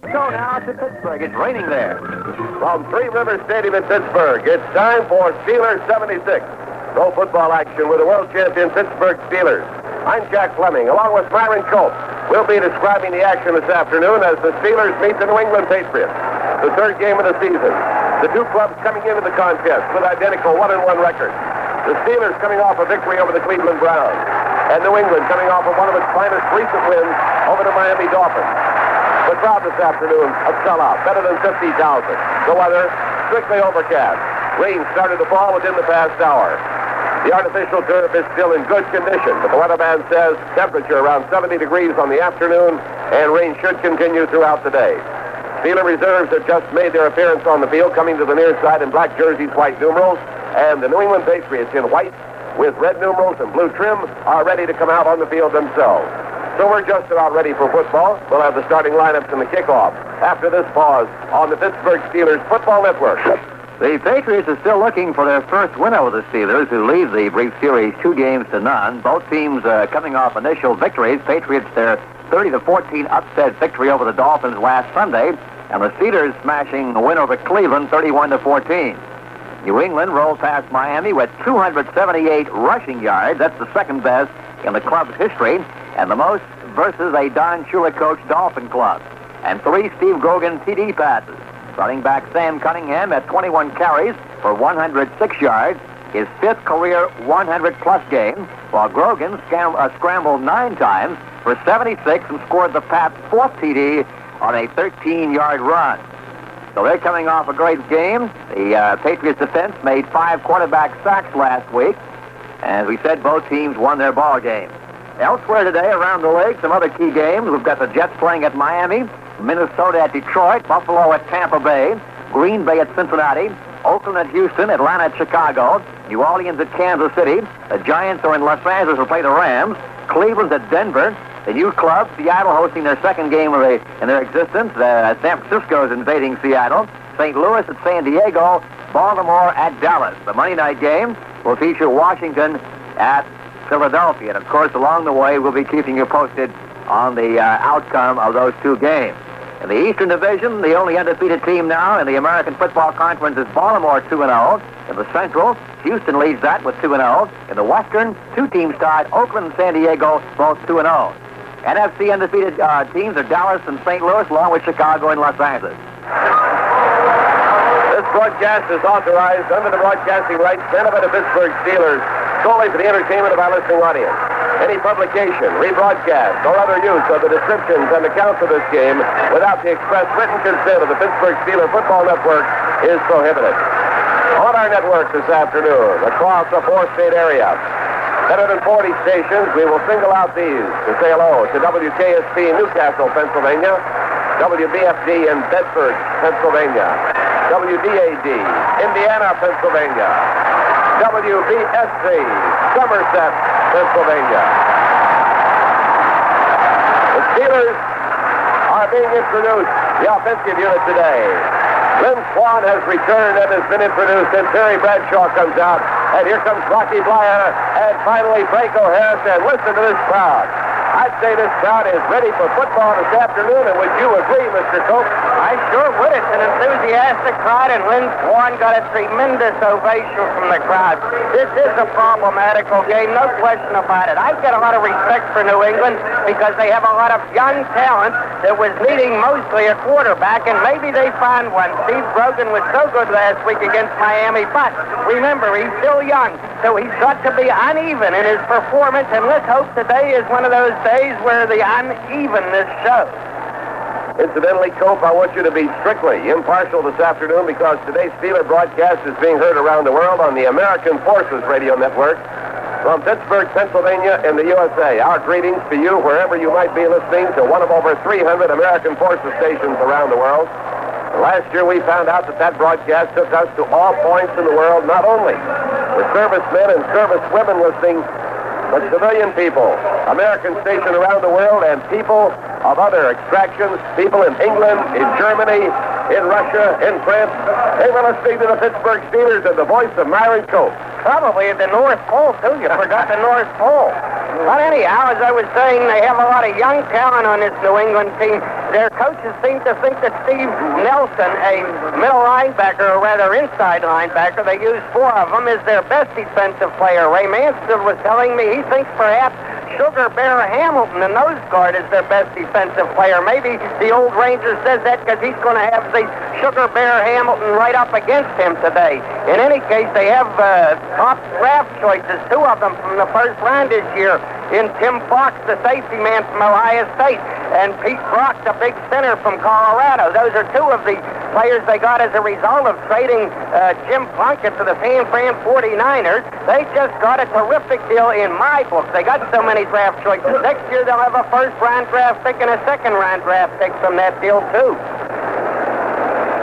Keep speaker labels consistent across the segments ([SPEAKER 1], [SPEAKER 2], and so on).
[SPEAKER 1] So now to Pittsburgh. It's raining there.
[SPEAKER 2] From Three Rivers Stadium in Pittsburgh, it's time for Steelers 76. Pro football action with the world champion Pittsburgh Steelers. I'm Jack Fleeming, along with Myron. We'll be describing the action this afternoon as the Steelers meet the New England Patriots. The third game of the season. The two clubs coming into the contest with identical 1-1 records. The Steelers coming off a victory over the Cleveland Browns. And New England coming off of one of its finest recent wins over the Miami Dolphins. The crowd this afternoon, a sellout, better than 50,000. The weather, strictly overcast. Rain started to fall within the past hour. The artificial turf is still in good condition, but the weatherman says temperature around 70 degrees on the afternoon, and rain should continue throughout the day. Steeler reserves have just made their appearance on the field, coming to the near side in black jerseys, white numerals, and the New England Patriots in white with red numerals and blue trim are ready to come out on the field themselves. So we're just about ready for football. We'll have the starting lineups and the kickoff after this pause on the Pittsburgh Steelers Football Network.
[SPEAKER 1] The Patriots are still looking for their first win over the Steelers, who lead the brief series 2-0. Both teams coming off initial victories. Patriots their 30-14 upset victory over the Dolphins last Sunday, and the Steelers smashing a win over Cleveland 31-14. New England rolled past Miami with 278 rushing yards. That's the second best in the club's history, and the most versus a Don Shula-coached Dolphin club. And 3 Steve Grogan TD passes. Running back Sam Cunningham at 21 carries for 106 yards, his 5th career 100-plus game, while Grogan scrambled 9 times for 76 and scored the Pats' 4th TD on a 13-yard run. So they're coming off a great game. The Patriots defense made 5 quarterback sacks last week. As we said, both teams won their ball game. Elsewhere today around the league, some other key games. We've got the Jets playing at Miami, Minnesota at Detroit, Buffalo at Tampa Bay, Green Bay at Cincinnati, Oakland at Houston, Atlanta at Chicago, New Orleans at Kansas City. The Giants are in Los Angeles to play the Rams, Cleveland's at Denver, the new club, Seattle, hosting their second game in their existence. San Francisco is invading Seattle, St. Louis at San Diego, Baltimore at Dallas. The Monday night game will feature Washington at Philadelphia. And, of course, along the way, we'll be keeping you posted on the outcome of those 2 games. In the Eastern Division, the only undefeated team now in the American Football Conference is Baltimore, 2-0. In the Central, Houston leads that with 2-0. In the Western, 2 teams tied, Oakland and San Diego, both 2-0. NFC undefeated teams are Dallas and St. Louis, along with Chicago and Los Angeles.
[SPEAKER 2] This broadcast is authorized under the broadcasting rights granted by the Pittsburgh Steelers solely for the entertainment of our listening audience. Any publication, rebroadcast, or other use of the descriptions and accounts of this game without the express written consent of the Pittsburgh Steelers Football Network is prohibited. On our network this afternoon, across a 4-state area, better than 40 stations, we will single out these to say hello to WKSP Newcastle, Pennsylvania, WBFD in Bedford, Pennsylvania, WDAD, Indiana, Pennsylvania, WBSC, Somerset, Pennsylvania. The Steelers are being introduced, the offensive unit today. Lynn Swan has returned and has been introduced, and Terry Bradshaw comes out. And here comes Rocky Blyer, and finally Franco Harris, and listen to this crowd. I'd say this crowd is ready for football this afternoon, and would you agree, Mr. Cope?
[SPEAKER 3] I sure would. It's an enthusiastic crowd, and Lynn Swan got a tremendous ovation from the crowd. This is a problematical game, no question about it. I've got a lot of respect for New England because they have a lot of young talent that was needing mostly a quarterback, and maybe they find one. Steve Grogan was so good last week against Miami, but remember, he's still young, so he's got to be uneven in his performance, and let's hope today is one of those days where the unevenness shows.
[SPEAKER 2] Incidentally, Cope, I want you to be strictly impartial this afternoon because today's Steeler broadcast is being heard around the world on the American Forces Radio Network from Pittsburgh, Pennsylvania in the USA. Our greetings to you wherever you might be listening to one of over 300 American Forces stations around the world. Last year we found out that broadcast took us to all points in the world, not only with servicemen and servicewomen listening, but civilian people, American stationed around the world, and people of other extractions, people in England, in Germany, in Russia, in France. They were listening to the Pittsburgh Steelers and the voice of Myron Cope.
[SPEAKER 3] Probably at the North Pole, too. You forgot the North Pole. But anyhow, as I was saying, they have a lot of young talent on this New England team. Their coaches seem to think that Steve Nelson, a middle linebacker, or rather inside linebacker, they use 4 of them, is their best defensive player. Ray Mansfield was telling me he thinks perhaps Sugar Bear Hamilton, the nose guard, is their best defensive player. Maybe the old Ranger says that because he's going to have the Sugar Bear Hamilton right up against him today. In any case, they have top draft choices, 2 of them from the first round this year, in Tim Fox, the safety man from Ohio State, and Pete Brock, the big center from Colorado. Those are 2 of the players they got as a result of trading Jim Plunkett to the San Fran 49ers. They just got a terrific deal in my book. They got so many draft choices. Next year they'll have a first-round draft pick and a second-round draft pick from that deal, too.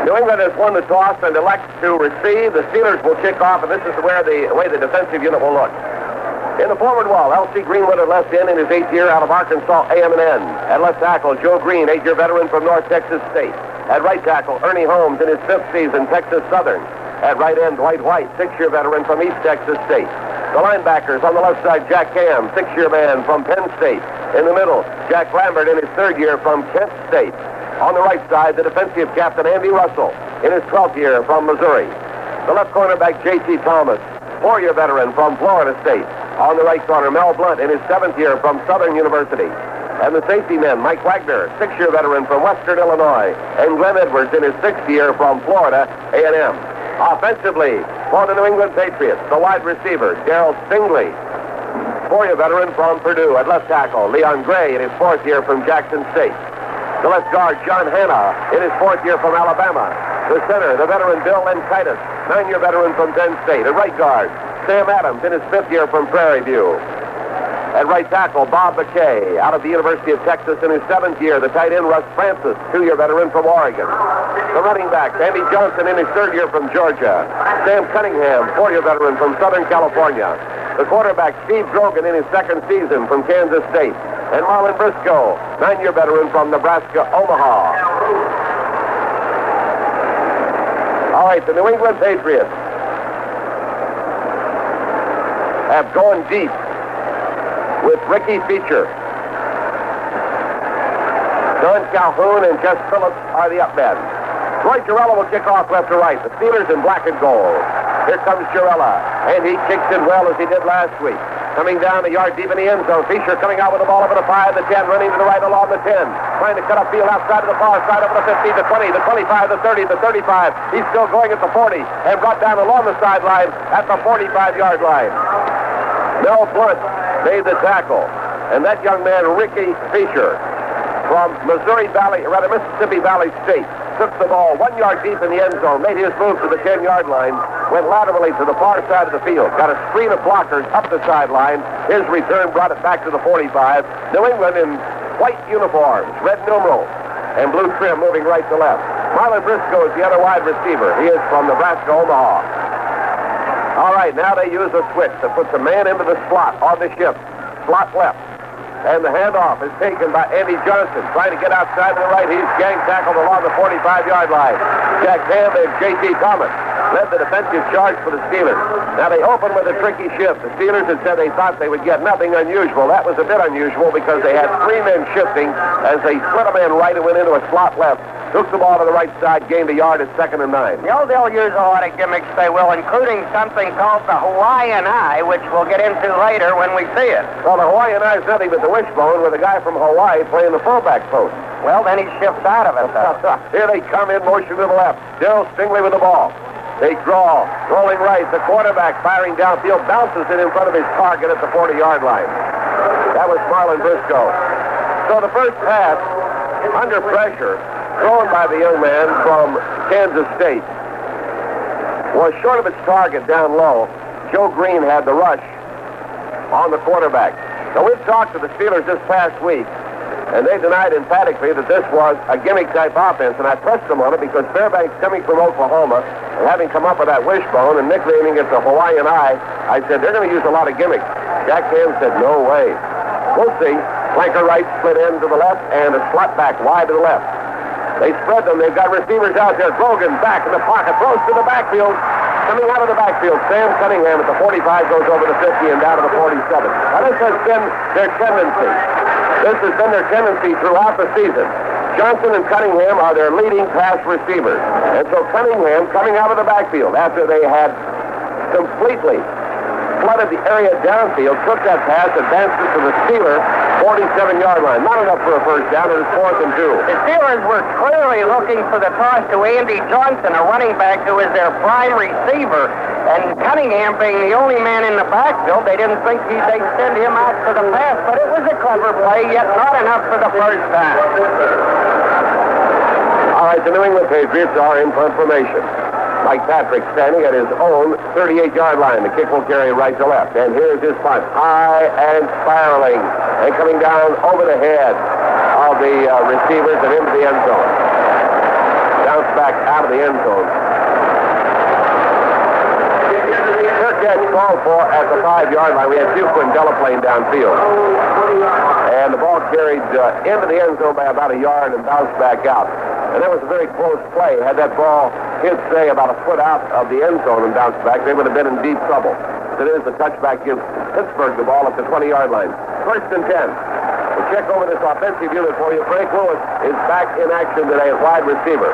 [SPEAKER 2] New England has won the toss and elects to receive. The Steelers will kick off, and this is where the way the defensive unit will look. In the forward wall, L.C. Greenwood at left end in his 8th year out of Arkansas A&M. At left tackle, Joe Green, 8-year veteran from North Texas State. At right tackle, Ernie Holmes in his 5th season, Texas Southern. At right end, Dwight White, 6-year veteran from East Texas State. The linebackers on the left side, Jack Ham, 6-year man from Penn State. In the middle, Jack Lambert in his 3rd year from Kent State. On the right side, the defensive captain, Andy Russell, in his 12th year from Missouri. The left cornerback, J.T. Thomas, 4-year veteran from Florida State. On the right corner, Mel Blunt in his 7th year from Southern University. And the safety men, Mike Wagner, 6-year veteran from Western Illinois. And Glenn Edwards in his 6th year from Florida A&M. Offensively, for the New England Patriots, the wide receiver, Darryl Stingley, 4-year veteran from Purdue. At left tackle, Leon Gray in his 4th year from Jackson State. The left guard, John Hanna, in his 4th year from Alabama. The center, the veteran Bill Lenkaitis, 9-year veteran from Penn State. At right guard, Sam Adams in his 5th year from Prairie View. At right tackle, Bob McKay out of the University of Texas in his 7th year. The tight end, Russ Francis, 2-year veteran from Oregon. The running back, Andy Johnson in his 3rd year from Georgia. Sam Cunningham, 4-year veteran from Southern California. The quarterback, Steve Grogan in his 2nd season from Kansas State. And Marlon Briscoe, 9-year veteran from Nebraska, Omaha. All right, the New England Patriots have gone deep with Ricky Feature. Don Calhoun and Jess Phillips are the up men. Roy Girella will kick off left to right. The Steelers in black and gold. Here comes Girella, and he kicks it well as he did last week. Coming down a yard deep in the end zone. Feature coming out with the ball over the 5, the 10, running to the right along the 10. Trying to cut upfield outside of the far side over the 15, the 20, the 25, the 30, the 35. He's still going at the 40 and brought down along the sideline at the 45-yard line. Mel Blunt made the tackle. And that young man, Ricky Feature, from Mississippi Valley State, took the ball 1 yard deep in the end zone, made his move to the 10-yard line, went laterally to the far side of the field, got a screen of blockers up the sideline. His return brought it back to the 45. New England in white uniforms, red numerals, and blue trim moving right to left. Marlon Briscoe is the other wide receiver. He is from Nebraska, Omaha. All right, now they use a switch that puts a man into the slot on the shift. Slot left. And the handoff is taken by Andy Johnson, trying to get outside to the right. He's gang tackled along the 45-yard line. Jack Ham and J.T. Thomas led the defensive charge for the Steelers. Now they open with a tricky shift. The Steelers had said they thought they would get nothing unusual. That was a bit unusual because they had 3 men shifting as they split a man right and went into a slot left. Took the ball to the right side, gained a yard at 2nd and 9.
[SPEAKER 3] You know, they'll use a lot of gimmicks, they will, including something called the Hawaiian Eye, which we'll get into later when we see it.
[SPEAKER 2] Well, the Hawaiian Eye is nothing but the wishbone with a guy from Hawaii playing the fullback post.
[SPEAKER 3] Well, then he shifts out of it, though.
[SPEAKER 2] Here they come in motion to the left. Darryl Stingley with the ball. They draw, rolling right. The quarterback firing downfield, bounces it in front of his target at the 40-yard line. That was Marlon Briscoe. So the first pass, under pressure, thrown by the young man from Kansas State, was short of its target down low. Joe Green had the rush on the quarterback. Now, we've talked to the Steelers this past week, and they denied emphatically that this was a gimmick-type offense, and I pressed them on it because Fairbanks, coming from Oklahoma, and having come up with that wishbone and nicknaming it the Hawaiian Eye, I said, they're going to use a lot of gimmicks. Jack Ham said, no way. We'll see. Flanker right, split end to the left, and a slot back wide to the left. They spread them. They've got receivers out there. Grogan back in the pocket. Throws to the backfield. Coming out of the backfield, Sam Cunningham at the 45 goes over the 50 and down to the 47. Now, this has been their tendency. This has been their tendency throughout the season. Johnson and Cunningham are their leading pass receivers. And so Cunningham, coming out of the backfield after they had completely flooded the area downfield, took that pass, advanced it to the Steeler 47-yard line. Not enough for a first down. It is 4th and 2.
[SPEAKER 3] The Steelers were clearly looking for the toss to Andy Johnson, a running back who is their prime receiver. And Cunningham being the only man in the backfield, they didn't think they'd send him out for the pass, but it was a clever play, yet not enough for the first down.
[SPEAKER 2] All right, the New England Patriots are in front formation. Mike Patrick standing at his own 38-yard line. The kick will carry right to left. And here's his punt. High and spiraling. And coming down over the head of the receivers and into the end zone. Bounce back out of the end zone. Fair catch called for at the 5-yard line. We had two Quindella playing downfield. And the ball carried into the end zone by about a yard and bounced back out. And that was a very close play. Had that ball hit, say, about a foot out of the end zone and bounced back, they would have been in deep trouble. So it is the touchback gives Pittsburgh the ball at the 20-yard line. 1st and 10. We'll check over this offensive unit for you. Frank Lewis is back in action today at wide receiver.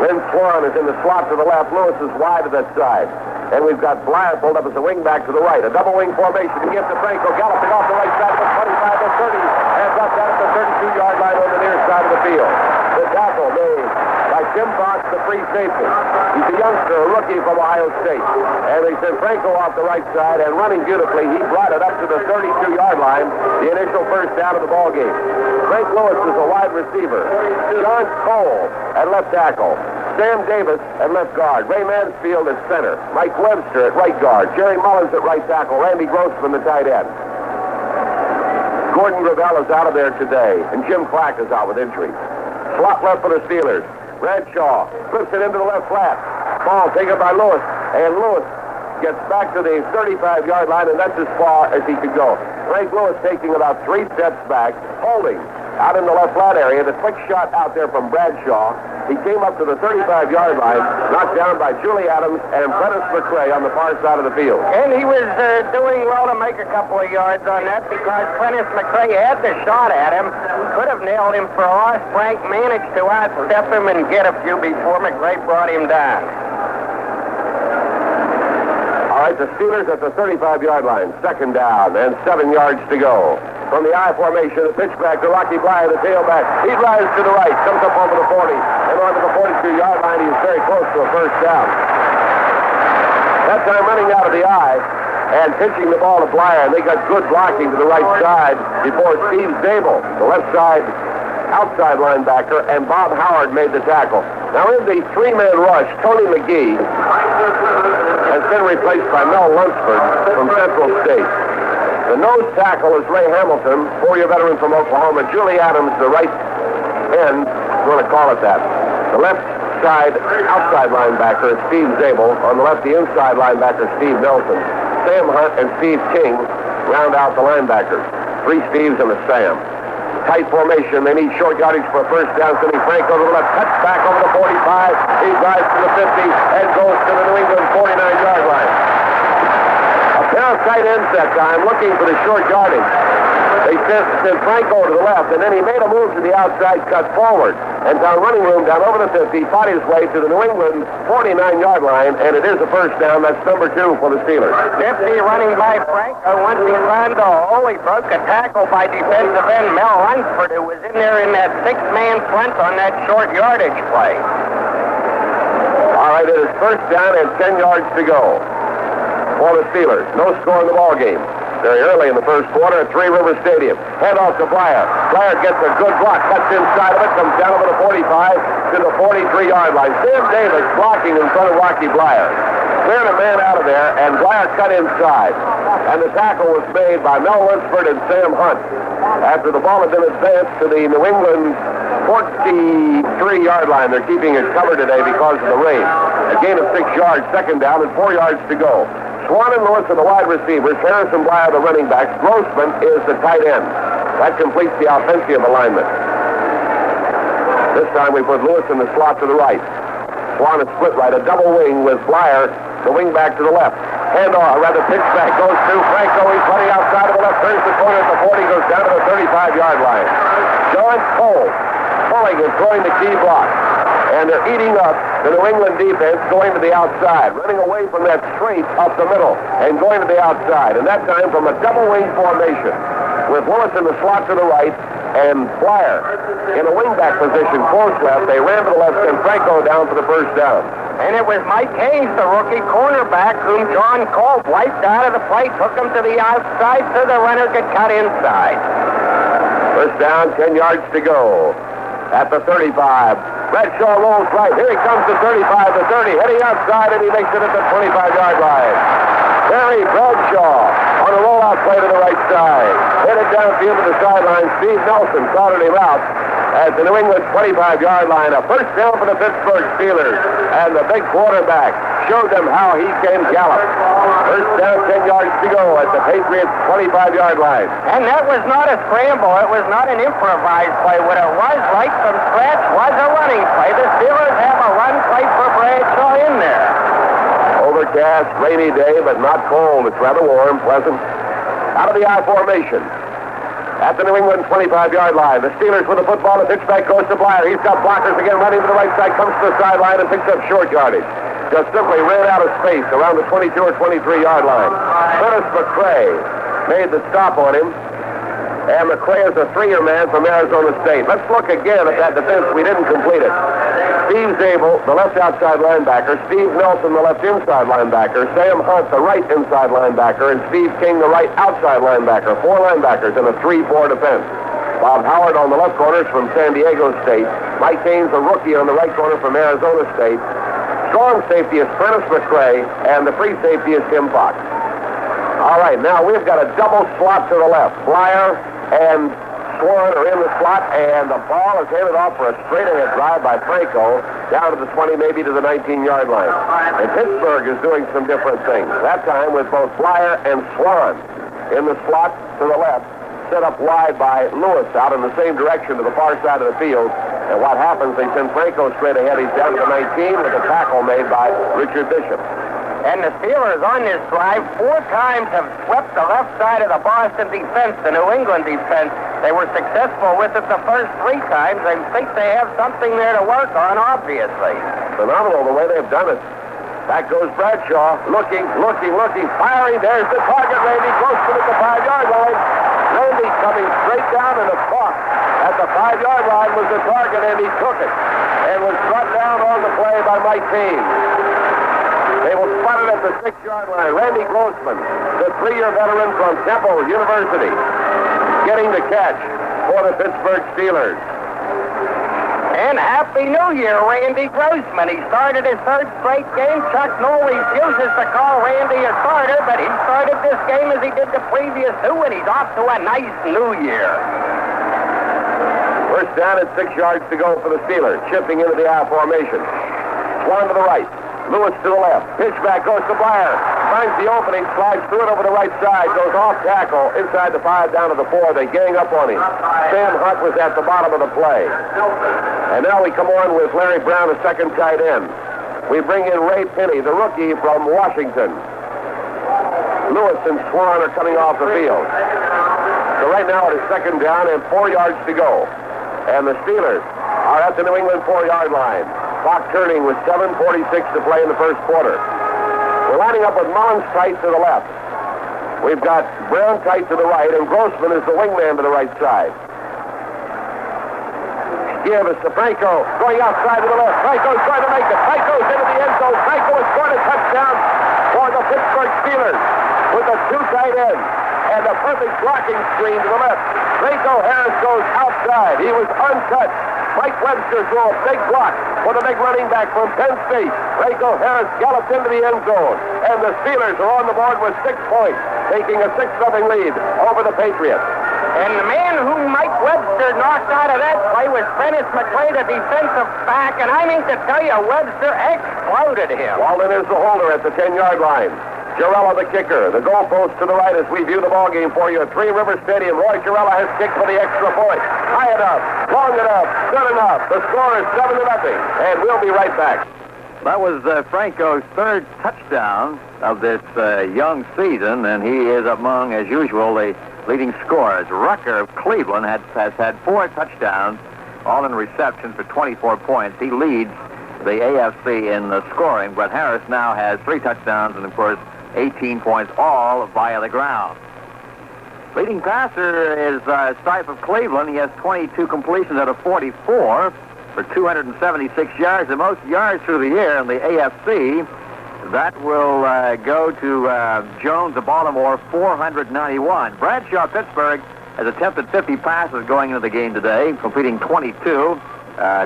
[SPEAKER 2] Lynn Swan is in the slot to the left. Lewis is wide to that side. And we've got Blyer pulled up as a wing back to the right. A double wing formation. He gives to Franco, galloping off the right side of the 25 to 30. And brought down at the 32-yard line on the near side of the field. The tackle made by Jim Fox, the free safety. He's a youngster, a rookie from Ohio State. And they sent Franco off the right side, and running beautifully, he brought it up to the 32-yard line, the initial first down of the ball game. Frank Lewis is a wide receiver. John Cole at left tackle. Sam Davis at left guard. Ray Mansfield at center. Mike Webster at right guard. Jerry Mullins at right tackle. Randy Grossman, the tight end. Gordon Gravel is out of there today, and Jim Clack is out with injury. Slot left for the Steelers. Bradshaw flips it into the left flat. Ball taken by Lewis, and Lewis gets back to the 35-yard line, and that's as far as he could go. Frank Lewis taking about 3 steps back, holding out in the left flat area. The quick shot out there from Bradshaw. He came up to the 35-yard line, knocked down by Julie Adams and Prentice McRae on the far side of the field.
[SPEAKER 3] And he was doing well to make a couple of yards on that because Prentice McRae had the shot at him. Could have nailed him for a loss. Frank managed to outstep him and get a few before McRae brought him down.
[SPEAKER 2] All right, the Steelers at the 35-yard line. 2nd down and 7 yards to go. From the I formation, the pitch back to Rocky Blyer, the tailback. He drives to the right, comes up over the 40, and onto the 42-yard line. He's very close to a first down. That time running out of the I and pitching the ball to Blyer, and they got good blocking to the right side before Steve Zabel, the left side outside linebacker, and Bob Howard made the tackle. Now in the 3-man rush, Tony McGee has been replaced by Mel Lunsford from Central State. The nose tackle is Ray Hamilton, 4-year veteran from Oklahoma. Julie Adams, the right end, if you want to call it that. The left side outside linebacker is Steve Zabel. On the left, the inside linebacker, Steve Nelson. Sam Hunt and Steve King round out the linebackers. 3 Steves and a Sam. Tight formation. They need short yardage for a first down. Sending Franco to the left. Cuts back over the 45. He drives to the 50 and goes to the New England 49-yard line. Now tight ends that time, looking for the short yardage. They sent Franco to the left, and then he made a move to the outside, cut forward, and found running room down over the 50, fought his way to the New England 49-yard line, and it is a first down. That's number 2 for the Steelers.
[SPEAKER 3] 50 running by Franco. Once he ran the hole, he broke a tackle by defensive end Mel Lunsford, who was in there in that 6-man front on that short yardage play.
[SPEAKER 2] All right, it is first down and 10 yards to go for the Steelers. No score in the ball game. Very early in the first quarter at Three River Stadium. Hand off to Blyer. Blyer gets a good block, cuts inside of it, comes down over the 45 to the 43-yard line. Sam Davis blocking in front of Rocky Blyer. Cleared a man out of there, and Blyer cut inside. And the tackle was made by Mel Lunsford and Sam Hunt after the ball had been advanced to the New England 43-yard line. They're keeping it covered today because of the rain. A gain of 6 yards, 2nd down, and 4 yards to go. Swan and Lewis are the wide receivers. Harrison Blyer, the running backs. Grossman is the tight end. That completes the offensive alignment. This time we put Lewis in the slot to the right. Swan is split right. A double wing with Blyer, the wing back to the left. Handoff, rather pitch back, goes to Franco. He's running outside of the left, turns the corner at the 40, goes down to the 35-yard line. John Cole pulling and throwing the key block. And they're eating up the New England defense going to the outside, running away from that straight up the middle and going to the outside. And that time from a double wing formation with Lewis in the slot to the right and Flyer in a wingback position close left. They ran to the left and Franco down for the first down.
[SPEAKER 3] And it was Mike Haynes, the rookie cornerback, whom John Colt wiped out of the play, took him to the outside so the runner could cut inside.
[SPEAKER 2] First down, 10 yards to go at the 35. Bradshaw rolls right. Here he comes to 35 to 30, heading outside, and he makes it at the 25-yard line. Terry Bradshaw on a rollout play to the right side. Headed downfield to the sideline. Steve Nelson crowded him out at the New England 25-yard line. A first down for the Pittsburgh Steelers. And the big quarterback showed them how he can gallop. First down, 10 yards to go at the Patriots 25-yard line.
[SPEAKER 3] And that was not a scramble. It was not an improvised play. What it was, right from scratch, was a running play. The Steelers have a run play for Bradshaw in there.
[SPEAKER 2] Overcast, rainy day, but not cold. It's rather warm, pleasant. Out of the I formation. At the New England 25-yard line. The Steelers with the football. The pitchback goes to Blyer. He's got blockers again running to the right side. Comes to the sideline and picks up short yardage. Just simply ran out of space around the 22 or 23-yard line. Dennis McCray made the stop on him. And McCray is a three-year man from Arizona State. Let's look again at that defense. We didn't complete it. Steve Zabel, the left outside linebacker. Steve Nelson, the left inside linebacker. Sam Hunt, the right inside linebacker. And Steve King, the right outside linebacker. Four linebackers in a 3-4 defense. Bob Howard on the left corner is from San Diego State. Mike Haynes, a rookie on the right corner from Arizona State. Strong safety is Prentice McCray. And the free safety is Tim Fox. All right, now we've got a double slot to the left. Flyer and Swan are in the slot, and the ball is handed off for a straight-ahead drive by Franco down to the 20, maybe to the 19-yard line. And Pittsburgh is doing some different things. That time with both Flyer and Swan in the slot to the left, set up wide by Lewis out in the same direction to the far side of the field. And what happens, they send Franco straight ahead. He's down to the 19 with a tackle made by Richard Bishop.
[SPEAKER 3] And the Steelers on this drive 4 times have swept the left side of the Boston defense, the New England defense. They were successful with it the first 3 times. I think they have something there to work on, obviously.
[SPEAKER 2] Phenomenal the way they've done it. Back goes Bradshaw, looking, firing. There's the target, Randy Grossman at the 5-yard line. Randy coming straight down, and the clock at the 5-yard line was the target, and he took it and was brought down on the play by Mike Haynes. They will spot it at the 6-yard line. Randy Grossman, the 3-year veteran from Temple University, getting the catch for the Pittsburgh Steelers.
[SPEAKER 3] And Happy New Year, Randy Grossman. He started his 3rd straight game. Chuck Noll refuses to call Randy a starter, but he started this game as he did the previous 2, and he's off to a nice New Year.
[SPEAKER 2] First down at 6 yards to go for the Steelers, shifting into the I formation. Swan to the right. Lewis to the left. Pitch back goes to Blyer. Finds the opening, slides through it over the right side, goes off tackle, inside the 5, down to the 4. They gang up on him. Sam Hunt was at the bottom of the play. And now we come on with Larry Brown, a second tight end. We bring in Ray Penny, the rookie from Washington. Lewis and Swan are coming off the field. So right now it is second down and 4 yards to go. And the Steelers are at the New England 4-yard line. Clock turning with 7:46 to play in the first quarter. We're lining up with Mullins tight to the left. We've got Brown tight to the right, and Grossman is the wingman to the right side. Give us to Franco, going outside to the left. Franco's trying to make it. Franco's into the end zone. Franco has scored a touchdown for the Pittsburgh Steelers with the 2 tight ends and a perfect blocking screen to the left. Franco Harris goes outside. He was untouched. Mike Webster threw a big block for the big running back from Penn State. Franco Harris gallops into the end zone. And the Steelers are on the board with 6 points, taking a 6-0 lead over the Patriots.
[SPEAKER 3] And the man whom Mike Webster knocked out of that play was Prentice McCray, the defensive back. And I mean to tell you, Webster exploded him.
[SPEAKER 2] Walden is the holder at the 10-yard line. Jarrella, the kicker. The goalpost to the right as we view the ballgame for you at Three River Stadium. Roy Jarrella has kicked for the extra point. High enough, long enough, good enough. The score is 7-0, and we'll be right back.
[SPEAKER 1] That was Franco's 3rd touchdown of this young season, and he is among, as usual, the leading scorers. Rucker of Cleveland has had 4 touchdowns all in receptions for 24 points. He leads the AFC in the scoring. Brett Harris now has 3 touchdowns and, of course, 18 points, all via the ground. Leading passer is Stipe of Cleveland. He has 22 completions out of 44 for 276 yards, the most yards through the air in the AFC. That will go to Jones of Baltimore, 491. Bradshaw, Pittsburgh, has attempted 50 passes going into the game today, completing 22.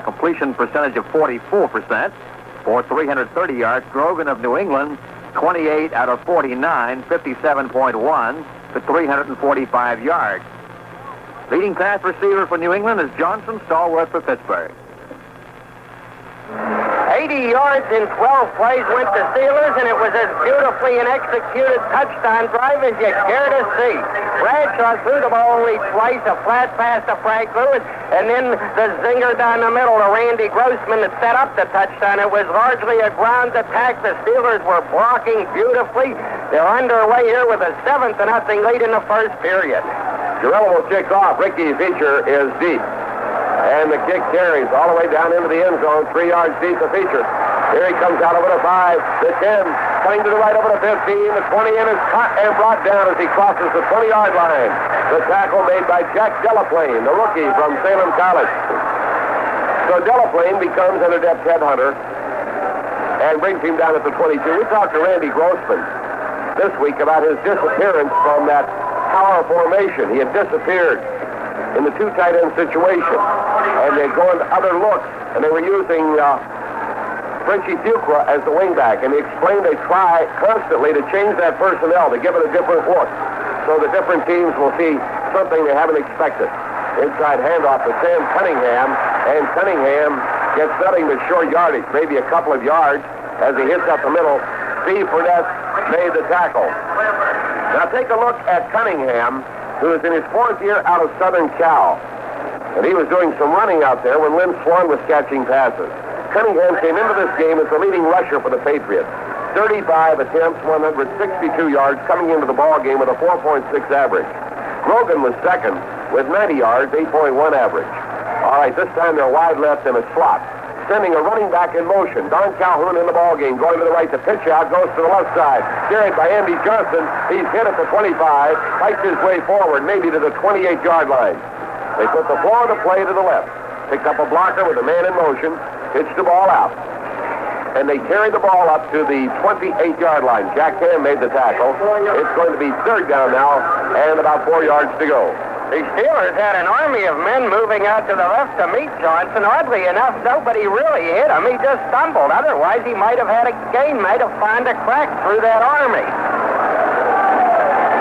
[SPEAKER 1] Completion percentage of 44% for 330 yards. Grogan of New England, 28 out of 49, 57.1 for 345 yards. Leading pass receiver for New England is Johnson, stalwart for Pittsburgh.
[SPEAKER 3] 80 yards in 12 plays went to Steelers, and it was as beautifully an executed touchdown drive as you care to see. Bradshaw threw the ball only twice, a flat pass to Frank Lewis, and then the zinger down the middle to Randy Grossman that set up the touchdown. It was largely a ground attack. The Steelers were blocking beautifully. They're underway here with a 7-0 lead in the first period.
[SPEAKER 2] Jarrell will kick off. Ricky Feature is deep. And the kick carries all the way down into the end zone, 3 yards deep to Feature. Here he comes out over the 5, the 10, coming to the right over the 15, the 20, and is caught and brought down as he crosses the 20-yard line. The tackle made by Jack Delaplane, the rookie from Salem College. So Delaplane becomes an adept headhunter and brings him down at the 22. We talked to Randy Grossman this week about his disappearance from that power formation. He had disappeared in the 2 tight end situation, and they're going to other looks, and they were using Frenchie Fuqua as the wingback, and he explained they try constantly to change that personnel to give it a different look, so the different teams will see something they haven't expected. Inside handoff to Sam Cunningham, and Cunningham gets nothing but short yardage, maybe a couple of yards, as he hits up the middle. Steve Furness made the tackle. Now take a look at Cunningham, who is in his 4th year out of Southern Cal. And he was doing some running out there when Lynn Swan was catching passes. Cunningham came into this game as the leading rusher for the Patriots. 35 attempts, 162 yards, coming into the ball game with a 4.6 average. Grogan was second with 90 yards, 8.1 average. All right, this time they're wide left in a slot, sending a running back in motion. Don Calhoun in the ball game, going to the right to pitch out, goes to the left side. Carried by Andy Johnson. He's hit at the 25, fights his way forward, maybe to the 28-yard line. They put the floor of the play to the left. Picked up a blocker with a man in motion, pitched the ball out. And they carried the ball up to the 28-yard line. Jack Ham made the tackle. It's going to be 3rd down now, and about 4 yards to go.
[SPEAKER 3] The Steelers had an army of men moving out to the left to meet Johnson. Oddly enough, nobody really hit him. He just stumbled. Otherwise, he might have had a gain, might have found a crack through that army.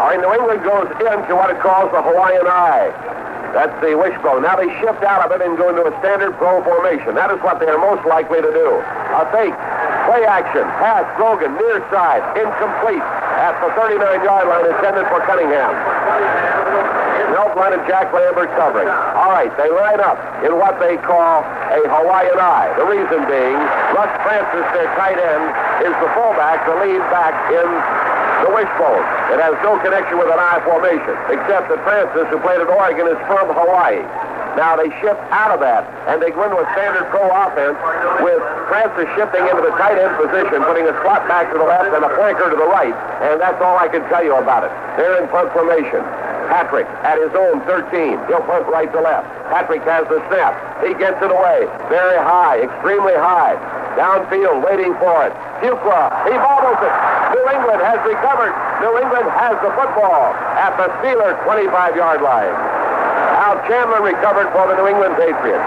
[SPEAKER 2] All right, New England goes into what it calls the Hawaiian eye. That's the wishbone. Now they shift out of it and go into a standard pro formation. That is what they are most likely to do. A fake, play action, pass, Grogan, near side, incomplete at the 39-yard line, intended for Cunningham. Help line of Jack Lambert covering. All right, they line up in what they call a Hawaiian eye. The reason being, Russ Francis, their tight end, is the fullback, the lead back in the wishbone. It has no connection with an eye formation, except that Francis, who played at Oregon, is from Hawaii. Now they shift out of that, and they go into a standard pro offense with Francis shifting into the tight end position, putting a slot back to the left and a flanker to the right, and that's all I can tell you about it. They're in punt formation. Patrick at his own 13. He'll punt right to left. Patrick has the snap. He gets it away. Very high, extremely high. Downfield, waiting for it. Fuqua, he bobbles it. New England has recovered. New England has the football at the Steelers' 25-yard line. Al Chandler recovered for the New England Patriots.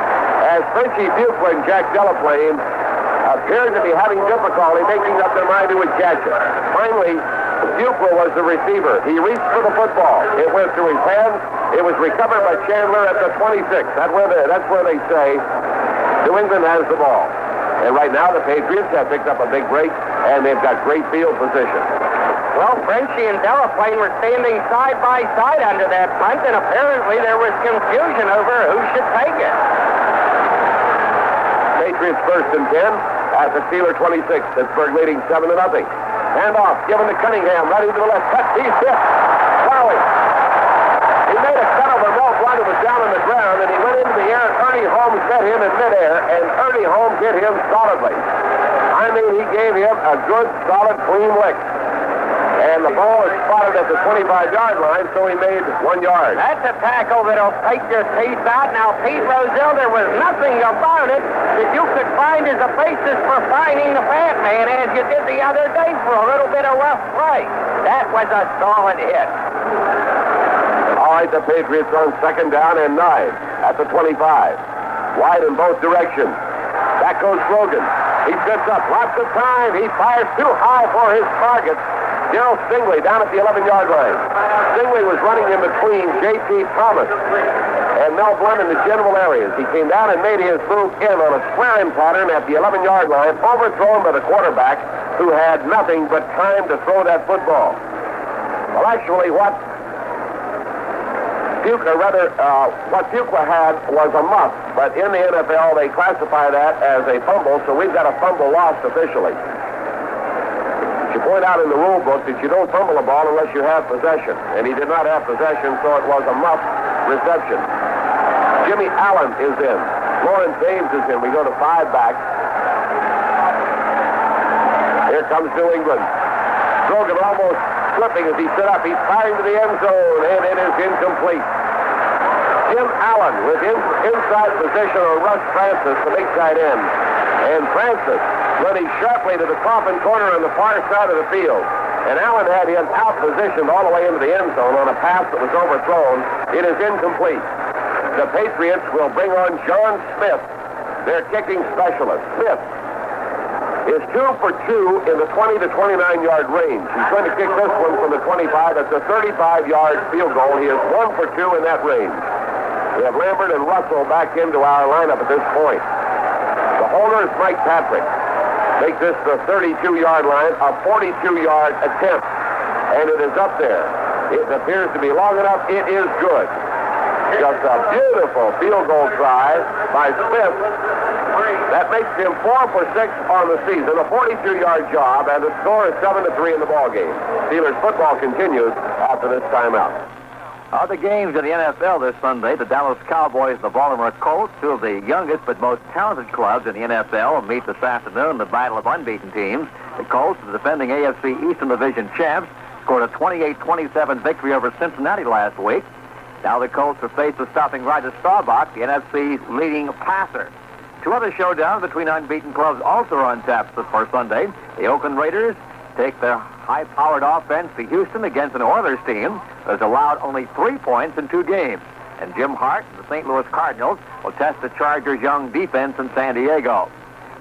[SPEAKER 2] As Frenchie Fuqua and Jack Delaplane appeared to be having difficulty making up their mind who would catch it. Finally, Fuqua was the receiver. He reached for the football. It went through his hands. It was recovered by Chandler at the 26. That's where they say New England has the ball. And right now the Patriots have picked up a big break, and they've got great field position.
[SPEAKER 3] Well, Frenchie and Delaplane were standing side by side under that punt, and apparently there was confusion over who should take it.
[SPEAKER 2] Patriots 1st and 10 at the Steeler 26. Pittsburgh leading 7-0. Handoff given to Cunningham, right into the left. Cut, he's hit. Wowie. He made a cut over Mel Blunt, who was down on the ground, and he went into the the air. Ernie Holmes met him in midair, and Ernie Holmes hit him solidly. I mean, he gave him a good, solid, clean lick. And the ball is spotted at the 25-yard line, so he made 1 yard.
[SPEAKER 3] That's a tackle that'll take your teeth out. Now, Pete Rozelle, there was nothing about it that you could find as a basis for fining the fat man as you did the other day for a little bit of rough play. That was a solid hit.
[SPEAKER 2] All right, the Patriots on 2nd down and 9 at the 25. Wide in both directions. Back goes Grogan. He sits up. Lots of time. He fires too high for his target. Darrell Stingley down at the 11-yard line. Stingley was running in between J.T. Thomas and Mel Blunt in the general areas. He came down and made his move in on a square-in pattern at the 11-yard line, overthrown by the quarterback, who had nothing but time to throw that football. Well, actually, what Fuqua had was a muff, but in the NFL, they classify that as a fumble, so we've got a fumble lost officially. You point out in the rule book that you don't fumble a ball unless you have possession. And he did not have possession, so it was a muff reception. Jimmy Allen is in. Lawrence Ames is in. We go to 5 back. Here comes New England. Grogan almost slipping as he stood up. He's firing to the end zone, and it is incomplete. Jim Allen with inside position on Russ Francis, the big tight end. And Francis running sharply to the coffin corner on the far side of the field. And Allen had him out-positioned all the way into the end zone on a pass that was overthrown. It is incomplete. The Patriots will bring on John Smith, their kicking specialist. Smith is 2 for 2 in the 20 to 29-yard range. He's going to kick this one from the 25. It's a 35-yard field goal. He is 1 for 2 in that range. We have Lambert and Russell back into our lineup at this point. The holder is Mike Patrick. Makes this the 32-yard line, a 42-yard attempt. And it is up there. It appears to be long enough. It is good. Just a beautiful field goal try by Smith. That makes him 4 for 6 on the season, a 42-yard job, and the score is 7-3 in the ballgame. Steelers football continues after this timeout.
[SPEAKER 1] Other games in the NFL this Sunday, the Dallas Cowboys and the Baltimore Colts, two of the youngest but most talented clubs in the NFL, meet this afternoon in the battle of unbeaten teams. The Colts, the defending AFC Eastern Division champs, scored a 28-27 victory over Cincinnati last week. Now the Colts are faced with stopping Roger Staubach, the NFC's leading passer. Two other showdowns between unbeaten clubs also are on tap for Sunday. The Oakland Raiders take their high-powered offense to Houston against an Oilers team that has allowed only 3 points in 2 games. And Jim Hart and the St. Louis Cardinals will test the Chargers' young defense in San Diego.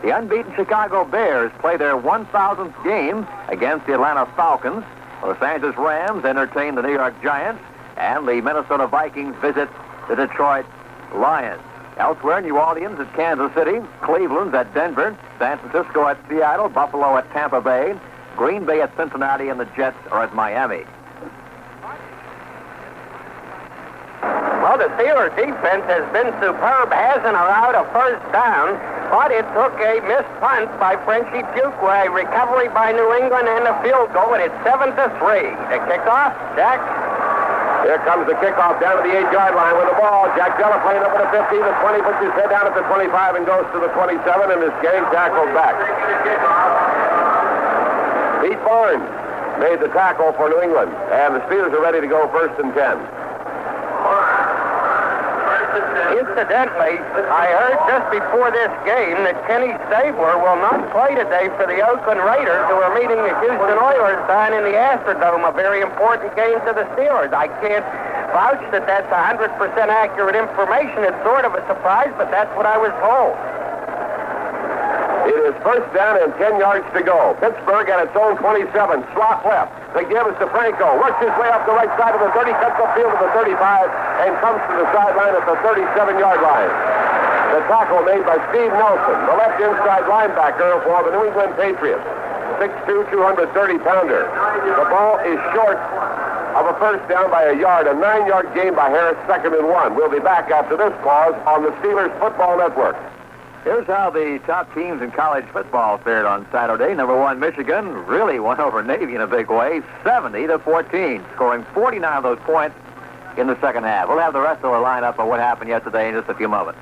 [SPEAKER 1] The unbeaten Chicago Bears play their 1,000th game against the Atlanta Falcons. The Los Angeles Rams entertain the New York Giants, and the Minnesota Vikings visit the Detroit Lions. Elsewhere, New Orleans at Kansas City, Cleveland at Denver, San Francisco at Seattle, Buffalo at Tampa Bay, Green Bay at Cincinnati, and the Jets are at Miami.
[SPEAKER 3] Well, the Steelers' defense has been superb, hasn't allowed a first down, but it took a missed punt by Frenchie Fuqua, a recovery by New England, and a field goal, and it's 7-3. The kickoff, Jack.
[SPEAKER 2] Here comes the kickoff down to the 8-yard line with the ball. Jack Delaplane up at the 50, the 20, puts his head down at the 25 and goes to the 27, and is getting tackled back. Pete Barnes made the tackle for New England, and the Steelers are ready to go 1st and 10.
[SPEAKER 3] Incidentally, I heard just before this game that Kenny Stabler will not play today for the Oakland Raiders, who are meeting the Houston Oilers down in the Astrodome, a very important game to the Steelers. I can't vouch that that's 100% accurate information. It's sort of a surprise, but that's what I was told.
[SPEAKER 2] It is 1st down and 10 yards to go. Pittsburgh at its own 27. Slot left. They give us to Franco. Works his way up the right side of the 30. Cuts upfield to the 35 and comes to the sideline at the 37-yard line. The tackle made by Steve Nelson, the left inside linebacker for the New England Patriots. 6'2", 230-pounder. The ball is short of a first down by a yard. A 9-yard gain by Harris, 2nd and 1. We'll be back after this pause on the Steelers Football Network.
[SPEAKER 1] Here's how the top teams in college football fared on Saturday. Number 1, Michigan really won over Navy in a big way, 70-14, scoring 49 of those points in the second half. We'll have the rest of the lineup of what happened yesterday in just a few moments.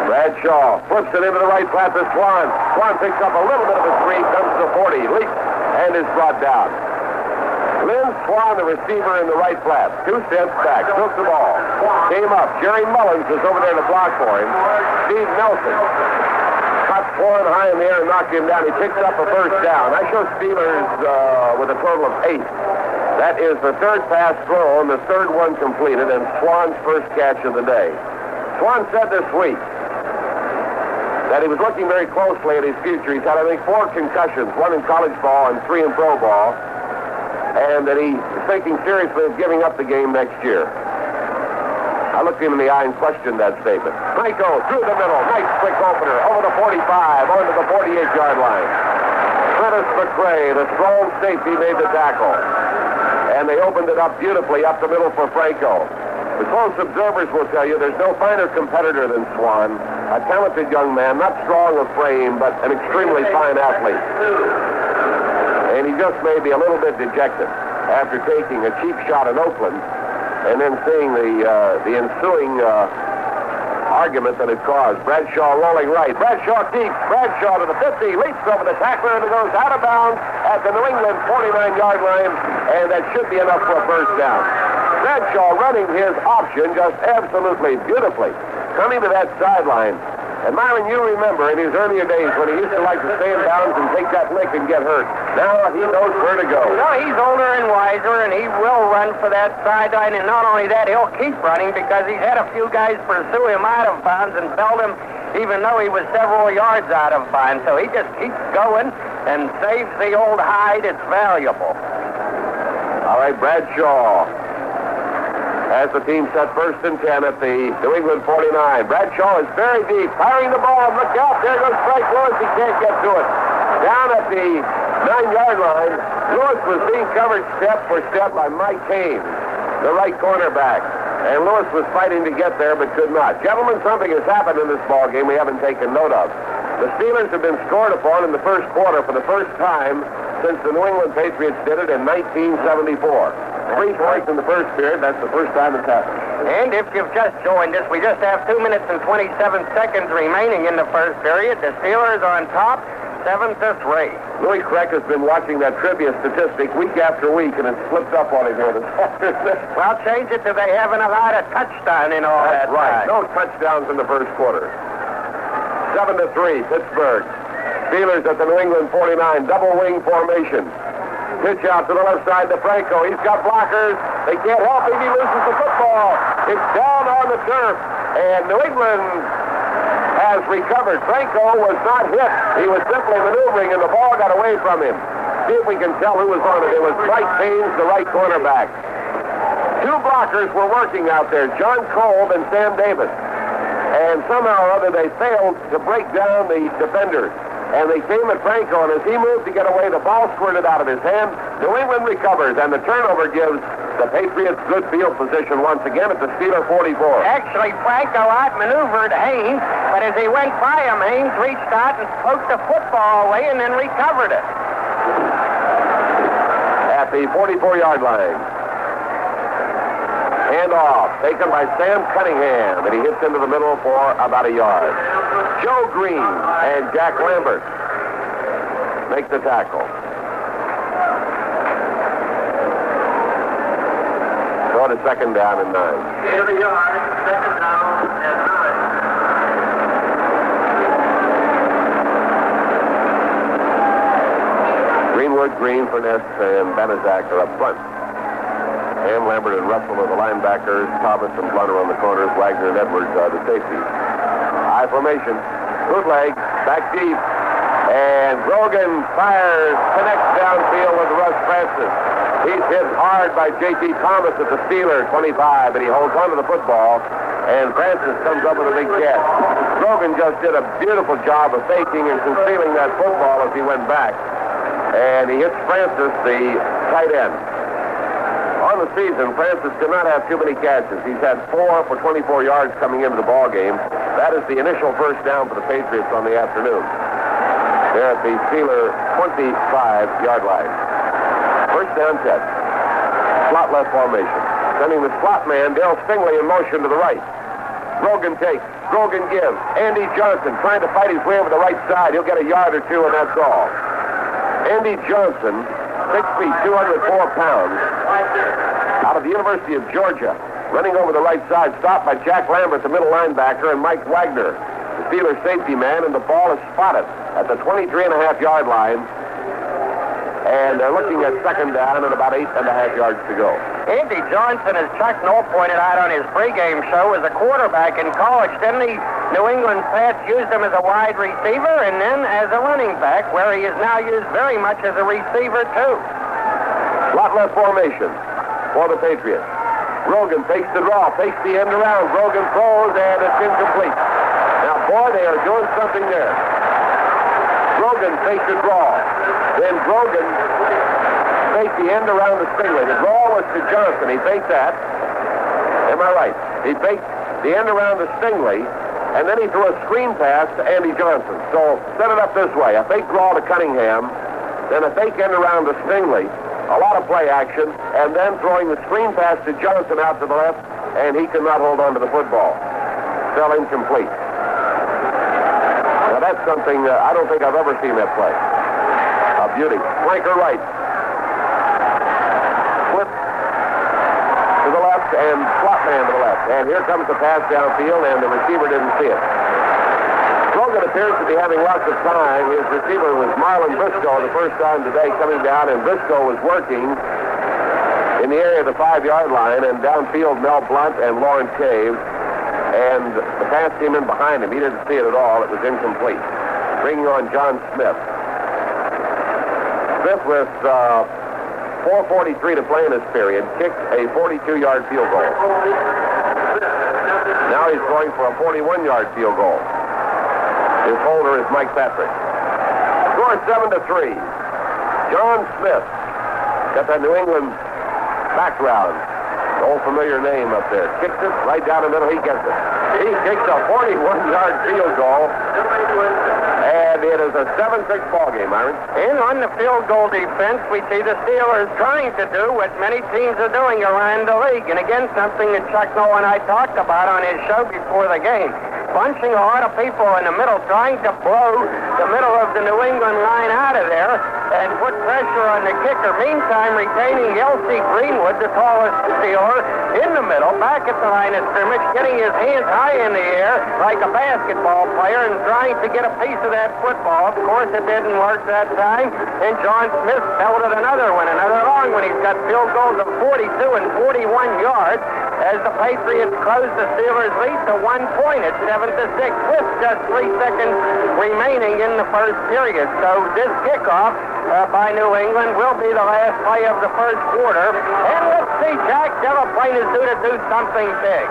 [SPEAKER 2] Bradshaw flips it into the right flat to Swan. Swan picks up a little bit of a screen, comes to the 40, leaps, and is brought down. Lynn Swan, the receiver in the right flat. 2 steps back, took the ball. Came up. Jerry Mullins was over there to block for him. Steve Nelson caught Swan high in the air and knocked him down. He picks up a first down. I show Steelers with a total of 8. That is the third pass thrown, the third one completed, and Swan's first catch of the day. Swan said this week that he was looking very closely at his future. He's had, I think, 4 concussions, 1 in college ball and 3 in pro ball, and that he's thinking seriously of giving up the game next year. I looked him in the eye and questioned that statement. Franco through the middle, nice quick opener, over the 45, onto the 48-yard line. Prentice McRae, the strong safety, made the tackle. And they opened it up beautifully up the middle for Franco. The close observers will tell you there's no finer competitor than Swan. A talented young man, not strong of frame, but an extremely fine athlete. And he just may be a little bit dejected after taking a cheap shot in Oakland and then seeing the ensuing argument that it caused. Bradshaw rolling right. Bradshaw keeps. Bradshaw to the 50, leaps over the tackler, and it goes out of bounds at the New England 49-yard line, and that should be enough for a first down. Bradshaw running his option just absolutely beautifully, coming to that sideline. And Myron, you remember in his earlier days when he used to like to stay in bounds and take that lick and get hurt. Now he knows where to go.
[SPEAKER 3] No, he's older and wiser, and he will run for that sideline. And not only that, he'll keep running because he's had a few guys pursue him out of bounds and belt him, even though he was several yards out of bounds. So he just keeps going and saves the old hide. It's valuable.
[SPEAKER 2] All right, Bradshaw as the team set first and 10 at the New England 49. Bradshaw is very deep, firing the ball. Look out, there goes Frank Lewis. He can't get to it. Down at the 9-yard line, Lewis was being covered step for step by Mike Haynes, the right cornerback. And Lewis was fighting to get there but could not. Gentlemen, something has happened in this ball game we haven't taken note of. The Steelers have been scored upon in the first quarter for the first time since the New England Patriots did it in 1974. 3 points in the first period. That's the first time it's happened.
[SPEAKER 3] And if you've just joined us, we just have 2 minutes and 27 seconds remaining in the first period. The Steelers are on top, 7-3.
[SPEAKER 2] Louis Kreck has been watching that trivia statistic week after week, and it slipped up on him here this afternoon.
[SPEAKER 3] Well, change it to they haven't allowed a touchdown in all
[SPEAKER 2] That's
[SPEAKER 3] that
[SPEAKER 2] right.
[SPEAKER 3] time.
[SPEAKER 2] No touchdowns in the first quarter. 7-3, Pittsburgh. Steelers at the New England 49, double wing formation. Pitch out to the left side to Franco. He's got blockers. They can't help him. He loses the football. It's down on the turf. And New England has recovered. Franco was not hit. He was simply maneuvering, and the ball got away from him. See if we can tell who was on it. It was Bryce Haynes, the right cornerback. 2 blockers were working out there, John Kolb and Sam Davis. And somehow or other they failed to break down the defenders. And they came at Franco, and as he moved to get away, the ball squirted out of his hand. New England recovers, and the turnover gives the Patriots good field position once again at the Steeler 44.
[SPEAKER 3] Actually, Franco outmaneuvered Haynes, but as he went by him, Haynes reached out and poked the football away and then recovered it.
[SPEAKER 2] At the 44-yard line. Handoff taken by Sam Cunningham, and he hits into the middle for about a yard. Joe Green and Jack Lambert make the tackle. Go to second down and 9.
[SPEAKER 3] 80 yards, second down and 9.
[SPEAKER 2] Greenwood, Green, Furness, and Benazak are up front. Ham, Lambert, and Russell are the linebackers. Thomas and Blunter on the corners. Wagner and Edwards are the safeties. High formation. Bootleg. Back deep. And Grogan fires. Connects downfield with Russ Francis. He's hit hard by J.T. Thomas at the Steeler 25, but he holds onto the football. And Francis comes up with a big catch. Grogan just did a beautiful job of faking and concealing that football as he went back. And he hits Francis, the tight end. On the season, Francis did not have too many catches. He's had 4 for 24 yards coming into the ball game. That is the initial first down for the Patriots on the afternoon. They're at the Steeler 25-yard line. First down, 10. Slot left formation. Sending the slot man, Dale Stingley, in motion to the right. Grogan takes. Grogan gives. Andy Johnson trying to fight his way over the right side. He'll get a yard or two, and that's all. Andy Johnson, 6 feet, 204 pounds, out of the University of Georgia, running over the right side, stopped by Jack Lambert, the middle linebacker, and Mike Wagner, the Steelers safety man, and the ball is spotted at the 23.5-yard line. And they're looking at second down and about 8.5 yards to go.
[SPEAKER 3] Andy Johnson, as Chuck Noll pointed out on his pregame show, was a quarterback in college. Didn't he? New England Pats used him as a wide receiver and then as a running back, where he is now used very much as a receiver, too.
[SPEAKER 2] Slot left formation for the Patriots. Grogan fakes the draw, fakes the end around. Grogan throws, and it's incomplete. Now, boy, they are doing something there. Grogan fakes the draw. Then Grogan faked the end around to Stingley. The draw was to Johnson. He faked that. Am I right? He faked the end around to Stingley, and then he threw a screen pass to Andy Johnson. So set it up this way. A fake draw to Cunningham, then a fake end around to Stingley, a lot of play action, and then throwing the screen pass to Johnson out to the left, and he could not hold on to the football. Fell incomplete. Now that's something I don't think I've ever seen that play. A beauty. Flanker right. Flip to the left and slot man to the left. And here comes the pass downfield, and the receiver didn't see it. Grogan appears to be having lots of time. His receiver was Marlon Briscoe the first time today coming down, and Briscoe was working in the area of the 5-yard line, and downfield Mel Blunt and Lawrence Caves, and the pass came in behind him. He didn't see it at all. It was incomplete. Bringing on John Smith. Smith, with 4:43 to play in this period, kicked a 42-yard field goal. Now he's going for a 41-yard field goal. His holder is Mike Patrick. Score 7-3. John Smith got that New England background. The old familiar name up there. Kicks it right down the middle. He gets it. He kicks a 41-yard field goal. And it is a 7-6 ball game, Myron.
[SPEAKER 3] And on the field goal defense, we see the Steelers trying to do what many teams are doing around the league. And again, something that Chuck Noll and I talked about on his show before the game. Bunching a lot of people in the middle, trying to blow the middle of the New England line out of there and put pressure on the kicker. Meantime, retaining L.C. Greenwood, the tallest Steeler, in the middle, back at the line of scrimmage, getting his hands high in the air like a basketball player and trying to get a piece of that football. Of course, it didn't work that time, and John Smith pelted another long one. He's got field goals of 42 and 41 yards as the Patriots close the Steelers' lead to 1 point. It's 7-6 with just 3 seconds remaining in the first period. So this kickoff by New England will be the last play of the first quarter. And let's see Jack Delaplane is due to do something big.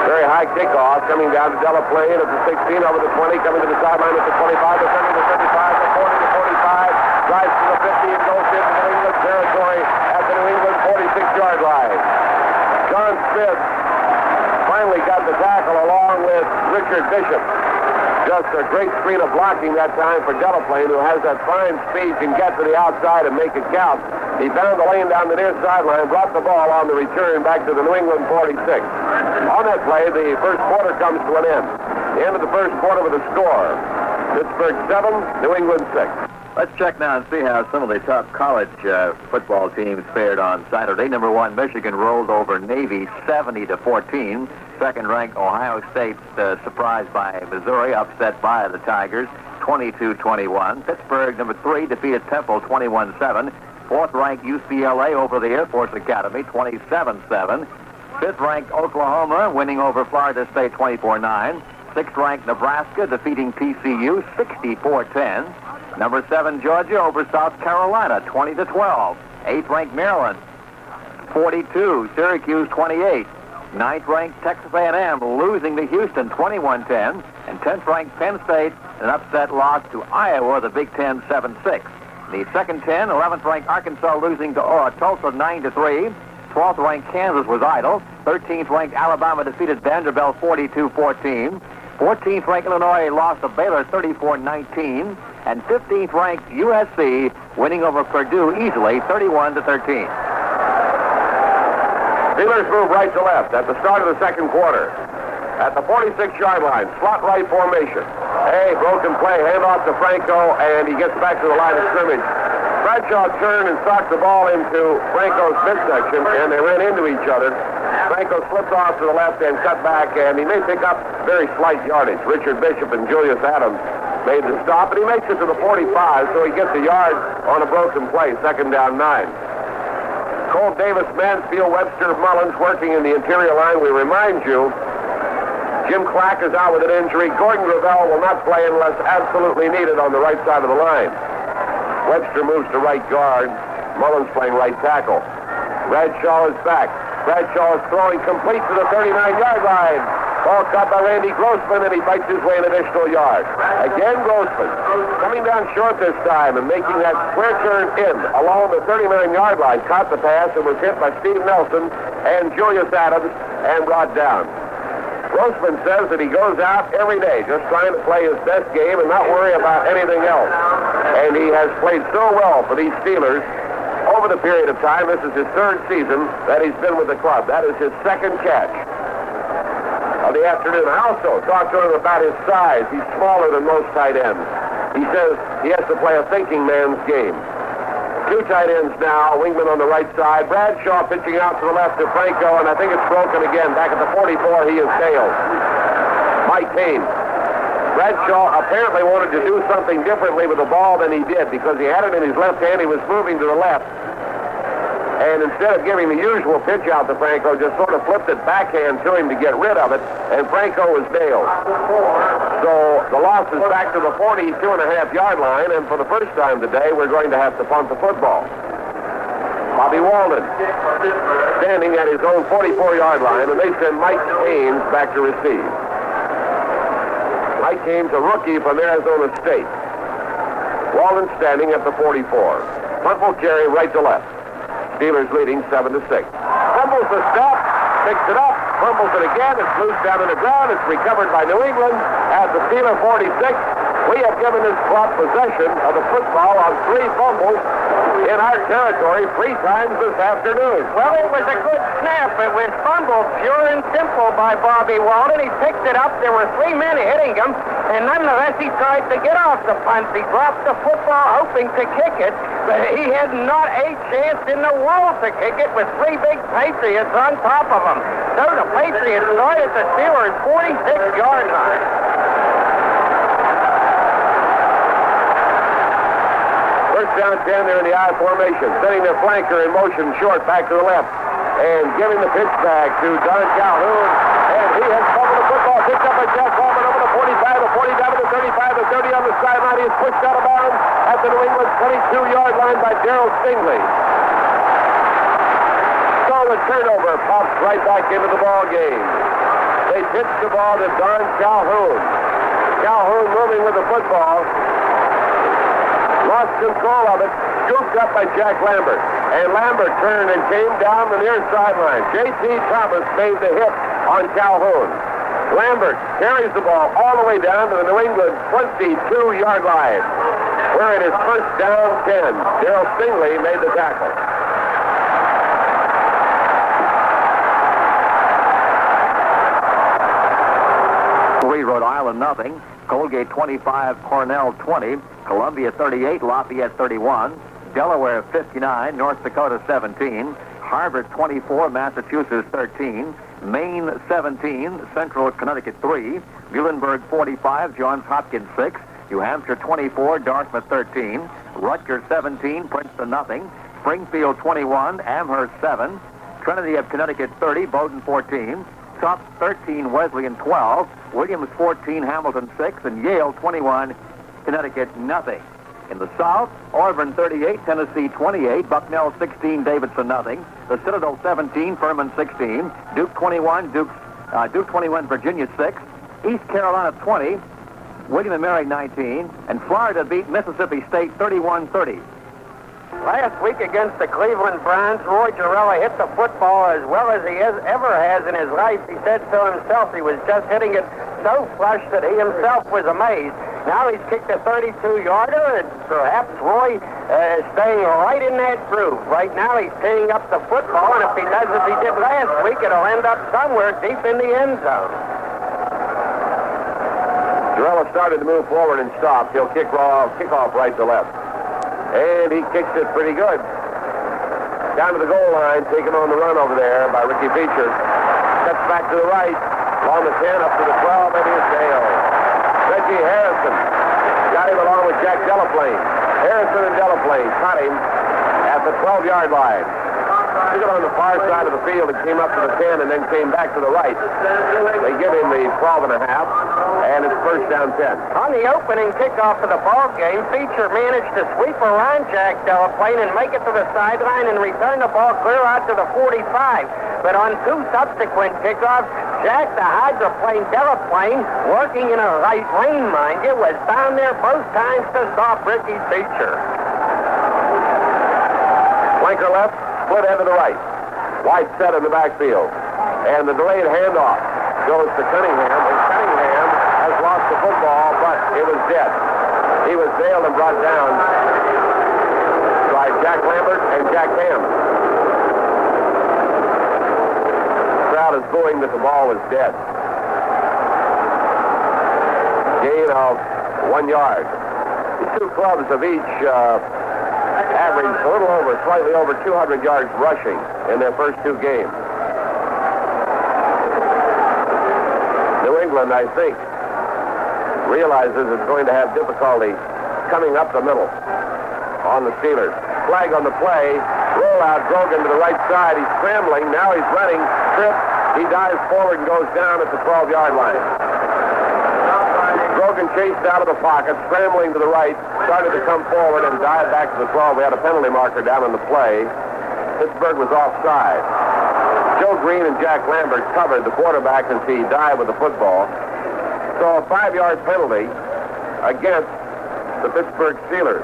[SPEAKER 2] Very high kickoff coming down to Delaplane at the 16, over the 20, coming to the sideline at the 25, defending the 35, the 40, the 45, drives to the 50 and goes into New England territory at the New England 46-yard line. John Smith finally got the tackle along with Richard Bishop. Just a great screen of blocking that time for Delaplane, who has that fine speed, can get to the outside and make it count. He found the lane down the near sideline, brought the ball on the return back to the New England 46. On that play, the first quarter comes to an end. The end of the first quarter with a score. Pittsburgh 7, New England 6.
[SPEAKER 1] Let's check now and see how some of the top college football teams fared on Saturday. Number 1, Michigan rolled over Navy 70-14. Second-ranked Ohio State surprised by Missouri, upset by the Tigers 22-21. Pittsburgh, number 3, defeated Temple 21-7. Fourth-ranked UCLA over the Air Force Academy 27-7. Fifth-ranked Oklahoma winning over Florida State 24-9. Sixth-ranked Nebraska defeating TCU 64-10. Number 7, Georgia over South Carolina, 20-12. Eighth-ranked Maryland, 42. Syracuse, 28. Ninth-ranked Texas A&M losing to Houston, 21-10. And 10th-ranked Penn State, an upset loss to Iowa, the Big Ten, 7-6. The second 10, 11th-ranked Arkansas losing to Tulsa, 9-3. 12th-ranked Kansas was idle. 13th-ranked Alabama defeated Vanderbilt, 42-14. 14th-ranked Illinois lost to Baylor, 34-19. And 15th-ranked USC winning over Purdue easily, 31-13.
[SPEAKER 2] Steelers move right to left at the start of the second quarter. At the 46-yard line, slot right formation. Hey, broken play, handoff to Franco, and he gets back to the line of scrimmage. Bradshaw turned and socked the ball into Franco's midsection, and they ran into each other. Franco slipped off to the left and cut back, and he may pick up very slight yardage. Richard Bishop and Julius Adams made the stop, and he makes it to the 45, so he gets a yard on a broken play, second down 9. Colt Davis, Mansfield, Webster, Mullins working in the interior line. We remind you, Jim Clack is out with an injury. Gordon Gravel will not play unless absolutely needed on the right side of the line. Webster moves to right guard. Mullins playing right tackle. Bradshaw is back. Bradshaw is throwing complete to the 39-yard line. Ball caught by Randy Grossman, and he fights his way an additional yard. Again, Grossman coming down short this time and making that square turn in along the 39-yard line. Caught the pass and was hit by Steve Nelson and Julius Adams and brought down. Grossman says that he goes out every day just trying to play his best game and not worry about anything else. And he has played so well for these Steelers over the period of time. This is his third season that he's been with the club. That is his second catch of the afternoon. I also talked to him about his size. He's smaller than most tight ends. He says he has to play a thinking man's game. Two tight ends now, Wingman on the right side. Bradshaw pitching out to the left to Franco, and I think it's broken again. Back at the 44, he is nailed. Mike Kane. Bradshaw apparently wanted to do something differently with the ball than he did because he had it in his left hand. He was moving to the left. And instead of giving the usual pitch out to Franco, just sort of flipped it backhand to him to get rid of it, and Franco was nailed. So the loss is back to the 42.5-yard line, and for the first time today, we're going to have to punt the football. Bobby Walden standing at his own 44-yard line, and they send Mike Haynes back to receive. Mike Haynes, a rookie from Arizona State. Walden standing at the 44. Punt will carry right to left. Steelers leading 7-6. Fumbles the stop, picks it up, fumbles it again. It's loose down on the ground. It's recovered by New England at the Steeler 46. We have given this club possession of the football on 3 fumbles in our territory 3 times this afternoon.
[SPEAKER 3] Well, it was a good snap. It was fumbled pure and simple by Bobby Walden. He picked it up. There were 3 men hitting him, and nonetheless he tried to get off the punt. He dropped the football hoping to kick it, but he had not a chance in the world to kick it with 3 big Patriots on top of him. So the Patriots started the Steelers' 46-yard line.
[SPEAKER 2] First down 10 there in the I formation, setting their flanker in motion short back to the left, and giving the pitch back to Don Calhoun, and he has fumbled the football, picked up by Jack Coleman over the 45, the 47, the 35, the 30 on the sideline. He is pushed out of bounds at the New England 22-yard line by Darrell Stingley. So the turnover pops right back into the ball game. They pitch the ball to Don Calhoun. Calhoun moving with the football. Lost control of it, scooped up by Jack Lambert. And Lambert turned and came down the near sideline. J.T. Thomas made the hit on Calhoun. Lambert carries the ball all the way down to the New England 22-yard line, where it is first down 10. Darrell Stingley made the tackle.
[SPEAKER 1] Rhode Island nothing. Colgate 25, Cornell 20, Columbia 38, Lafayette 31, Delaware 59, North Dakota 17, Harvard 24, Massachusetts 13, Maine 17, Central Connecticut 3, Muhlenberg 45, Johns Hopkins 6, New Hampshire 24, Dartmouth 13, Rutgers 17, Princeton nothing, Springfield 21, Amherst 7, Trinity of Connecticut 30, Bowdoin 14, Tufts 13, Wesleyan 12, Williams 14, Hamilton 6, and Yale 21, Connecticut nothing. In the South, Auburn 38, Tennessee 28, Bucknell 16, Davidson nothing, the Citadel 17, Furman 16, Duke 21, Duke 21, Virginia 6, East Carolina 20, William & Mary 19, and Florida beat Mississippi State 31-30.
[SPEAKER 3] Last week against the Cleveland Browns, Roy Girella hit the football as well as he ever has in his life. He said so himself. He was just hitting it so flush that he himself was amazed. Now he's kicked a 32-yarder, and perhaps Roy is staying right in that groove. Right now he's teeing up the football, and if he does as he did last week, it'll end up somewhere deep in the end zone.
[SPEAKER 2] Girella started to move forward and stopped. He'll kick off right to left. And he kicks it pretty good. Down to the goal line, taken on the run over there by Ricky Beecher. Steps back to the right, along the 10, up to the 12, and he's nailed. Reggie Harrison got him along with Jack Delaplane. Harrison and Delaplane caught him at the 12-yard line. Took it on the far side of the field and came up to the 10 and then came back to the right. They give him the 12 and a half, and it's first down 10.
[SPEAKER 3] On the opening kickoff of the ball game, Beecher managed to sweep around Jack Delaplane and make it to the sideline and return the ball clear out to the 45. But on two subsequent kickoffs, Jack the hydroplane Delaplane, working in a right lane, mind you, was down there both times to stop Ricky Beecher.
[SPEAKER 2] Flanker left, split end to the right. White set in the backfield. And the delayed handoff goes to Cunningham, and Cunningham has lost the football, but it was dead. He was nailed and brought down by Jack Lambert and Jack Ham. The crowd is booing that the ball was dead. Gain of 1 yard. The two clubs have each averaged a little over, slightly over 200 yards rushing in their first two games. New England, I think, realizes it's going to have difficulty coming up the middle on the Steelers. Flag on the play. Roll out. Grogan to the right side. He's scrambling. Now he's running. Trips. He dives forward and goes down at the 12-yard line. Grogan chased out of the pocket, scrambling to the right, started to come forward and dived back to the 12. We had a penalty marker down on the play. Pittsburgh was offside. Joe Green and Jack Lambert covered the quarterback as he dived with the football. So a 5-yard penalty against the Pittsburgh Steelers.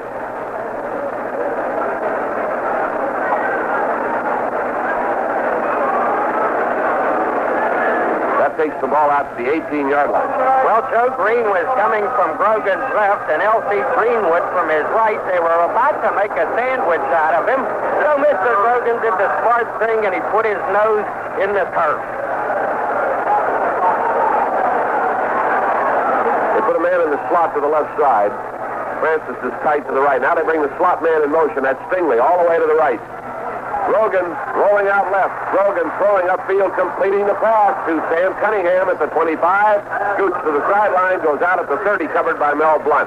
[SPEAKER 2] That takes the ball out to the 18-yard line.
[SPEAKER 3] Well, Joe Green was coming from Grogan's left and L.C. Greenwood from his right. They were about to make a sandwich out of him. So Mr. Grogan did the smart thing and he put his nose in the turf.
[SPEAKER 2] They put a man in the slot to the left side. Francis is tight to the right. Now they bring the slot man in motion. That's Stingley all the way to the right. Grogan rolling out left. Grogan throwing upfield, completing the pass to Sam Cunningham at the 25. Scoots to the sideline, goes out at the 30, covered by Mel Blunt.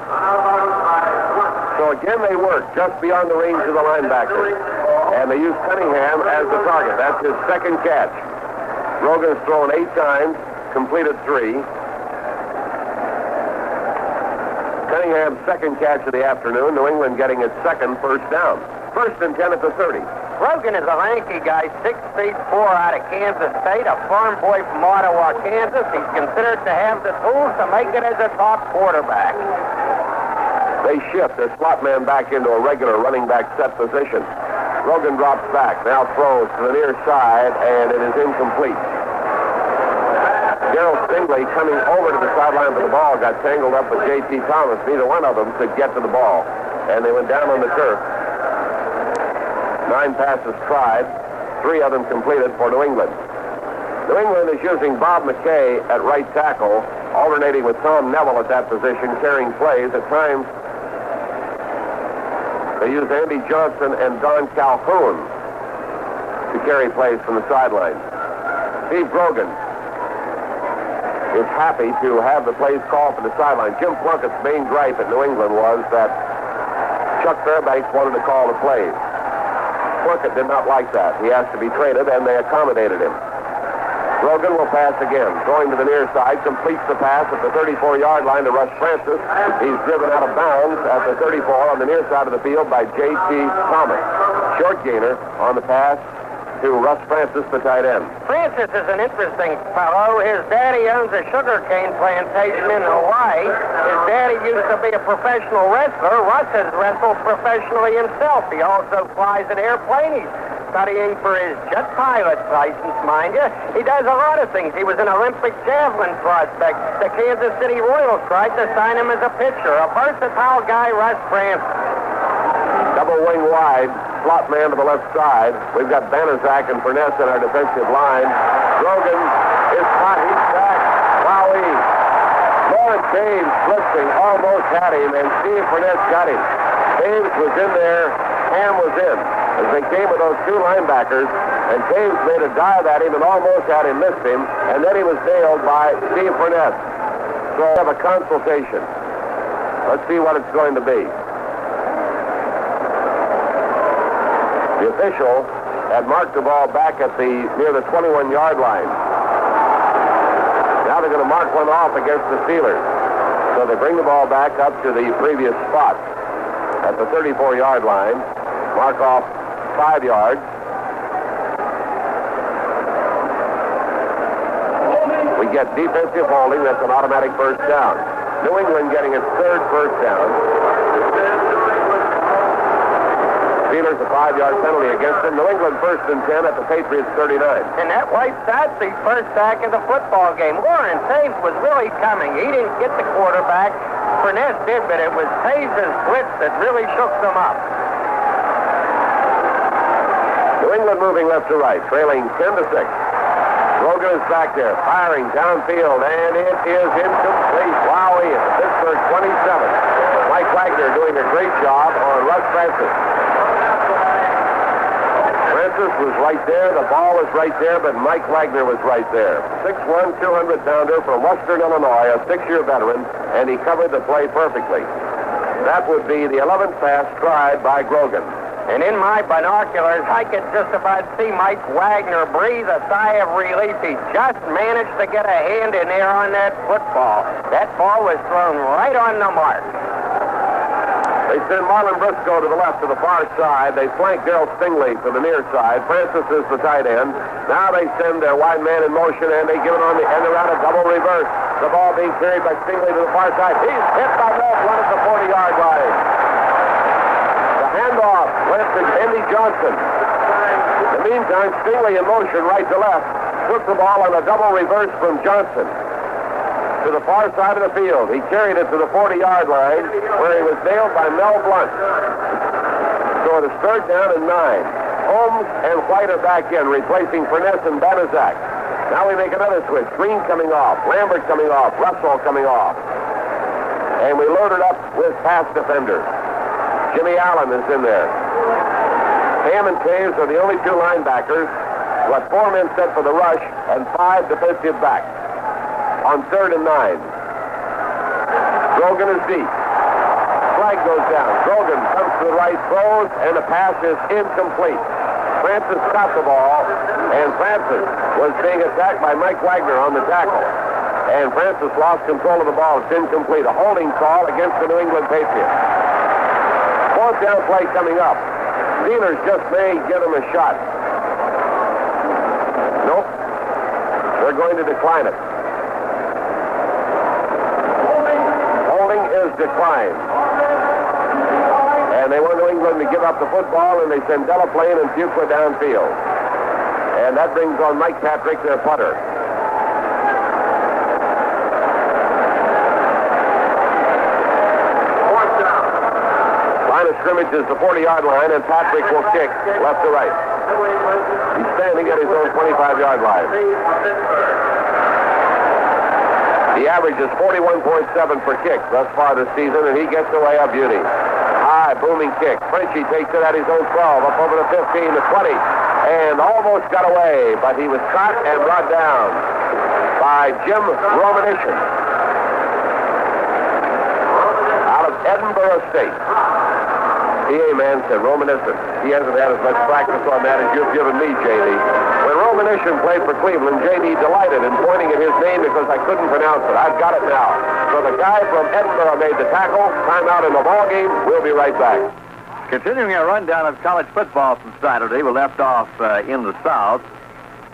[SPEAKER 2] So again, they work just beyond the range of the linebacker. And they use Cunningham as the target. That's his second catch. Grogan's thrown 8 times, completed 3. Cunningham's second catch of the afternoon. New England getting its second first down. First and 10 at the 30.
[SPEAKER 3] Grogan is a lanky guy, 6'4" out of Kansas State, a farm boy from Ottawa, Kansas. He's considered to have the tools to make it as a top quarterback.
[SPEAKER 2] They shift their slot man back into a regular running back set position. Grogan drops back, now throws to the near side, and it is incomplete. Gerald Stingley coming over to the sideline for the ball got tangled up with J.T. Thomas. Neither one of them could get to the ball, and they went down on the turf. 9 passes tried, 3 of them completed for New England. New England is using Bob McKay at right tackle, alternating with Tom Neville at that position, carrying plays. At times, they use Andy Johnson and Don Calhoun to carry plays from the sideline. Steve Grogan is happy to have the plays called for the sideline. Jim Plunkett's main gripe at New England was that Chuck Fairbanks wanted to call the plays. Plunkett did not like that. He asked to be traded, and they accommodated him. Grogan will pass again. Going to the near side, completes the pass at the 34-yard line to Russ Francis. He's driven out of bounds at the 34 on the near side of the field by J.T. Thomas. Short gainer on the pass to Russ Francis, the tight end.
[SPEAKER 3] Francis is an interesting fellow. His daddy owns a sugarcane plantation in Hawaii. His daddy used to be a professional wrestler, Russ has wrestled professionally himself. He also flies an airplane. He's studying for his jet pilot's license, mind you. He does a lot of things. He was an Olympic javelin prospect. The Kansas City Royals tried to sign him as a pitcher. A versatile guy, Russ Branson.
[SPEAKER 2] Double wing wide, slot man to the left side. We've got Banaszak and Furness in our defensive line. Grogan is caught. He's back. Wowee. Lawrence James blitzing, almost had him, and Steve Furness got him. James was in there. Ham was in. As they came with those two linebackers, and James made a dive at him and almost had him, missed him, and then he was nailed by Steve Furness. So we have a consultation. Let's see what it's going to be. The official had marked the ball back at near the 21-yard line. Now they're going to mark one off against the Steelers. So they bring the ball back up to the previous spot at the 34-yard line. Mark off 5 yards. We get defensive holding. That's an automatic first down. New England getting its third first down. Steelers a 5-yard penalty against them. New England 1st and 10 at the Patriots 39.
[SPEAKER 3] And that wipes out the first sack of the football game. Lawrence Hayes was really coming. He didn't get the quarterback. Furness did, but it was Hayes' blitz that really shook them up.
[SPEAKER 2] New England moving left to right, trailing 10-6. Grogan is back there, firing downfield, and it is incomplete. Wowee, at the Pittsburgh 27. Mike Wagner doing a great job on Russ Francis. Francis was right there, the ball was right there, but Mike Wagner was right there. 6'1", 200-pounder from Western Illinois, a 6-year veteran, and he covered the play perfectly. That would be the 11th pass tried by Grogan.
[SPEAKER 3] And in my binoculars, I could just about see Mike Wagner breathe a sigh of relief. He just managed to get a hand in there on that football. That ball was thrown right on the mark.
[SPEAKER 2] They send Marlon Briscoe to the left to the far side. They flank Darrell Stingley to the near side. Francis is the tight end. Now they send their wide man in motion, and they give it on the end around a double reverse. The ball being carried by Stingley to the far side. He's hit by Mel Blunt at the 40-yard line. Handoff went to Andy Johnson. In the meantime, Stingley in motion right to left took the ball on a double reverse from Johnson to the far side of the field. He carried it to the 40-yard line where he was nailed by Mel Blunt. So it is 3rd down and 9. Holmes and White are back in, replacing Furness and Banaszak. Now we make another switch. Green coming off, Lambert coming off, Russell coming off. And we load it up with pass defenders. Jimmy Allen is in there. Ham and Taves are the only two linebackers. With 4 men set for the rush and 5 defensive backs. On 3rd and 9. Grogan is deep. Flag goes down. Grogan comes to the right, throws, and the pass is incomplete. Francis caught the ball, and Francis was being attacked by Mike Wagner on the tackle. And Francis lost control of the ball. It's incomplete. A holding call against the New England Patriots. 4th down play coming up. Steelers just may give him a shot. Nope. They're going to decline it. Holding is declined. And they want New England to give up the football, and they send Delaplane and Fuqua downfield. And that brings on Mike Patrick, their punter. Line of scrimmage is the 40-yard line, and Patrick will kick left to right. He's standing at his own 25-yard line. The average is 41.7 per kick thus far this season, and he gets away a beauty. High, booming kick. Frenchie takes it at his own 12, up over the 15, the 20, and almost got away, but he was caught and brought down by Jim Romanishin out of Edinburgh State. PA man said Romanishin. He hasn't had as much practice on that as you've given me, J.D. When Romanishin played for Cleveland, J.D. delighted in pointing at his name because I couldn't pronounce it. I've got it now. So the guy from Edinburgh made the tackle. Timeout in the ball game. We'll be right back.
[SPEAKER 1] Continuing our rundown of college football from Saturday, we left off in the South.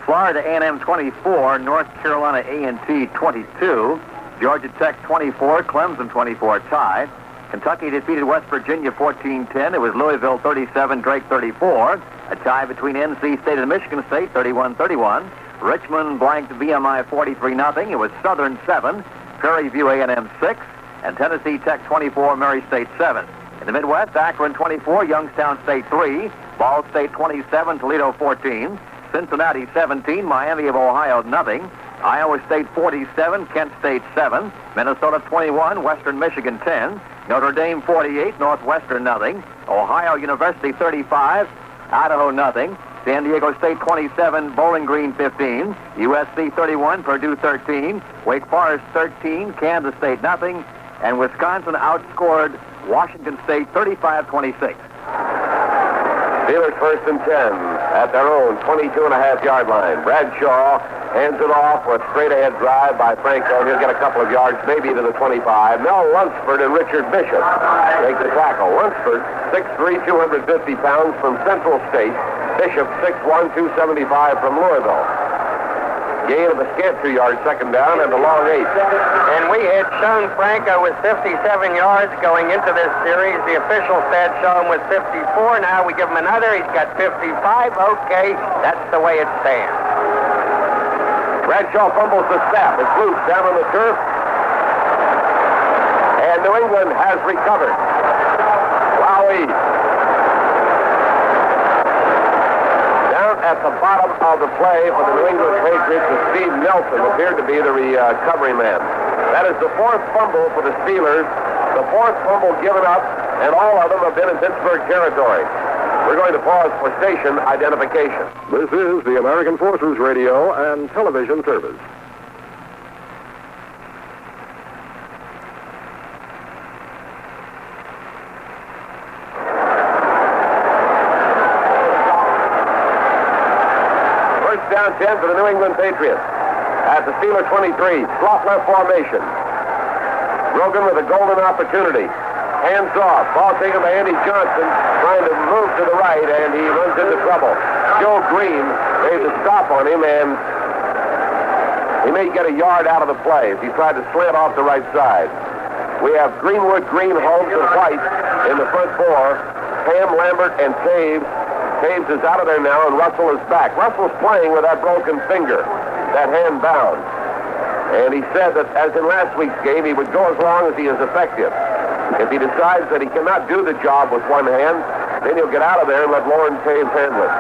[SPEAKER 1] Florida A&M 24, North Carolina A&T 22. Georgia Tech 24, Clemson 24 tie. Kentucky defeated West Virginia 14-10. It was Louisville 37, Drake 34. A tie between NC State and Michigan State 31-31. Richmond blanked VMI 43-0. It was Southern 7, Prairie View A&M 6, and Tennessee Tech 24, Murray State 7. In the Midwest, Akron 24, Youngstown State 3, Ball State 27, Toledo 14, Cincinnati 17, Miami of Ohio 0, Iowa State 47, Kent State 7, Minnesota 21, Western Michigan 10, Notre Dame 48, Northwestern 0, Ohio University 35, Idaho 0, San Diego State 27, Bowling Green 15, USC 31, Purdue 13, Wake Forest 13, Kansas State 0, and Wisconsin outscored Washington State 35-26.
[SPEAKER 2] Steelers first and 10 at their own 22.5-yard line. Bradshaw hands it off with straight-ahead drive by Franco. He'll get a couple of yards, maybe to the 25. Mel Lunsford and Richard Bishop make the tackle. Lunsford, 6'3", 250 pounds from Central State. Bishop, 6'1", 275 from Louisville. Gain of a scant 2 yards, second down, and a long 8.
[SPEAKER 3] And we had shown Franco with 57 yards going into this series. The official stats show him with 54. Now we give him another. He's got 55. Okay, that's the way it stands.
[SPEAKER 2] Bradshaw fumbles the snap. It's loose down on the turf. And New England has recovered. Wowee. At the bottom of the play for the New England Patriots, Steve Nelson appeared to be the recovery man. That is the fourth fumble for the Steelers, the fourth fumble given up, and all of them have been in Pittsburgh territory. We're going to pause for station identification.
[SPEAKER 4] This is the American Forces Radio and Television Service.
[SPEAKER 2] Down 10 for the New England Patriots. At the Steeler 23, slot left formation. Rogan with a golden opportunity. Hands off. Ball taken by Andy Johnson, trying to move to the right, and he runs into trouble. Joe Green made the stop on him, and he may get a yard out of the play if he tried to slant off the right side. We have Greenwood, Green, Holmes, and White in the front four. Pam, Lambert, and Taves. Taves is out of there now, and Russell is back. Russell's playing with that broken finger, that hand bound. And he said that, as in last week's game, he would go as long as he is effective. If he decides that he cannot do the job with one hand, then he'll get out of there and let Lauren Taves handle it.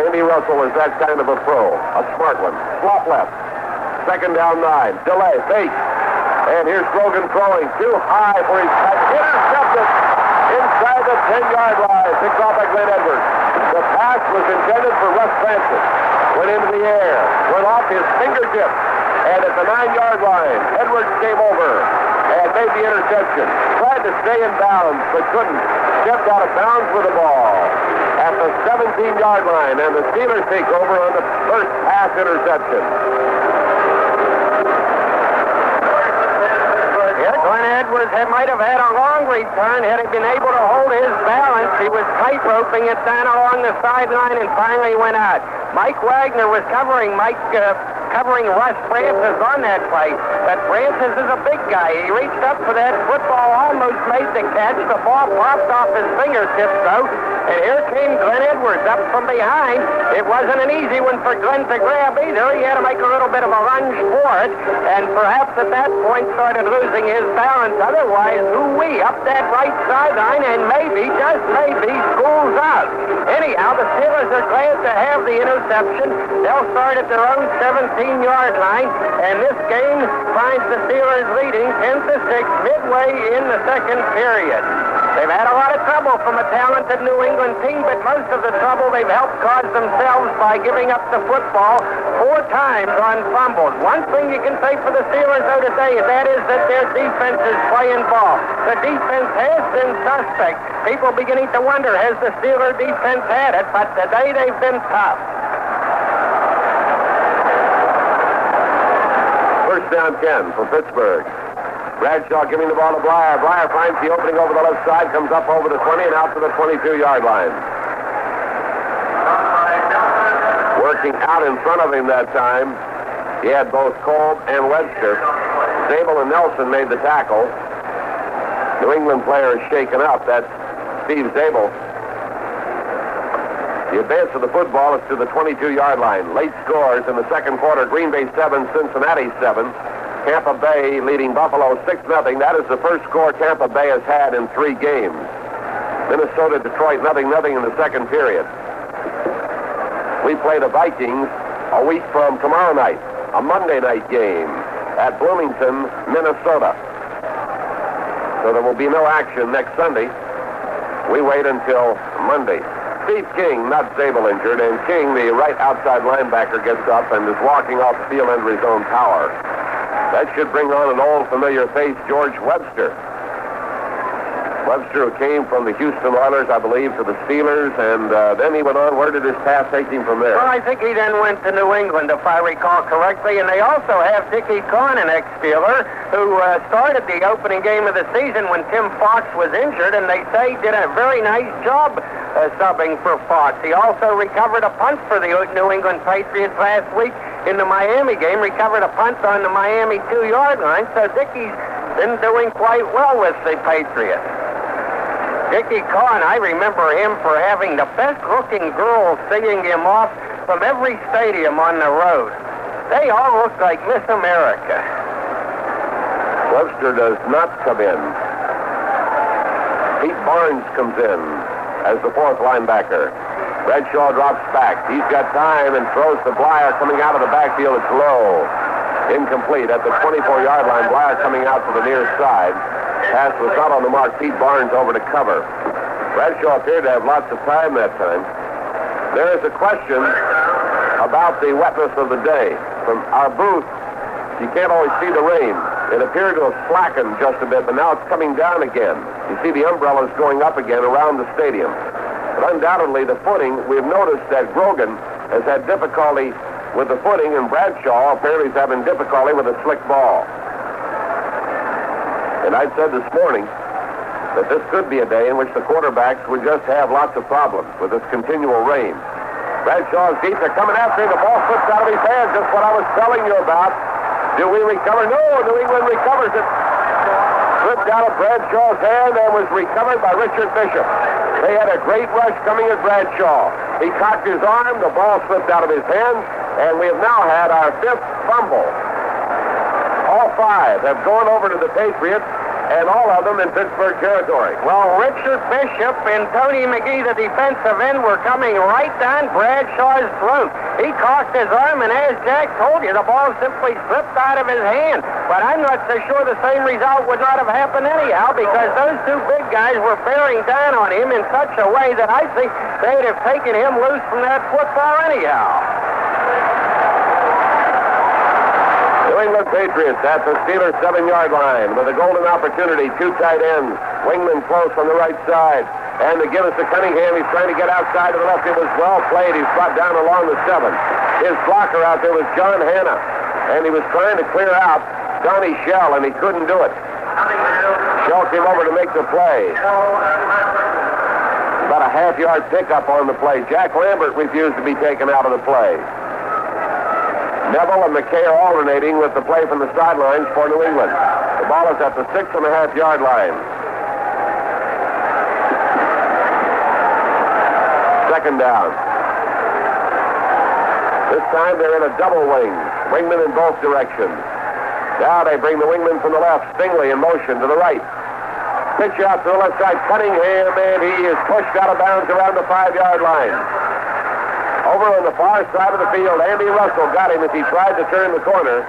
[SPEAKER 2] Andy Russell is that kind of a pro, a smart one. Slot left. Second down 9. Delay. Fake. And here's Grogan throwing. Too high for his pass. Intercepted inside the 10-yard line. Picked off by Glenn Edwards. The pass was intended for Russ Francis. Went into the air. Went off his fingertips. And at the 9-yard line, Edwards came over and made the interception. Tried to stay in bounds, but couldn't. Stepped out of bounds with the ball at the 17-yard line. And the Steelers take over on the first pass interception.
[SPEAKER 3] Glenn Edwards might have had a long return had he been able to hold his balance. He was tight-roping it down along the sideline and finally went out. Mike Wagner was covering Russ Francis on that play. But Francis is a big guy. He reached up for that football, almost made the catch. The ball popped off his fingertips, though. And here came Glenn Edwards up from behind. It wasn't an easy one for Glenn to grab either. He had to make a little bit of a lunge for it. And perhaps at that point started losing his balance. Otherwise, hoo-wee, up that right sideline and maybe, just maybe, schools out. Anyhow, the Steelers are glad to have the interception. They'll start at their own 17-yard line. And this game finds the Steelers leading 10-6 midway in the second period. They've had a lot of trouble from a talented New England team, but most of the trouble they've helped cause themselves by giving up the football 4 times on fumbles. One thing you can say for the Steelers, though, today, that is that their defense is playing ball. The defense has been suspect. People beginning to wonder, has the Steeler defense had it? But today they've been tough.
[SPEAKER 2] First down 10 for Pittsburgh. Bradshaw giving the ball to Blyer. Blyer finds the opening over the left side, comes up over the 20 and out to the 22-yard line. Working out in front of him that time, he had both Kolb and Webster. Zabel and Nelson made the tackle. New England player is shaken up. That's Steve Zabel. The advance of the football is to the 22-yard line. Late scores in the second quarter. Green Bay 7, Cincinnati 7. Tampa Bay leading Buffalo 6-0. That is the first score Tampa Bay has had in 3 games. Minnesota, Detroit, 0-0 in the second period. We play the Vikings a week from tomorrow night, a Monday night game at Bloomington, Minnesota. So there will be no action next Sunday. We wait until Monday. Steve King, not Zabel, injured, and King, the right outside linebacker, gets up and is walking off the field under his own power. That should bring on an old familiar face, George Webster. Webster, who came from the Houston Oilers, I believe, to the Steelers, and then he went on. Where did his path take him from there?
[SPEAKER 3] Well, I think he then went to New England, if I recall correctly, and they also have Dickie Kahn, an ex-Steeler, who started the opening game of the season when Tim Fox was injured, and they say did a very nice job subbing for Fox. He also recovered a punt for the New England Patriots last week in the Miami game, recovered a punt on the Miami 2-yard line, so Dickie's been doing quite well with the Patriots. Dickie Kahn, I remember him for having the best-looking girls singing him off from every stadium on the road. They all look like Miss America.
[SPEAKER 2] Webster does not come in. Pete Barnes comes in as the 4th linebacker. Bradshaw drops back. He's got time and throws to Blyer coming out of the backfield. It's low. Incomplete at the 24-yard line. Blyer coming out to the near side. Pass was not on the mark. Pete Barnes over to cover. Bradshaw appeared to have lots of time that time. There is a question about the wetness of the day. From our booth, you can't always see the rain. It appeared to have slackened just a bit, but now it's coming down again. You see the umbrellas going up again around the stadium. But undoubtedly, the footing, we've noticed that Grogan has had difficulty with the footing, and Bradshaw apparently is having difficulty with a slick ball. And I said this morning that this could be a day in which the quarterbacks would just have lots of problems with this continual rain. Bradshaw's deep. They're coming after him. The ball slips out of his hand. Just what I was telling you about. Do we recover? No, New England recovers it. Slipped out of Bradshaw's hand and was recovered by Richard Bishop. They had a great rush coming at Bradshaw. He cocked his arm. The ball slipped out of his hand. And we have now had our 5th fumble. All 5 have gone over to the Patriots, and all of them in Pittsburgh territory.
[SPEAKER 3] Well, Richard Bishop and Tony McGee, the defensive end, were coming right down Bradshaw's throat. He cocked his arm, and as Jack told you, the ball simply slipped out of his hand. But I'm not so sure the same result would not have happened anyhow, because those 2 big guys were bearing down on him in such a way that I think they'd have taken him loose from that football anyhow.
[SPEAKER 2] New England Patriots at the Steelers' 7-yard line with a golden opportunity. 2 tight ends. Wingman close on the right side. And to give us to Cunningham, he's trying to get outside to the left. It was well played. He's brought down along the 7. His blocker out there was John Hanna. And he was trying to clear out Donnie Shell, and he couldn't do it. Shell came over to make the play. About a half-yard pickup on the play. Jack Lambert refused to be taken out of the play. Neville and McKay are alternating with the play from the sidelines for New England. The ball is at the 6.5-yard line. Second down. This time they're in a double wing. Wingman in both directions. Now they bring the wingman from the left. Stingley in motion to the right. Pitch out to the left side. Cunningham, and he is pushed out of bounds around the 5-yard line. Over on the far side of the field, Andy Russell got him as he tried to turn the corner.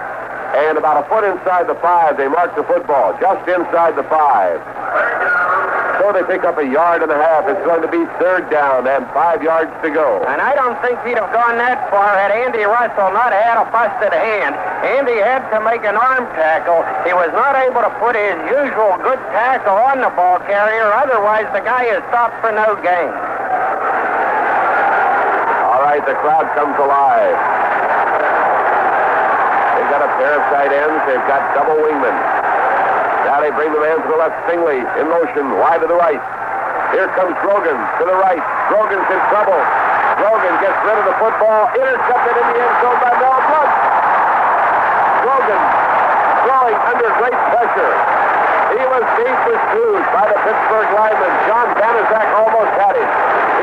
[SPEAKER 2] And about a foot inside the 5, they marked the football. Just inside the 5. So they pick up a 1.5 yards. It's going to be 3rd down and 5 yards to go.
[SPEAKER 3] And I don't think he'd have gone that far had Andy Russell not had a busted hand. Andy had to make an arm tackle. He was not able to put his usual good tackle on the ball carrier. Otherwise, the guy is stopped for no gain.
[SPEAKER 2] The crowd comes alive. They've got a pair of tight ends. They've got double wingmen. Now they bring the man to the left. Stingley in motion, wide to the right. Here comes Grogan to the right. Grogan's in trouble. Grogan gets rid of the football. Intercepted in the end zone by Mel Blunt. Grogan throws throwing under great pressure. He was beat pursued by the Pittsburgh lineman. John Banaszak almost had him.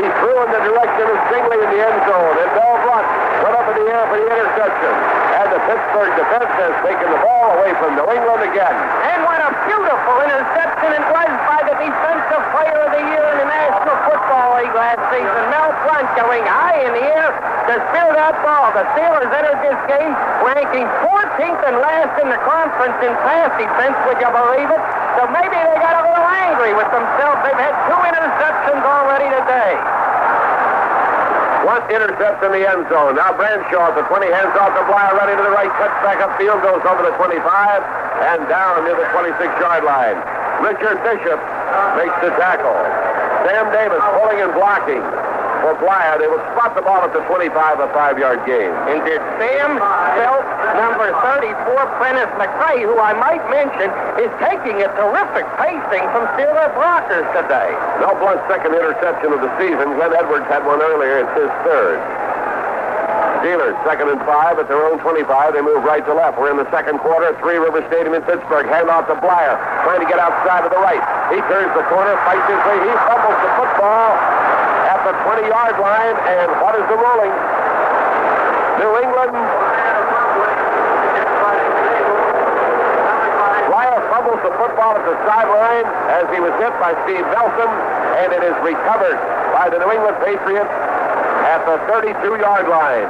[SPEAKER 2] He threw in the direction of Stingley in the end zone, and Bell Blunt went up in the air for the interception. And the Pittsburgh defense has taken the ball away from New England again.
[SPEAKER 3] And what a beautiful interception it was by the Defensive Player of the Year in the National Football League last season. Mel Blunt going high in the air to spear that ball. The Steelers entered this game ranking 14th and last in the conference in pass defense, would you believe it? So maybe they got a little angry with themselves. They've had 2 interceptions already today.
[SPEAKER 2] One intercept in the end zone. Now Bradshaw at the 20, hands off to Blyer, running to the right, cuts back upfield, goes over the 25, and down near the 26-yard line. Richard Bishop makes the tackle. Sam Davis pulling and blocking for Blyer. They will spot the ball at the 25, a 5-yard gain.
[SPEAKER 3] And did Sam Phelps, number 34, Prentice McRae, who I might mention, is taking a terrific pacing from Steeler blockers today.
[SPEAKER 2] Mel Blunt's second interception of the season. Glenn Edwards had one earlier. It's his third. Steelers, 2nd and 5 at their own 25. They move right to left. We're in the second quarter at Three River Stadium in Pittsburgh. Hand off to Blyer, trying to get outside to the right. He turns the corner, fights his way. He fumbles the football at the 20-yard line. And what is the ruling? New England. Blyer fumbles the football at the sideline as he was hit by Steve Nelson, and it is recovered by the New England Patriots at the 32-yard line.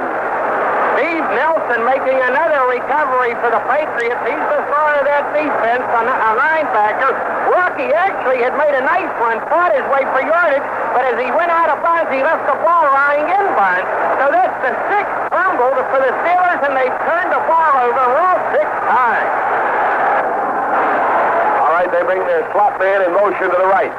[SPEAKER 3] Steve Nelson making another recovery for the Patriots. He's the star of that defense, a linebacker. Rocky actually had made a nice run, fought his way for yardage, but as he went out of bounds, he left the ball lying in bounds. So that's the 6th fumble for the Steelers, and they turned the ball over all 6 times.
[SPEAKER 2] All right, they bring their slot man in motion to the right.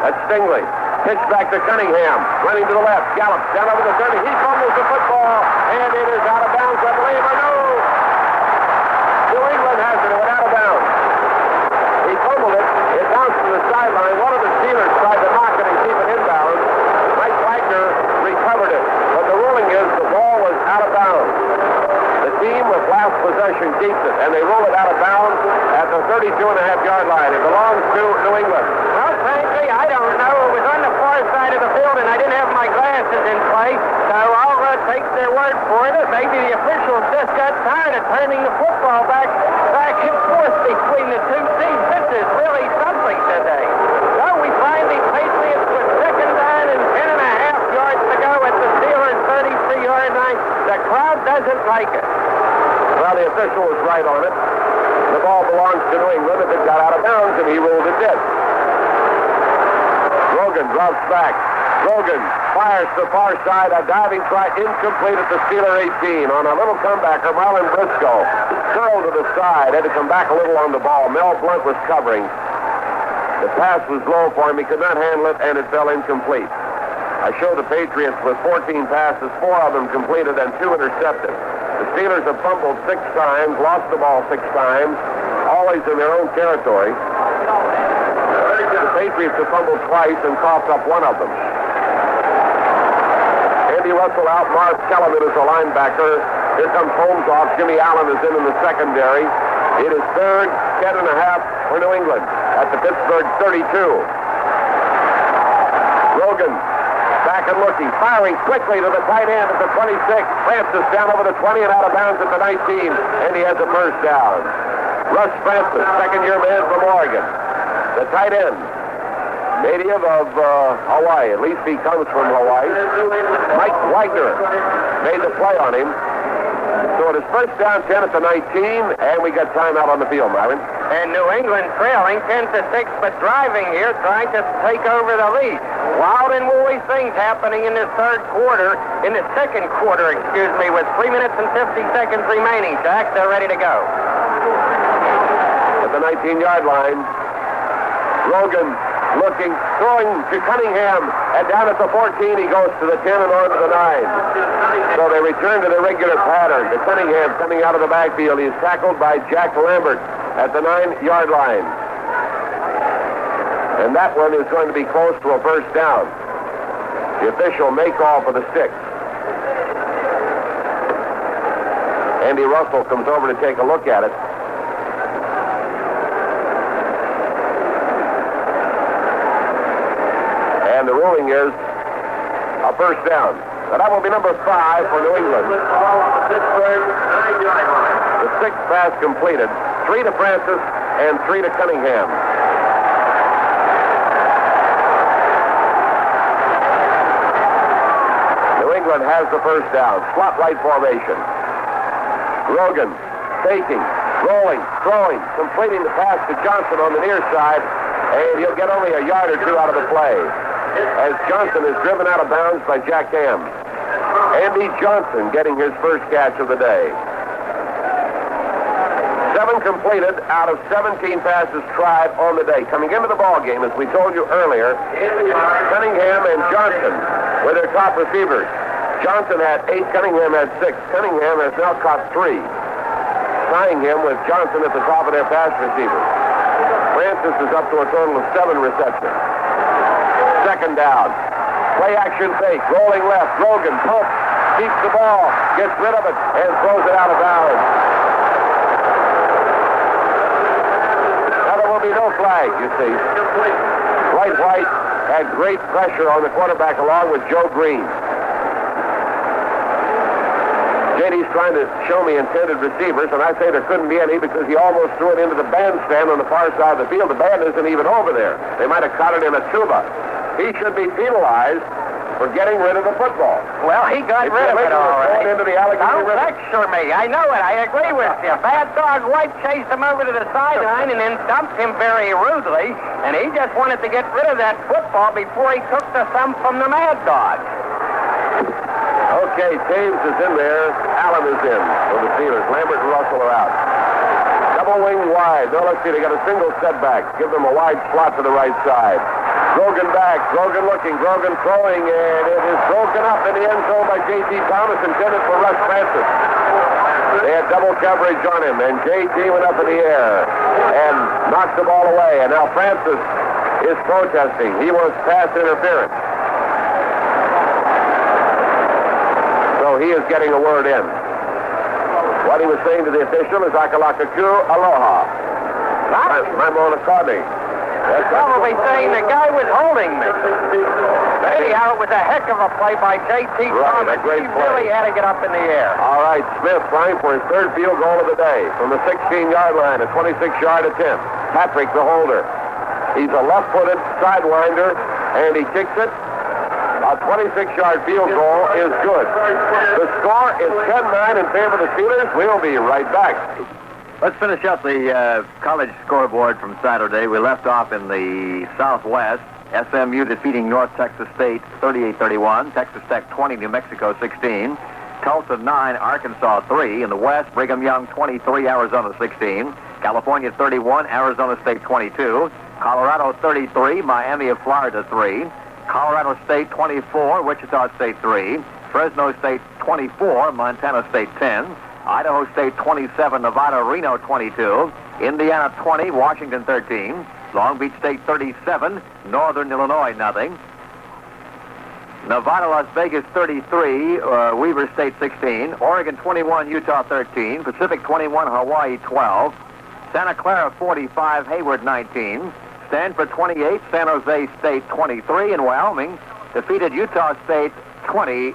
[SPEAKER 2] That's Stingley. Pitch back to Cunningham, running to the left, gallops down over the 30. He fumbles the football, and it is out of bounds, I believe, or no. New England has it. It went out of bounds. He fumbled it. It bounced to the sideline. One of the Steelers tried to knock it and keep it inbounds. Mike Wagner recovered it. But the ruling is the ball was out of bounds. The team with last possession keeps it, and they roll it out of bounds at the 32.5-yard line. It belongs to New England.
[SPEAKER 3] Well, frankly, I don't know. It was on the far side of the field, and I didn't have my glasses in play, so I'll take their word for it. Maybe the officials just got tired of turning the football back and forth between the two teams. This is really something today. So we find the Patriots with 2nd down and 10.5 yards to go at the Steelers' 33-yard line. The crowd doesn't like it.
[SPEAKER 2] Well, the official was right on it. The ball belongs to New England if it got out of bounds, and he ruled it did. Rogan drops back. Rogan fires to the far side. A diving try incomplete at the Steeler 18. On a little comebacker, Marlon Briscoe curled to the side. Had to come back a little on the ball. Mel Blunt was covering. The pass was low for him. He could not handle it, and it fell incomplete. I show the Patriots with 14 passes, 4 of them completed and 2 intercepted. The Steelers have fumbled 6 times, lost the ball 6 times, always in their own territory. The Patriots have fumbled twice and coughed up 1 of them. Andy Russell out, Marv Kellerman is a linebacker. Here comes Holmes off. Jimmy Allen is in the secondary. It is 3rd, 10.5 for New England at the Pittsburgh 32. Rogan back and looking, firing quickly to the tight end at the 26. Francis down over the 20 and out of bounds at the 19, and he has a first down. Russ Francis, second-year man from Oregon. The tight end, native of Hawaii. At least he comes from Hawaii. Mike Wagner made the play on him. So it is first down, 10 at the 19, and we got time out on the field, Myron.
[SPEAKER 3] And New England trailing 10-6, but driving here, trying to take over the lead. Wild and woolly things happening in this second quarter, with 3 minutes and 50 seconds remaining. Jack, they're ready to go.
[SPEAKER 2] At the 19-yard line, Rogan looking, throwing to Cunningham, and down at the 14, he goes to the 10 and on to the 9. So they return to the regular pattern. The Cunningham coming out of the backfield. He is tackled by Jack Lambert at the 9-yard line. And that one is going to be close to a first down. The official may call for the sticks. Andy Russell comes over to take a look at it. And the ruling is a first down. Now that will be number 5 for New England. The 6th pass completed. 3 to Francis and 3 to Cunningham. New England has the first down. Slot right formation. Grogan faking, rolling, throwing, completing the pass to Johnson on the near side, and he'll get only a yard or 2 out of the play as Johnson is driven out of bounds by Jack Ham. Andy Johnson getting his first catch of the day. 7 completed out of 17 passes tried on the day. Coming into the ball game, as we told you earlier, Cunningham and Johnson were their top receivers. Johnson had 8, Cunningham had 6. Cunningham has now caught 3, tying him with Johnson at the top of their pass receivers. Francis is up to a total of 7 receptions. Second down. Play action fake. Rolling left. Grogan pumps, keeps the ball, gets rid of it, and throws it out of bounds. Now there will be no flag, you see. Dwight White had great pressure on the quarterback along with Joe Green. JD's trying to show me intended receivers, and I say there couldn't be any because he almost threw it into the bandstand on the far side of the field. The band isn't even over there. They might have caught it in a tuba. He should be penalized for getting rid of the football.
[SPEAKER 3] Well, he got rid of it all right.
[SPEAKER 2] Into the Allegheny
[SPEAKER 3] Don't
[SPEAKER 2] River.
[SPEAKER 3] lecture me. I know it. I agree with you. Bad Dog White chased him over to the sideline and then dumped him very rudely, and he just wanted to get rid of that football before he took the thump from the Mad Dog.
[SPEAKER 2] Okay, Taves is in there. Allen is in for the Steelers. Lambert and Russell are out. Double wing wide. Now let's see, they got a single setback. Give them a wide slot to the right side. Grogan back. Grogan looking. Grogan throwing, and it is broken up in the end zone by J.T. Thomas, intended for Russ Francis. They had double coverage on him, and J.T. went up in the air and knocked the ball away. And now Francis is protesting. He wants pass interference. So he is getting a word in. What he was saying to the official is Akalakaku Aloha. Myron Akadi.
[SPEAKER 3] That's probably saying the guy was holding me. Anyhow, it was a heck of a play by J.T. Thomas.
[SPEAKER 2] A great
[SPEAKER 3] He
[SPEAKER 2] play.
[SPEAKER 3] really had to get up in the air.
[SPEAKER 2] All right, Smith trying for his 3rd field goal of the day from the 16-yard line, a 26-yard attempt. Patrick, the holder. He's a left-footed sidewinder, and he kicks it. A 26-yard field goal is good. The score is 10-9 in favor of the Steelers. We'll be right back.
[SPEAKER 1] Let's finish up the college scoreboard from Saturday. We left off in the Southwest. SMU defeating North Texas State 38-31. Texas Tech 20, New Mexico 16. Tulsa 9, Arkansas 3. In the West, Brigham Young 23, Arizona 16. California 31, Arizona State 22. Colorado 33, Miami of Florida 3. Colorado State 24, Wichita State 3. Fresno State 24, Montana State 10. Idaho State 27, Nevada, Reno 22. Indiana 20, Washington 13. Long Beach State 37, Northern Illinois nothing. Nevada, Las Vegas 33, Weaver State 16. Oregon 21, Utah 13. Pacific 21, Hawaii 12. Santa Clara 45, Hayward 19. Stanford 28, San Jose State 23, and Wyoming defeated Utah State 20-3.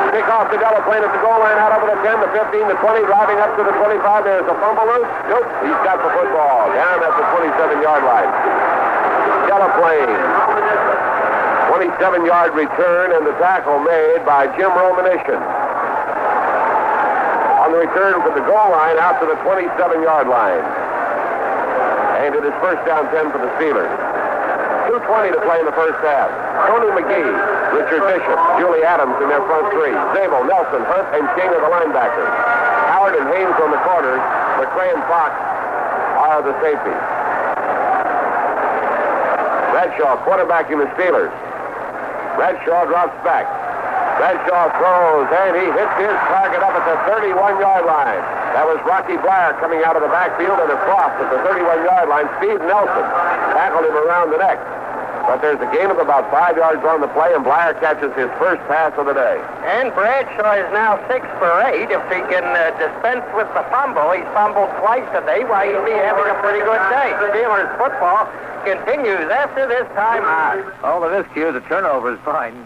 [SPEAKER 2] Kick off to Delaplane at the goal line, out over the 10, the 15, the 20, driving up to the 25. There's a fumble loose. Nope, he's got the football down at the 27-yard line. Delaplane, 27-yard return, and the tackle made by Jim Romanishin. On the return from the goal line out to the 27-yard line. And it is first down 10 for the Steelers. 2:20 to play in the first half. Tony McGee, Richard Bishop, Julie Adams in their front 3. Zabel, Nelson, Hunt, and King are the linebackers. Howard and Haynes on the corners. McCray and Fox are the safeties. Bradshaw quarterbacking the Steelers. Bradshaw drops back. Bradshaw throws, and he hits his target up at the 31-yard line. That was Rocky Blair coming out of the backfield and across at the 31-yard line. Steve Nelson tackled him around the neck. But there's a gain of about 5 yards on the play, and Blyer catches his first pass of the day.
[SPEAKER 3] And Bradshaw is now 6 for 8. If he can dispense with the fumble, he's fumbled twice today, why he'll be having a pretty good day. Steelers football continues after this timeout.
[SPEAKER 1] All the miscues, the turnovers find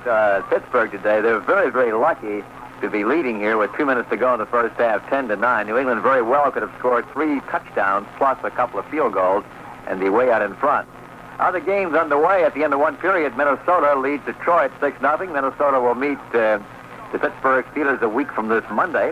[SPEAKER 1] Pittsburgh today. They're very, very lucky to be leading here with 2 minutes to go in the first half, 10-9. New England very well could have scored 3 touchdowns plus a couple of field goals and be way out in front. Other games underway at the end of one period. Minnesota leads Detroit 6-0. Minnesota will meet the Pittsburgh Steelers a week from this Monday.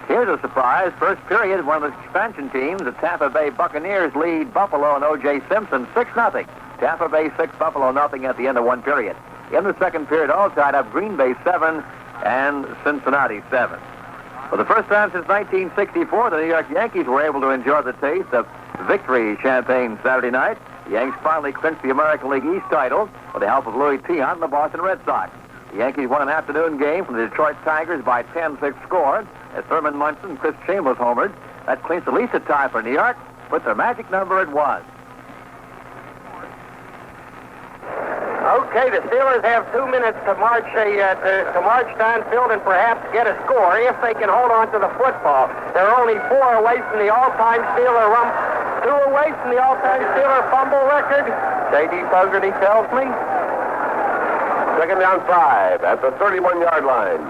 [SPEAKER 1] Here's a surprise. First period, one of the expansion teams, the Tampa Bay Buccaneers lead Buffalo and O.J. Simpson 6-0. Tampa Bay 6, Buffalo nothing at the end of one period. In the second period, all tied up, Green Bay 7 and Cincinnati 7. For the first time since 1964, the New York Yankees were able to enjoy the taste of victory champagne Saturday night. The Yanks finally clinched the American League East title with the help of Louis Tiant and the Boston Red Sox. The Yankees won an afternoon game from the Detroit Tigers by 10-6 score as Thurman Munson and Chris Chambers homered. That clinched at least a tie for New York, but their magic number at 1.
[SPEAKER 3] Okay, the Steelers have 2 minutes to march downfield and perhaps get a score if they can hold on to the football. They're only 4 away from the all-time Steeler 2 away from the all-time Steeler fumble record. J.D. Fogarty tells me.
[SPEAKER 2] Second down 5 at the 31-yard line.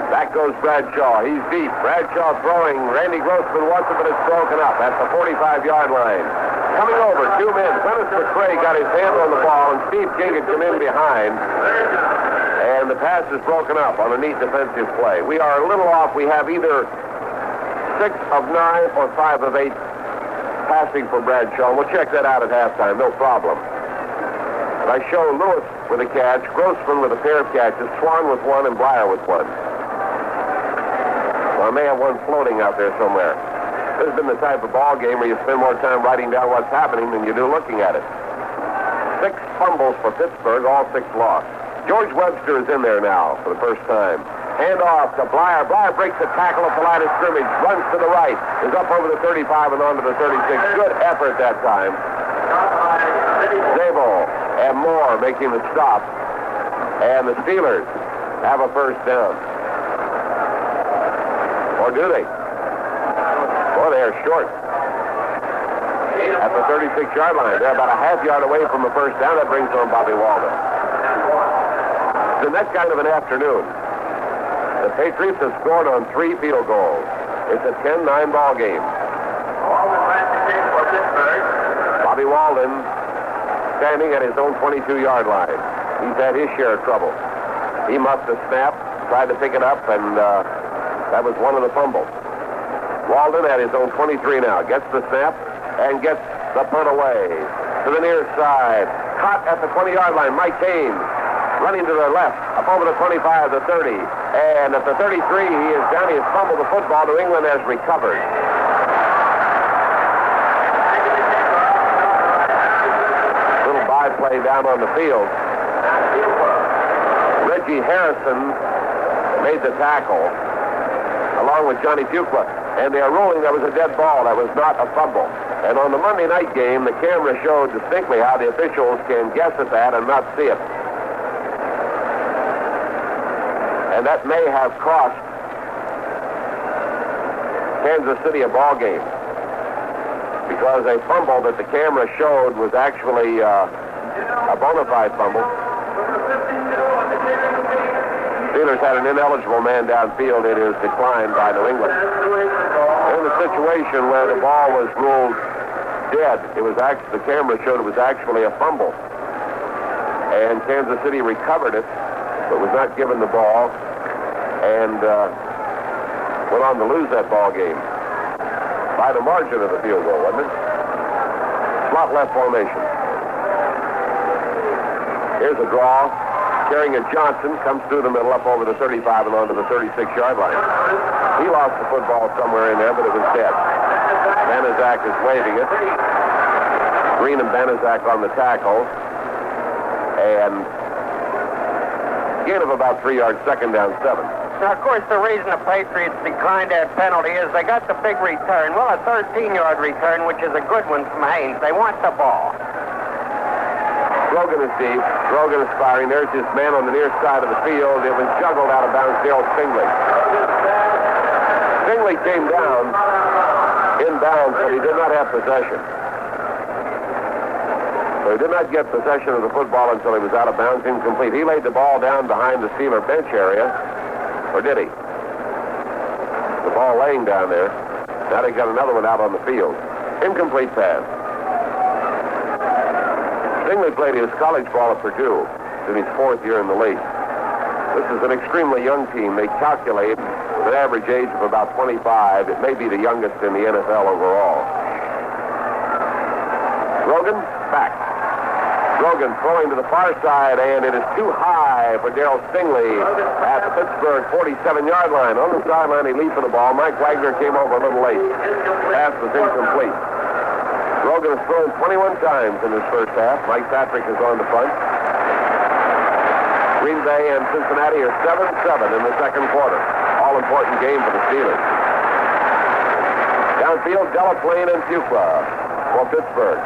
[SPEAKER 2] Back goes Bradshaw. He's deep. Bradshaw throwing. Randy Grossman wants it, but it's broken up at the 45-yard line. Coming over, 2 men. Dennis McCray got his hand on the ball, and Steve Gingrich came in behind. And the pass is broken up on a neat defensive play. We are a little off. We have either 6 of 9 or 5 of 8 passing for Bradshaw. We'll check that out at halftime. No problem. But I show Lewis with a catch, Grossman with a pair of catches, Swan with 1, and Blyer with 1. Well, I may have one floating out there somewhere. This has been the type of ball game where you spend more time writing down what's happening than you do looking at it. 6 fumbles for Pittsburgh, all 6 lost. George Webster is in there now for the first time. Hand off to Blyer. Blyer breaks the tackle at the line of scrimmage, runs to the right, is up over the 35 and onto the 36. Good effort that time. Zabel and Moore making the stop. And the Steelers have a first down. Or do they? Well, they're short. At the 36-yard line. They're about a half yard away from the first down. That brings on Bobby Walden. It's that kind of an afternoon. The Patriots have scored on 3 field goals. It's a 10-9 ball game. Bobby Walden standing at his own 22-yard line. He's had his share of trouble. He must have snapped, tried to pick it up, and that was one of the fumbles. Walden at his own 23 now. Gets the snap and gets the punt away to the near side. Caught at the 20-yard line. Mike Haynes running to the left, up over the 25, the 30. And at the 33, he is down. He has fumbled the football. New England has recovered. Little byplay down on the field. Reggie Harrison made the tackle, along with Johnny Fuqua. And they are ruling that was a dead ball. That was not a fumble. And on the Monday night game, the camera showed distinctly how the officials can guess at that and not see it. And that may have cost Kansas City a ball game, because a fumble that the camera showed was actually a bona fide fumble. Steelers had an ineligible man downfield. It is declined by New England. In the situation where the ball was ruled dead, it was the camera showed it was actually a fumble. And Kansas City recovered it, but was not given the ball, and went on to lose that ball game by the margin of the field goal, wasn't it? Slot left formation. Here's a draw. Carrigan Johnson comes through the middle, up over the 35 and onto the 36-yard line. He lost the football somewhere in there, but it was dead. Banaszak is waving it. Green and Banaszak on the tackle. And gain of about 3 yards, second down, 7.
[SPEAKER 3] Now, of course, the reason the Patriots declined that penalty is they got the big return. Well, a 13-yard return, which is a good one from Haynes. They want the ball.
[SPEAKER 2] Grogan is deep. Grogan is firing. There's his man on the near side of the field. It was juggled out of bounds. Darryl Stingley. Stingley came down inbounds, but he did not have possession. So he did not get possession of the football until he was out of bounds, incomplete. He laid the ball down behind the Steeler bench area. Or did he? The ball laying down there. Now they got another one out on the field. Incomplete pass. Stingley played his college ball at Purdue in his 4th year in the league. This is an extremely young team. They calculate an average age of about 25. It may be the youngest in the NFL overall. Grogan, back. Grogan throwing to the far side, and it is too high for Darryl Stingley at the Pittsburgh 47-yard line. On the sideline, he leaped for the ball. Mike Wagner came over a little late. Pass was incomplete. Grogan has thrown 21 times in his first half. Mike Patrick is on the punt. Green Bay and Cincinnati are 7-7 in the second quarter. All-important game for the Steelers. Downfield, Delaplane and Fuqua for Pittsburgh.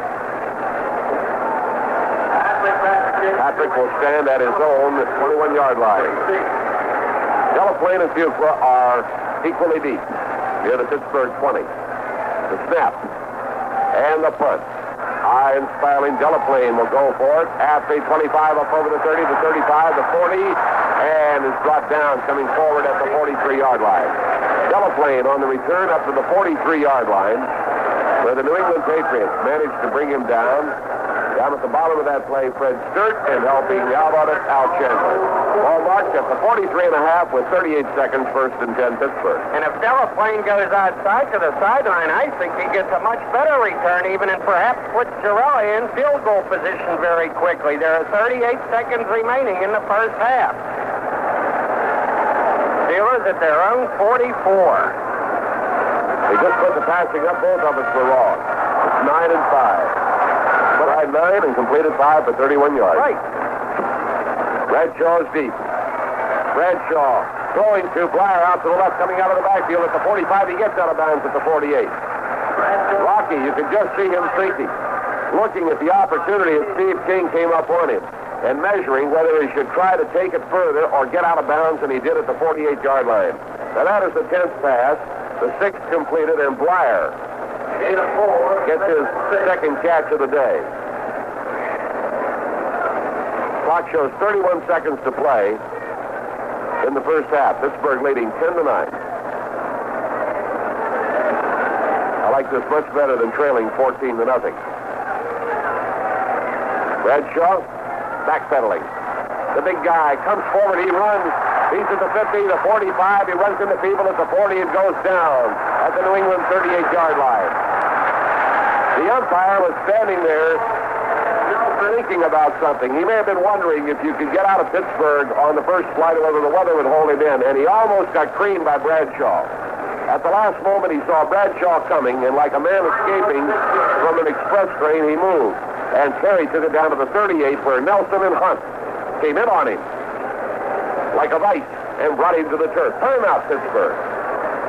[SPEAKER 2] Patrick will stand at his own 21-yard line. Delaplane and Fuqua are equally deep near the Pittsburgh 20. The snap and the punt. High and spiraling. Delaplane will go for it at the 25, up over the 30, the 35, the 40, and is brought down coming forward at the 43-yard line. Delaplane on the return up to the 43-yard line, where the New England Patriots managed to bring him down. Down at the bottom of that play, Fred Sturt, and helping out on it, Al Chandler. Ball marked at the 43.5 with 38 seconds, 1st and 10, Pittsburgh.
[SPEAKER 3] And if Delaplane goes outside to the sideline, I think he gets a much better return even, and perhaps puts Girelli in field goal position very quickly. There are 38 seconds remaining in the first half. Steelers at their own 44.
[SPEAKER 2] They just put the passing up. Both of us were wrong. It's 9 and 5. 9 and completed 5 for 31 yards.
[SPEAKER 3] Right.
[SPEAKER 2] Bradshaw's deep. Bradshaw throwing to Blair out to the left, coming out of the backfield at the 45. He gets out of bounds at the 48. Rocky, you can just see him thinking, looking at the opportunity as Steve King came up on him and measuring whether he should try to take it further or get out of bounds, and he did at the 48-yard line. Now that is the 10th pass, the 6th completed, and Blair gets his second catch of the day. Clock shows 31 seconds to play in the first half. Pittsburgh leading 10-9. I like this much better than trailing 14-0. Bradshaw backpedaling. The big guy comes forward. He runs. He's at the 50, the 45. He runs into people at the 40 and goes down at the New England 38-yard line. The umpire was standing there thinking about something. He may have been wondering if you could get out of Pittsburgh on the first flight or whether the weather would hold him in, and he almost got creamed by Bradshaw. At the last moment, he saw Bradshaw coming, and like a man escaping from an express train, he moved. And Terry took it down to the 38, where Nelson and Hunt came in on him like a vice and brought him to the turf. Timeout, Pittsburgh.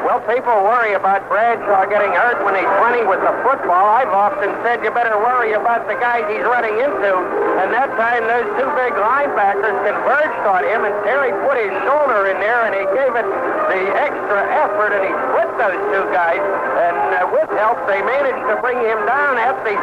[SPEAKER 3] Well, people worry about Bradshaw getting hurt when he's running with the football. I've often said you better worry about the guys he's running into. And that time, those two big linebackers converged on him, and Terry put his shoulder in there, and he gave it the extra effort, and he split those two guys. And with help, they managed to bring him down at the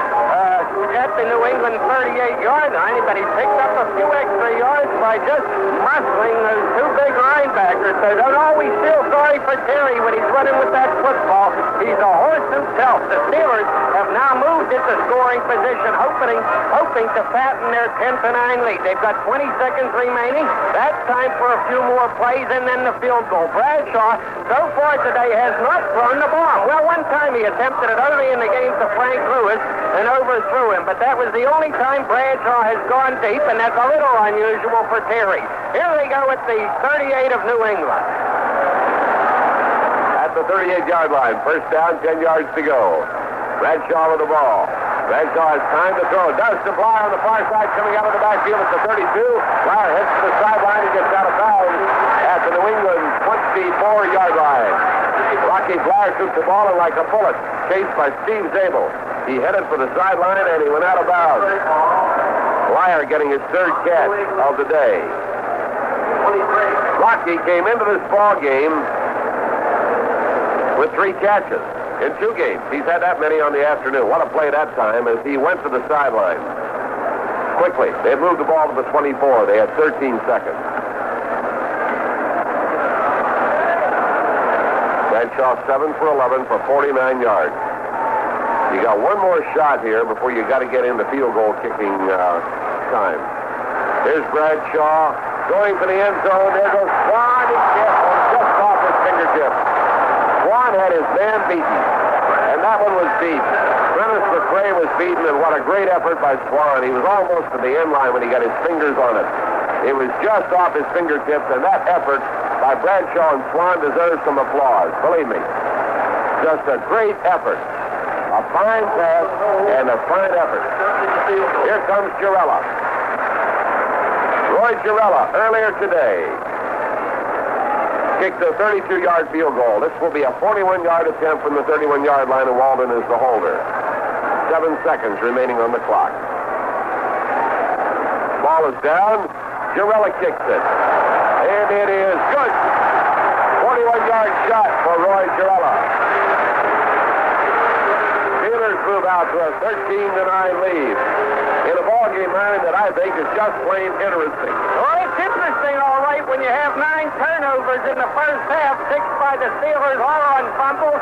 [SPEAKER 3] New England 38-yard line. But he picked up a few extra yards by just muscling those two big linebackers. So don't always feel sorry for Terry when he's running with that football. He's a horse himself. The Steelers have now moved into scoring position, hoping to fatten their 10-9 lead. They've got 20 seconds remaining. That's time for a few more plays and then the field goal. Bradshaw, so far today, has not thrown the ball. Well, one time he attempted it early in the game to Frank Lewis and overthrew him, but that was the only time Bradshaw has gone deep, and that's a little unusual for Terry. Here they go at the 38 of New England.
[SPEAKER 2] The 38-yard line. First down, 10 yards to go. Bradshaw with the ball. Bradshaw has time to throw. Does to Blair on the far side, coming out of the backfield at the 32. Blair heads to the sideline and gets out of bounds at the New England 24-yard line. Rocky Blair took the ball and like a bullet, chased by Steve Zabel. He headed for the sideline and he went out of bounds. Lyer getting his third catch of the day. Rocky came into this ball game with 3 catches in 2 games. He's had that many on the afternoon. What a play that time as he went to the sideline. Quickly, they moved the ball to the 24. They had 13 seconds. Bradshaw 7 for 11 for 49 yards. You got one more shot here before you got to get into field goal kicking time. Here's Bradshaw going for the end zone. There goes Swan. He gets just off his fingertips. Swan had his man beaten, and that one was beat. Dennis McRae was beaten, and what a great effort by Swan. He was almost to the end line when he got his fingers on it. It was just off his fingertips, and that effort by Bradshaw and Swan deserves some applause. Believe me. Just a great effort. A fine pass and a fine effort. Here comes Girella. Roy Girella, earlier today, kicked a 32-yard field goal. This will be a 41-yard attempt from the 31-yard line, and Walden is the holder. 7 seconds remaining on the clock. Ball is down. Girella kicks it. And it is good. 41-yard shot for Roy Girella. Steelers move out to a 13-9 lead in a ball game, Myron, that I think is just plain interesting.
[SPEAKER 3] Well, it's interesting, all right, when you have 9 turnovers in the first half, 6 by the Steelers, all on fumbles,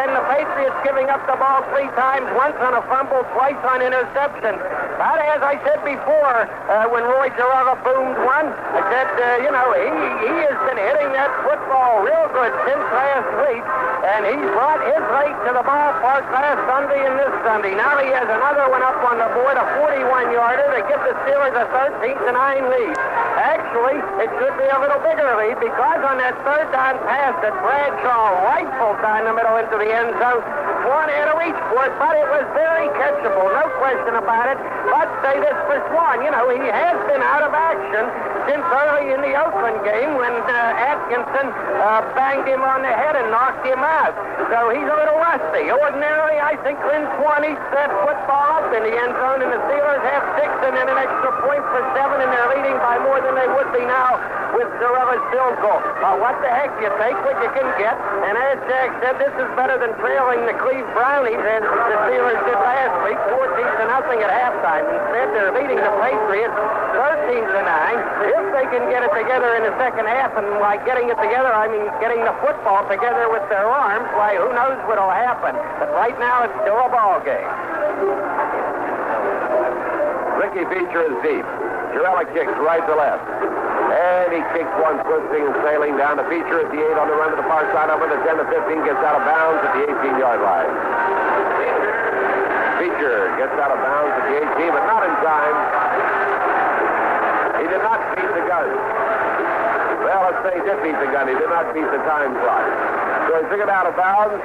[SPEAKER 3] and the Patriots giving up the ball 3 times, once on a fumble, twice on interception. But as I said before, when Roy Girella boomed one, I said, he has been hitting that football real good since last week, and he's brought his rate to the ballpark last Sunday and this Sunday. Now he has another one up on the board, a 41-yarder, to give the Steelers a 13-9 lead. Actually, it should be a little bigger lead because on that third down pass that Bradshaw rifled down the middle into the end zone, Swan had to reach for it, but it was very catchable, no question about it. But say this for Swan, he has been out of action since early in the Oakland game when Atkinson banged him on the head and knocked him out. So he's a little rusty. Ordinarily, I think Lynn Swan eats that football up in the end zone, and the Steelers have 6 and then an extra point for 7, and they're leading by more than they would be now with Girella's field goal. What the heck? You take what you can get, and as Jack said, this is better than trailing the Cleveland Brownies as the Steelers did last week, 14-0 at halftime. Instead, they're leading the Patriots 13-9. If they can get it together in the second half, and by getting it together, I mean getting the football together with their arms, why, who knows what'll happen. But right now, it's still a ball game.
[SPEAKER 2] Ricky Beecher is deep. Girella kicks right to left. And he kicks one twisting and sailing down to Beecher at the 8 on the run to the far side of it. The 10-15 gets out of bounds at the 18-yard line. Beecher gets out of bounds at the 18, but not in time. He did not beat the gun. Well, let's say he did beat the gun. He did not beat the time clock. So he took it out of bounds,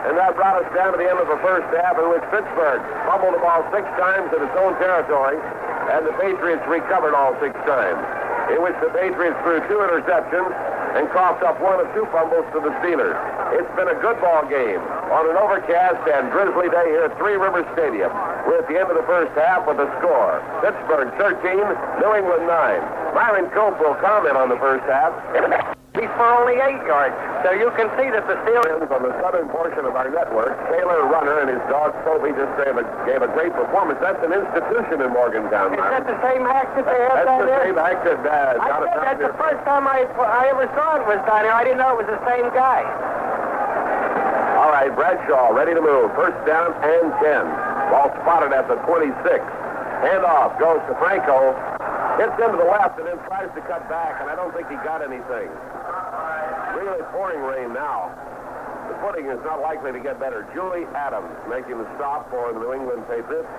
[SPEAKER 2] and that brought us down to the end of the first half in which Pittsburgh fumbled the ball 6 times in its own territory, and the Patriots recovered all 6 times, in which the Patriots threw 2 interceptions and coughed up 1 of 2 fumbles to the Steelers. It's been a good ball game on an overcast and drizzly day here at Three Rivers Stadium. We're at the end of the first half with a score. Pittsburgh 13, New England 9. Myron Cope will comment on the first half.
[SPEAKER 3] He's for only 8 yards. So you can see that the Steelers...
[SPEAKER 2] On the southern portion of our network, Taylor Runner and his dog Sophie just gave a great performance. That's an institution in Morgantown.
[SPEAKER 3] Is that the same act that they have down there?
[SPEAKER 2] That's the same act that
[SPEAKER 3] that's the first time I ever saw it was down here. I didn't know it was the same guy.
[SPEAKER 2] All right, Bradshaw ready to move. First down and 10. Ball spotted at the 26. Handoff goes to Franco. Hits into the left and then tries to cut back, and I don't think he got anything. Really pouring rain now. The footing is not likely to get better. Julie Adams making the stop for the New England Patriots.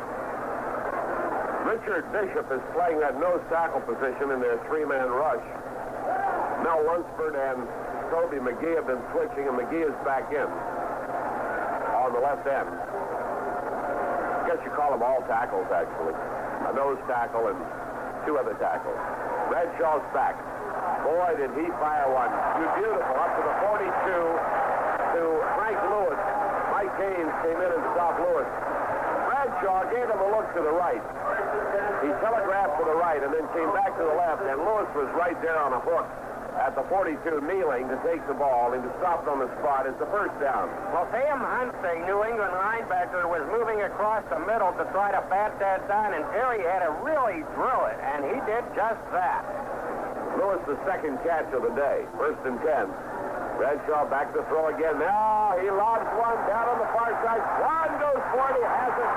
[SPEAKER 2] Richard Bishop is playing that nose tackle position in their 3-man rush. Mel Lunsford and Toby McGee have been switching, and McGee is back in on the left end. I guess you call them all tackles, actually. A nose tackle and 2 other tackles. Bradshaw's back. Boy, did he fire one. Beautiful. Up to the 42 to Frank Lewis. Mike Haynes came in and stopped Lewis. Bradshaw gave him a look to the right. He telegraphed to the right and then came back to the left, and Lewis was right there on a hook at the 42, kneeling to take the ball, and he stopped on the spot. It's the first down.
[SPEAKER 3] Well, Sam Hunt, the New England linebacker, was moving across the middle to try to bat that down, and Terry had to really drill it, and he did just that.
[SPEAKER 2] Lewis, the second catch of the day. First and 10. Bradshaw back to throw again. Now he lobs one down on the far side. Swan goes for it. He has it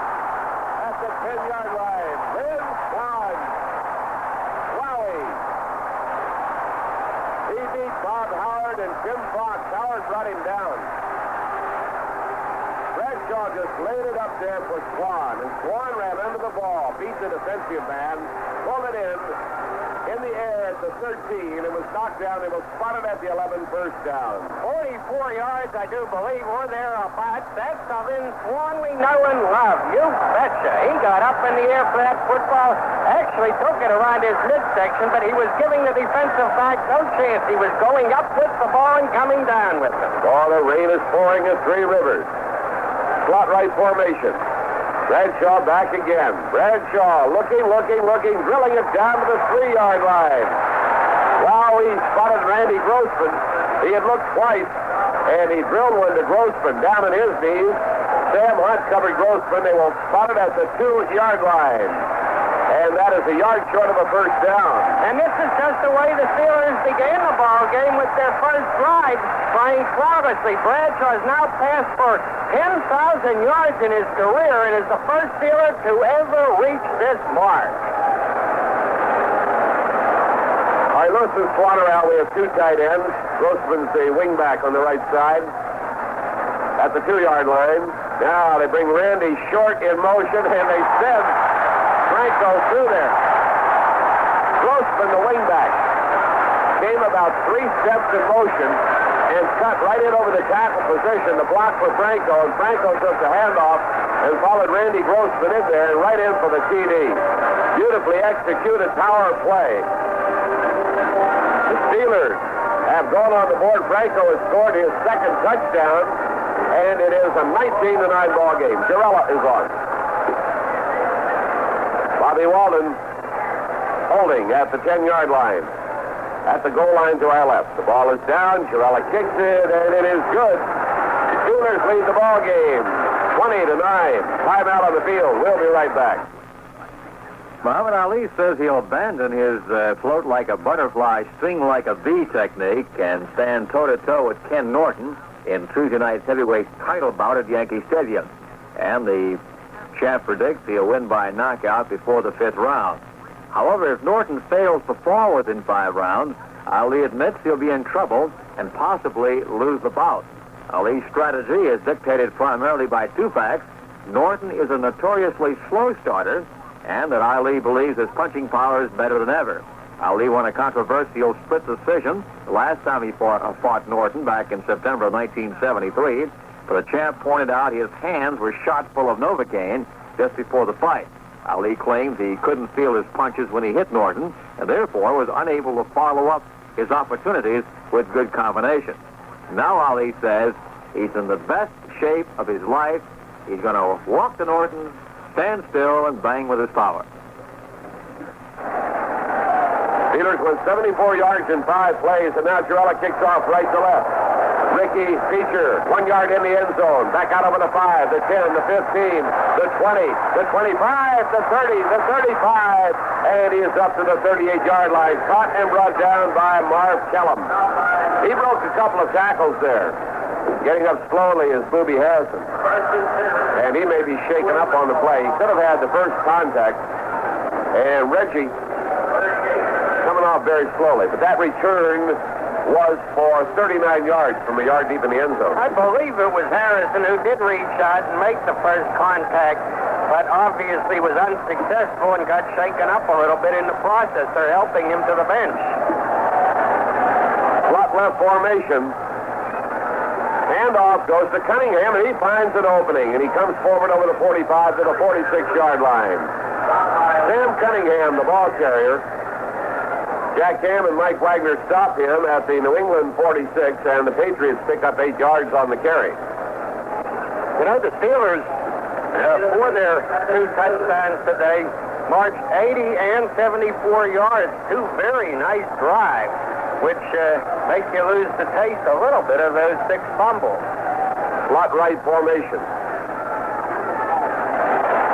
[SPEAKER 2] at the 10-yard line. Lynn Swan. Wowie. He beat Bob Howard and Jim Fox. Howard brought him down. Bradshaw just laid it up there for Swan, and Swan ran under the ball, beat the defensive man, pulled it in the air at the 13, and was knocked down. It was spotted at the 11, first down.
[SPEAKER 3] 44 yards, I do believe, or thereabouts. That's the Lynn Swan we know and love. You betcha. He got up in the air for that football, actually took it around his midsection, but he was giving the defensive back no chance. He was going up with the ball and coming down with it.
[SPEAKER 2] Oh, the rain is pouring at Three Rivers. Slot right formation. Bradshaw back again. Bradshaw looking, drilling it down to the 3-yard line. Wow, he spotted Randy Grossman. He had looked twice, and he drilled one to Grossman down on his knees. Sam Hunt covered Grossman. They will spot it at the 2-yard line. And that is a yard short of a first down.
[SPEAKER 3] And this is just the way the Steelers began the ball game with their first drive, playing flawlessly. Bradshaw has now passed for 10,000 yards in his career and is the first Steeler to ever reach this mark.
[SPEAKER 2] All right, Lewis and Swanner out. We have two tight ends. Grossman's the wingback on the right side at the 2-yard line. Now they bring Randy Short in motion, and they send Franco through there. Grossman, the wingback, came about 3 steps in motion and cut right in over the tackle position, the block for Franco, and Franco took the handoff and followed Randy Grossman in there and right in for the TD. Beautifully executed power play. The Steelers have gone on the board. Franco has scored his second touchdown, and it is a 19-9 ball game. Girella is on. Bobby Walden holding at the 10-yard line. At the goal line to our left. The ball is down. Girella kicks it, and it is good. The Steelers lead the ball game 20-9. Timeout on the field. We'll be right back.
[SPEAKER 1] Muhammad Ali says he'll abandon his float like a butterfly, sting like a bee technique and stand toe-to-toe with Ken Norton in Tuesday night's heavyweight title bout at Yankee Stadium. And the champ predicts he'll win by knockout before the 5th round. However, if Norton fails to fall within 5 rounds, Ali admits he'll be in trouble and possibly lose the bout. Ali's strategy is dictated primarily by 2 facts. Norton is a notoriously slow starter, and that Ali believes his punching power is better than ever. Ali won a controversial split decision the last time he fought Norton back in September of 1973, but the champ pointed out his hands were shot full of Novocaine just before the fight. Ali claims he couldn't feel his punches when he hit Norton, and therefore was unable to follow up his opportunities with good combinations. Now Ali says he's in the best shape of his life. He's going to walk to Norton, stand still, and bang with his power.
[SPEAKER 2] Steelers went 74 yards in 5 plays, and now Girella kicks off right to left. Ricky Feature, 1 yard in the end zone. Back out over the 5, the 10, the 15, the 20, the 25, the 30, the 35, and he is up to the 38-yard line. Caught and brought down by Marv Kellum. He broke a couple of tackles there. Getting up slowly is Booby Harrison. And he may be shaken up on the play. He could have had the first contact. And Reggie coming off very slowly. But that return was for 39 yards from a yard deep in the end zone.
[SPEAKER 3] I believe it was Harrison who did reach out and make the first contact, but obviously was unsuccessful and got shaken up a little bit in the process. They're helping him to the bench.
[SPEAKER 2] Slot left formation. Handoff goes to Cunningham, and he finds an opening, and he comes forward over the 45 to the 46-yard line. Sam Cunningham, the ball carrier. Jack Ham and Mike Wagner stop him at the New England 46, and the Patriots pick up 8 yards on the carry.
[SPEAKER 3] You know, the Steelers, for their 2 touchdowns today, marched 80 and 74 yards. Two very nice drives, which make you lose the taste a little bit of those 6 fumbles.
[SPEAKER 2] Slot right formation.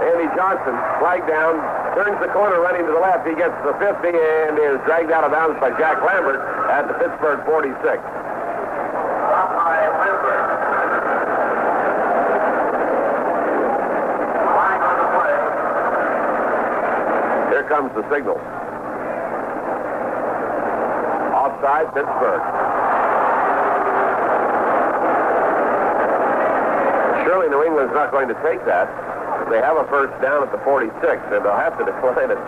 [SPEAKER 2] Andy Johnson, flag down, turns the corner running to the left. He gets the 50 and is dragged out of bounds by Jack Lambert at the Pittsburgh 46. Here comes the signal. Offside, Pittsburgh. Surely New England's not going to take that. They have a first down at the 46, and they'll have to decline it.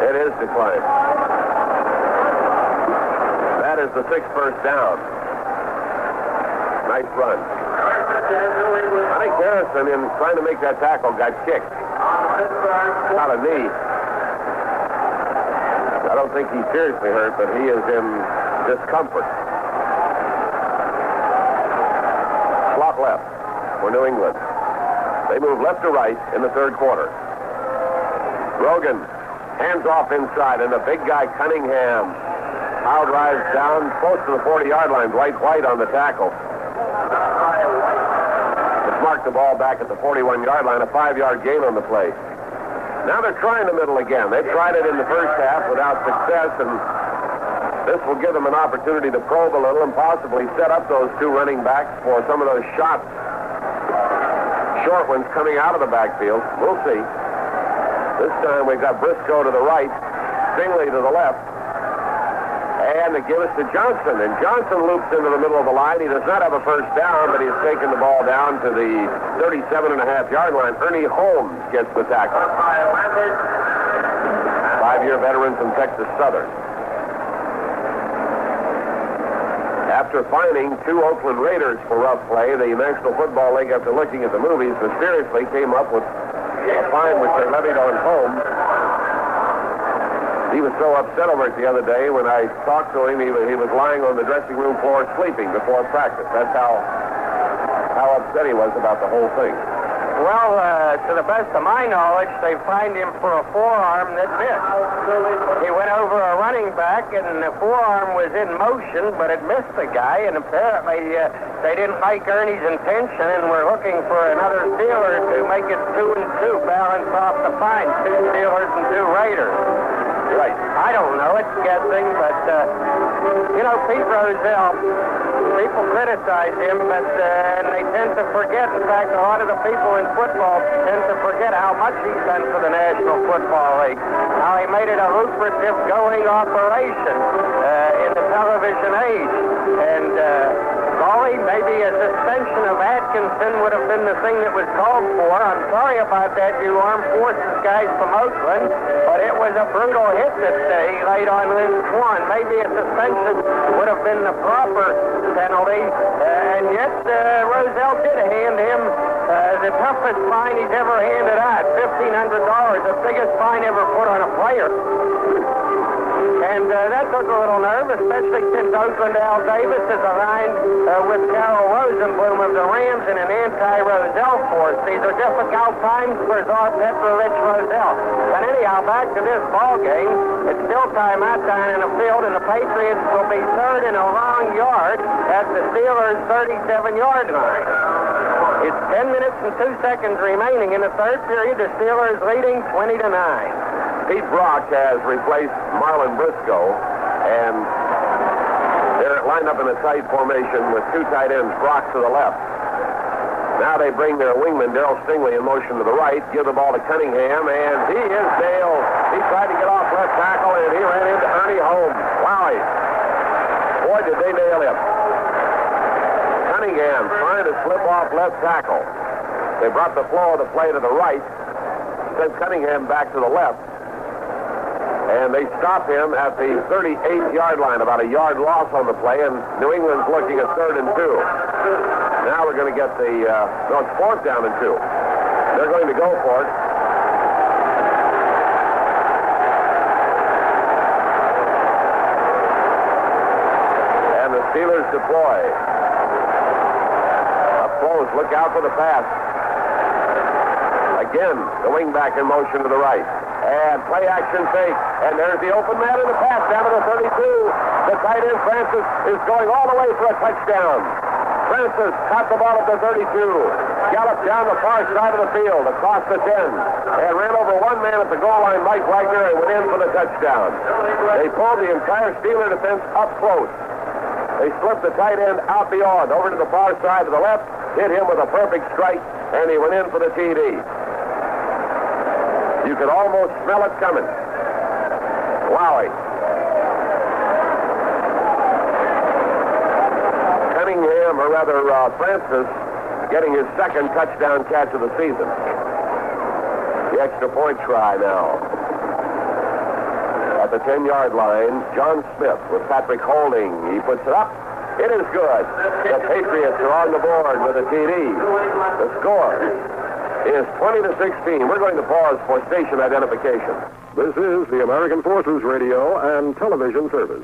[SPEAKER 2] It is declined. That is the 6th first down. Nice run. I think Harrison, in trying to make that tackle, got kicked. Not a knee. I don't think he's seriously hurt, but he is in discomfort. Slot left for New England. They move left to right in the 3rd quarter. Rogan, hands off inside, and the big guy, Cunningham, now drives down close to the 40-yard line. Dwight White on the tackle. It's marked the ball back at the 41-yard line, a 5-yard gain on the play. Now they're trying the middle again. They tried it in the first half without success, and this will give them an opportunity to probe a little and possibly set up those 2 running backs for some of those shots. Short ones coming out of the backfield. We'll see. This time we've got Briscoe to the right, Stingley to the left, and they give us to Johnson. And Johnson loops into the middle of the line. He does not have a first down, but he's taken the ball down to the 37.5-yard line. Ernie Holmes gets the tackle. 5-year veteran from Texas Southern. After fining 2 Oakland Raiders for rough play, the National Football League, after looking at the movies, mysteriously came up with a fine which they levied on Holmes. He was so upset over it the other day. When I talked to him, he was lying on the dressing room floor sleeping before practice. That's how upset he was about the whole thing.
[SPEAKER 3] Well, to the best of my knowledge, they fined him for a forearm that missed. He went over a running back, and the forearm was in motion, but it missed the guy, and apparently they didn't like Ernie's intention, and were looking for another Steeler to make it 2-2, balance off the fine. 2 Steelers and 2 Raiders.
[SPEAKER 2] Right.
[SPEAKER 3] I don't know. It's guessing, but, Pete Rozelle, people criticize him, but and they tend to forget. In fact, a lot of the people in football tend to forget how much he's done for the National Football League, how he made it a lucrative going operation in the television age. And, golly, maybe a suspension of Atkinson would have been the thing that was called for. I'm sorry about that, you armed forces guys from Oakland, but it was a brutal hit that he laid on Lynn Swan. Maybe a suspension would have been the proper penalty, and yet Rozelle did hand him the toughest fine he's ever handed out, $1,500, the biggest fine ever put on a player. And that took a little nerve, especially since Oakland Al Davis is aligned with Carol Rosenblum of the Rams in an anti-Rozelle force. These are difficult times for Czar Petrovich Rozelle. But anyhow, back to this ball game. It's still timeout time in the field, and the Patriots will be 3rd and a long yard at the Steelers' 37-yard line. It's 10 minutes and 2 seconds remaining in the 3rd period. The Steelers leading 20-9.
[SPEAKER 2] Pete Brock has replaced Marlon Briscoe, and they're lined up in a tight formation with 2 tight ends, Brock to the left. Now they bring their wingman, Darrell Stingley, in motion to the right, give the ball to Cunningham, and he is nailed. He tried to get off left tackle, and he ran into Ernie Holmes. Wowie. Boy, did they nail him. Cunningham trying to slip off left tackle. They brought the flow of the play to the right, sent Cunningham back to the left. And they stop him at the 38-yard line, about a yard loss on the play, and New England's looking at 3rd and 2. Now we're going to get the, it's 4th down and 2. They're going to go for it. And the Steelers deploy. Up close, look out for the pass. Again, the wingback in motion to the right. And play action fake. And there's the open man in the pass down to the 32. The tight end, Francis, is going all the way for a touchdown. Francis caught the ball at the 32. Galloped down the far side of the field, across the 10. And ran over one man at the goal line, Mike Wagner, and went in for the touchdown. They pulled the entire Steeler defense up close. They slipped the tight end out beyond, over to the far side to the left, hit him with a perfect strike, and he went in for the TD. You could almost smell it coming. Wowie. Cunningham, or rather Francis, getting his second touchdown catch of the season. The extra point try now. At the 10-yard line, John Smith with Patrick holding. He puts it up. It is good. The Patriots are on the board with a TD. The score is 20-16. We're going to pause for station identification.
[SPEAKER 4] This is the American Forces Radio and Television Service.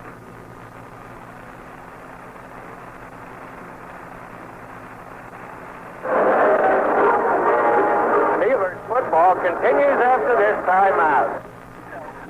[SPEAKER 3] Steelers football continues after this timeout.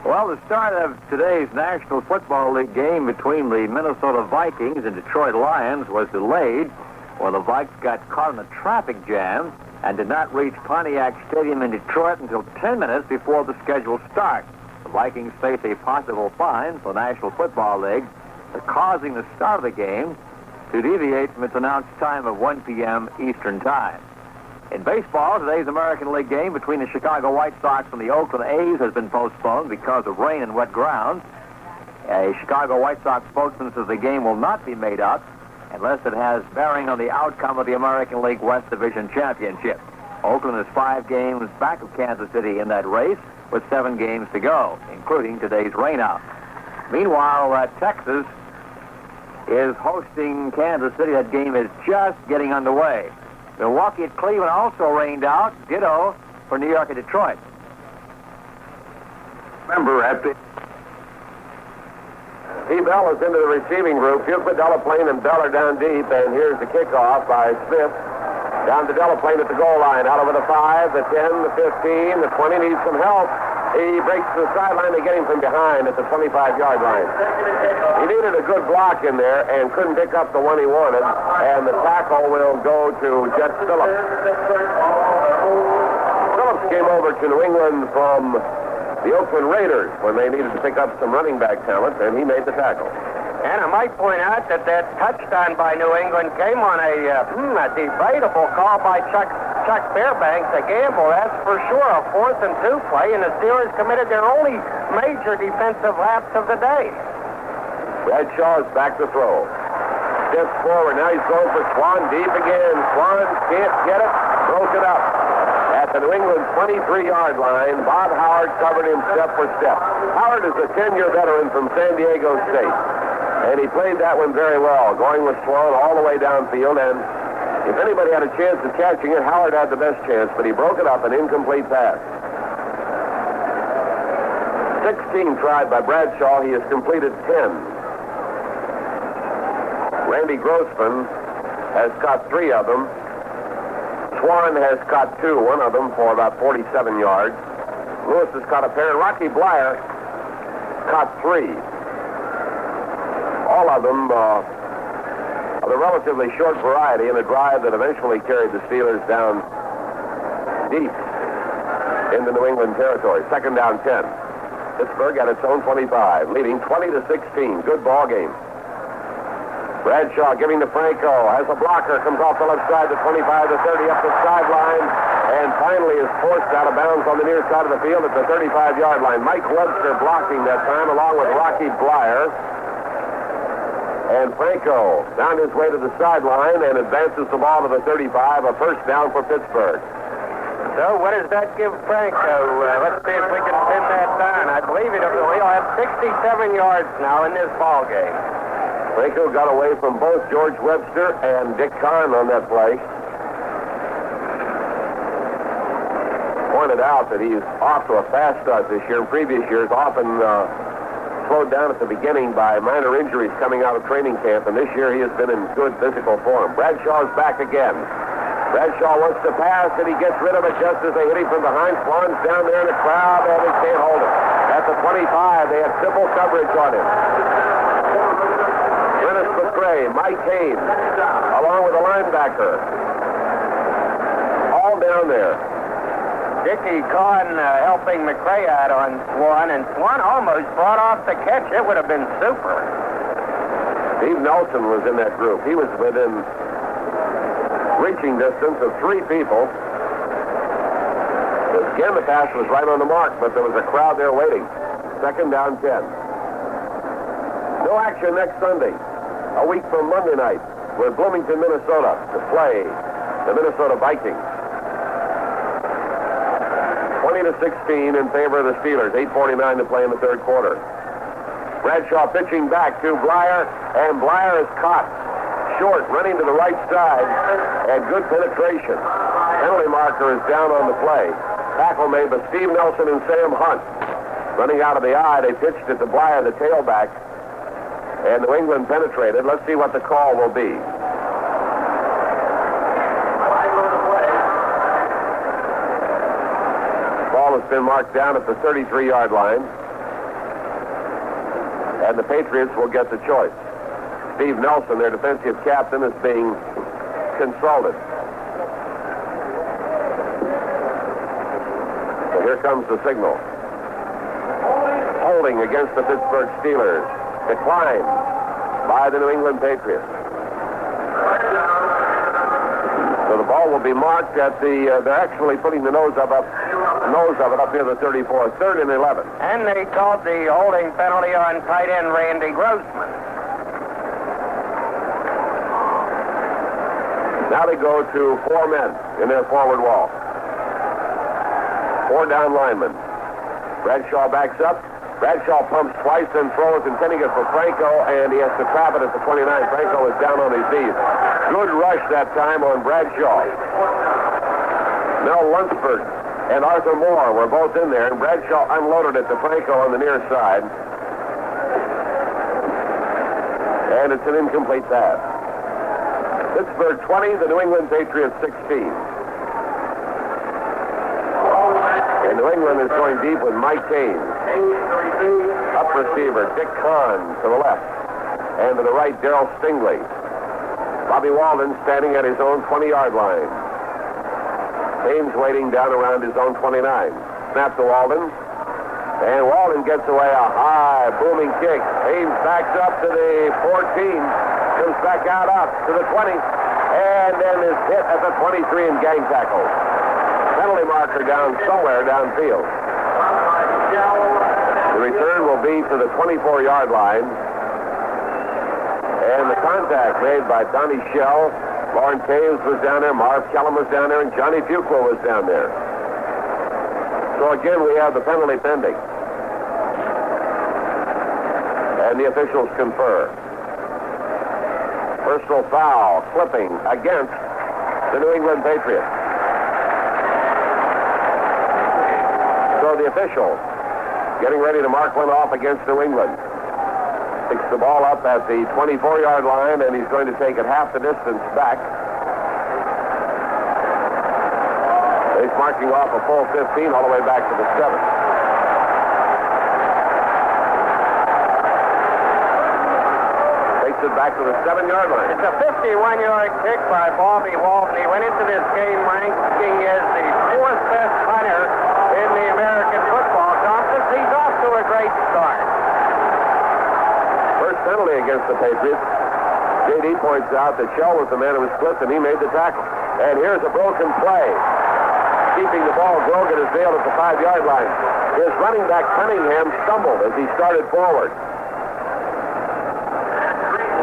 [SPEAKER 1] Well, the start of today's National Football League game between the Minnesota Vikings and Detroit Lions was delayed when the Vikes got caught in a traffic jam and did not reach Pontiac Stadium in Detroit until 10 minutes before the scheduled start. The Vikings face a possible fine for the National Football League for causing the start of the game to deviate from its announced time of 1 p.m. Eastern Time. In baseball, today's American League game between the Chicago White Sox and the Oakland A's has been postponed because of rain and wet ground. A Chicago White Sox spokesman says the game will not be made up unless it has bearing on the outcome of the American League West Division Championship. Oakland is 5 games back of Kansas City in that race with 7 games to go, including today's rainout. Meanwhile, Texas is hosting Kansas City. That game is just getting underway. Milwaukee at Cleveland also rained out. Ditto for New York and Detroit.
[SPEAKER 2] Remember, Steve Bell is into the receiving group. Fuqua, Delaplane, and Bell are down deep. And here's the kickoff by Smith. Down to Delaplane at the goal line. Out over the 5, the 10, the 15, the 20 needs some help. He breaks to the sideline. They get him from behind at the 25-yard line. He needed a good block in there and couldn't pick up the one he wanted. And the tackle will go to Jet Phillips. Phillips came over to New England from the Oakland Raiders when they needed to pick up some running back talent, and he made the tackle.
[SPEAKER 3] And I might point out that touchdown by New England came on a debatable call by Chuck Fairbanks, a gamble. That's for sure a 4th and 2 play, and the Steelers committed their only major defensive lapse of the day.
[SPEAKER 2] Bradshaw is back to throw. Steps forward. Now he's going for Swan deep again. Swan can't get it. Throws it up. At the New England 23-yard line, Bob Howard covered him step for step. Howard is a 10-year veteran from San Diego State. And he played that one very well, going with Swan all the way downfield. And if anybody had a chance of catching it, Howard had the best chance, but he broke it up, an incomplete pass. 16 tried by Bradshaw. He has completed 10. Randy Grossman has caught 3 of them. Swan has caught 2, one of them for about 47 yards. Lewis has caught a pair. Rocky Blyer caught 3. All of them of a relatively short variety in a drive that eventually carried the Steelers down deep into New England territory. 2nd down 10. Pittsburgh at its own 25, leading 20-16. Good ball game. Bradshaw giving to Franco. Has a blocker. Comes off the left side, the 25, the 30, up the sideline, and finally is forced out of bounds on the near side of the field at the 35-yard line. Mike Webster blocking that time, along with Rocky Blyer. And Franco down his way to the sideline and advances the ball to the 35, a 1st down for Pittsburgh.
[SPEAKER 3] So what does that give Franco? Let's see if we can pin that down. I believe he'll have 67 yards now in this ball game.
[SPEAKER 2] Franco got away from both George Webster and Dick Kahn on that play. Pointed out that he's off to a fast start this year. In previous years, often slowed down at the beginning by minor injuries coming out of training camp, and this year he has been in good physical form. Bradshaw's back again. Bradshaw wants to pass, and he gets rid of it just as they hit him from behind. Swan's down there in the crowd, and they can't hold it. At the 25, they have triple coverage on him. Dennis McCray, Mike Haynes, along with a linebacker. All down there.
[SPEAKER 3] Dickie Kahn helping McCray out on Swan, and Swan almost brought off the catch. It would have been super.
[SPEAKER 2] Steve Nelson was in that group. He was within reaching distance of 3 people. Again, the pass was right on the mark, but there was a crowd there waiting. Second down 10. No action next Sunday, a week from Monday night. We're in Bloomington, Minnesota, to play the Minnesota Vikings. 20-16 in favor of the Steelers. 8:49 to play in the third quarter. Bradshaw pitching back to Blyer, and Blyer is caught short, running to the right side, and good penetration. Penalty marker is down on the play. Tackle made by Steve Nelson and Sam Hunt. Running out of the eye, they pitched it to Blyer, the tailback, and New England penetrated. Let's see what the call will be. Ball has been marked down at the 33-yard line, and the Patriots will get the choice. Steve Nelson, their defensive captain, is being consulted. So here comes the signal. Holding against the Pittsburgh Steelers. Declined by the New England Patriots. So the ball will be marked at the, they're actually putting the nose of it up near the 34. 3rd and 11.
[SPEAKER 3] And they called the holding penalty on tight end Randy Grossman.
[SPEAKER 2] Now they go to 4 men in their forward wall. 4 down linemen. Bradshaw backs up. Bradshaw pumps twice, then throws, intending it for Franco, and he has to trap it at the 29. Franco is down on his knees. Good rush that time on Bradshaw. Mel Lunsford and Arthur Moore were both in there, and Bradshaw unloaded it to Franco on the near side. And it's an incomplete pass. Pittsburgh 20, the New England Patriots 16. And New England is going deep with Mike Haynes. Up receiver, Dick Kahn to the left. And to the right, Darrell Stingley. Bobby Walden standing at his own 20-yard line. Haynes waiting down around his own 29. Snap to Walden. And Walden gets away a high, booming kick. Haynes backs up to the 14. Comes back out to the 20. And then is hit at the 23 and gang tackle. Penalty marker down somewhere downfield. The return will be to the 24-yard line. And the contact made by Donnie Shell. Lauren Taves was down there, Marv Kellum was down there, and Johnny Fuqua was down there. So again, we have the penalty pending. And the officials confer. Personal foul, slipping against the New England Patriots. So the official getting ready to mark one off against New England. Picks the ball up at the 24-yard line, and he's going to take it half the distance back. He's marking off a full 15 all the way back to the 7. Takes it back to the 7-yard line.
[SPEAKER 3] It's a 51-yard kick by Bobby Walden. He went into this game ranking as the 4th best punter in the American Football Conference. He's off to a great start.
[SPEAKER 2] First penalty against the Patriots. J.D. points out that Shell was the man who was clipped, and he made the tackle. And here's a broken play. Keeping the ball, Grogan is nailed at the 5-yard line. His running back, Cunningham, stumbled as he started forward.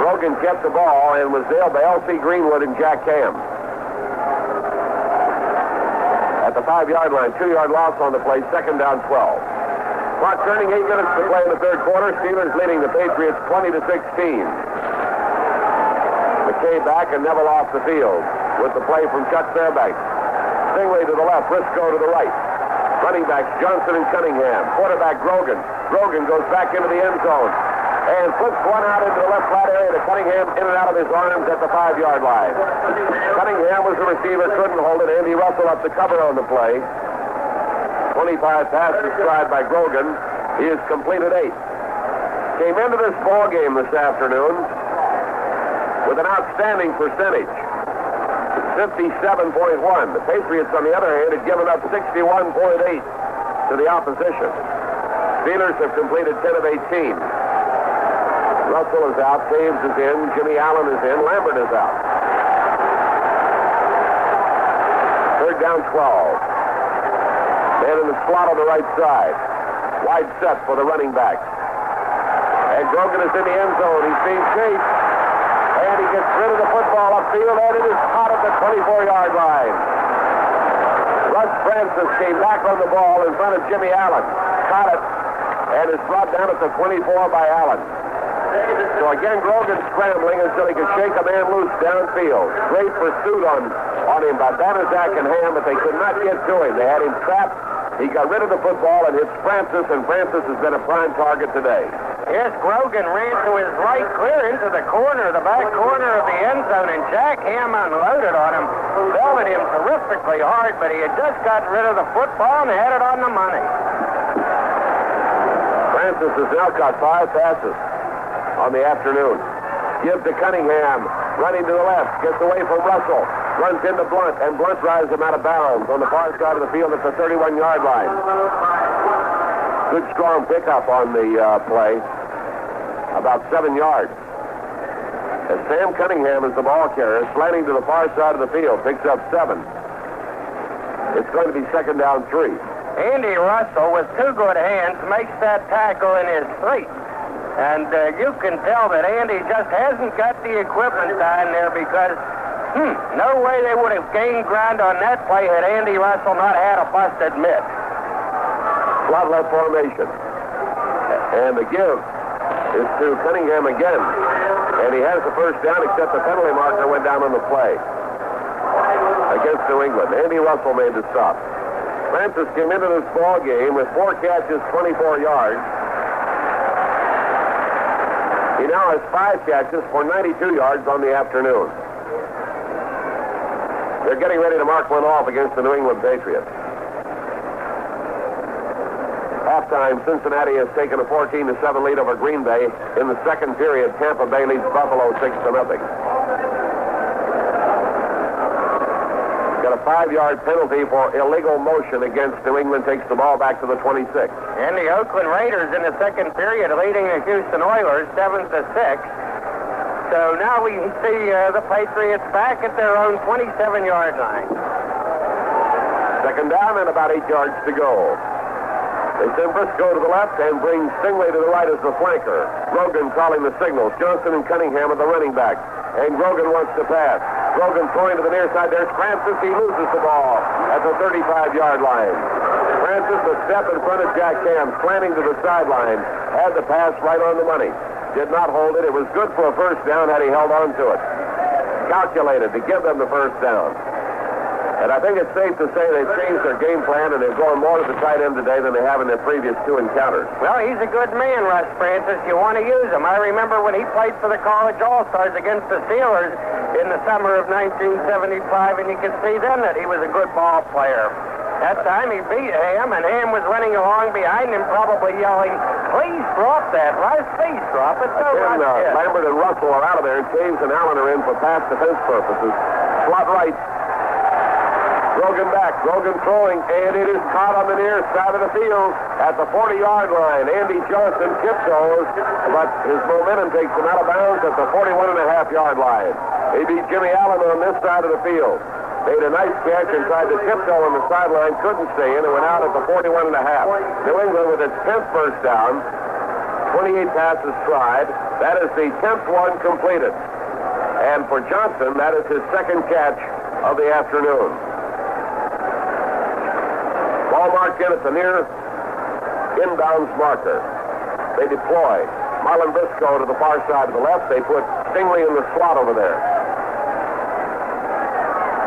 [SPEAKER 2] Grogan kept the ball and was nailed by L.C. Greenwood and Jack Ham. At the 5-yard line, 2-yard loss on the play, 2nd down 12. Clock turning, 8 minutes to play in the third quarter. Steelers leading the Patriots 20-16. McKay back and Neville off the field with the play from Chuck Fairbanks. Stingley to the left, Briscoe to the right. Running backs Johnson and Cunningham. Quarterback Grogan. Grogan goes back into the end zone. and flips one out into the left flat area to Cunningham, in and out of his arms at the 5-yard line. Cunningham was the receiver, couldn't hold it. Andy Russell up to cover on the play. 25 passes tried by Grogan. He has completed 8. Came into this ball game this afternoon with an outstanding percentage, 57.1. The Patriots, on the other hand, had given up 61.8 to the opposition. Steelers have completed 10 of 18. Russell is out, Taves is in, Jimmy Allen is in, Lambert is out. Third down 12. Man in the slot on the right side. Wide set for the running back. And Grogan is in the end zone. He's being chased. And he gets rid of the football upfield, and it is caught at the 24-yard line. Russ Francis came back on the ball in front of Jimmy Allen. Caught it, and is brought down at the 24 by Allen. So again, Grogan scrambling until he could shake a man loose downfield. Great pursuit on him by Banaszak and Ham, but they could not get to him. They had him trapped. He got rid of the football and hits Francis, and Francis has been a prime target today.
[SPEAKER 3] Yes, Grogan ran to his right, clear into the corner, the back corner of the end zone, and Jack Ham unloaded on him, belted him terrifically hard, but he had just gotten rid of the football and had it on the money.
[SPEAKER 2] Francis has now caught 5 passes on the afternoon. Gives to Cunningham, running to the left, gets away from Russell, runs into Blunt, and Blunt drives him out of bounds on the far side of the field at the 31-yard line. Good strong pickup on the play, about 7 yards. As Sam Cunningham is the ball carrier, slanting to the far side of the field, picks up 7. It's going to be second down 3.
[SPEAKER 3] Andy Russell, with 2 good hands, makes that tackle in his sleep. And you can tell that Andy just hasn't got the equipment down there because, no way they would have gained ground on that play had Andy Russell not had a busted mitt.
[SPEAKER 2] Slot left formation. And the give is to Cunningham again. And he has the first down, except the penalty marker went down on the play against New England. Andy Russell made the stop. Francis came into this ball game with 4 catches, 24 yards. He now has 5 catches for 92 yards on the afternoon. They're getting ready to mark one off against the New England Patriots. Halftime, Cincinnati has taken a 14-7 lead over Green Bay. In the second period, Tampa Bay leads Buffalo 6-0. Got a 5-yard penalty for illegal motion against New England, takes the ball back to the 26.
[SPEAKER 3] And the Oakland Raiders in the second period leading the Houston Oilers 7-6. So now we see the Patriots back at their own 27-yard line.
[SPEAKER 2] Second down and about 8 yards to go. They send Briscoe to the left and bring Stingley to the right as the flanker. Grogan calling the signals. Johnson and Cunningham are the running back. And Grogan wants to pass. Grogan throwing to the near side. There's Francis. He loses the ball at the 35-yard line. Francis, a step in front of Jack Ham, slanting to the sideline. Had the pass right on the money. Did not hold it. It was good for a first down had he held on to it. Calculated to give them the first down. And I think it's safe to say they've changed their game plan and they've gone more to the tight end today than they have in their previous 2 encounters.
[SPEAKER 3] Well, he's a good man, Russ Francis. You want to use him. I remember when he played for the College All-Stars against the Steelers in the summer of 1975, and you can see then that he was a good ball player. That time he beat Ham, and Ham was running along behind him, probably yelling, "Please drop that, Russ. Please drop it." So
[SPEAKER 2] Lambert and Russell are out of there, and Taves and Allen are in for pass defense purposes. Slot right. Grogan back. Grogan throwing, and it is caught on the near side of the field at the 40-yard line. Andy Johnson tiptoes, but his momentum takes him out of bounds at the 41.5-yard line. They beat Jimmy Allen on this side of the field. Made a nice catch and tried to tiptoe on the sideline, couldn't stay in, and went out at the 41.5. New England with its 10th first down, 28 passes tried. That is the 10th one completed. And for Johnson, that is his second catch of the afternoon. Ball marked in at the near inbounds marker. They deploy. Marlon Briscoe to the far side of the left. They put Stingley in the slot over there.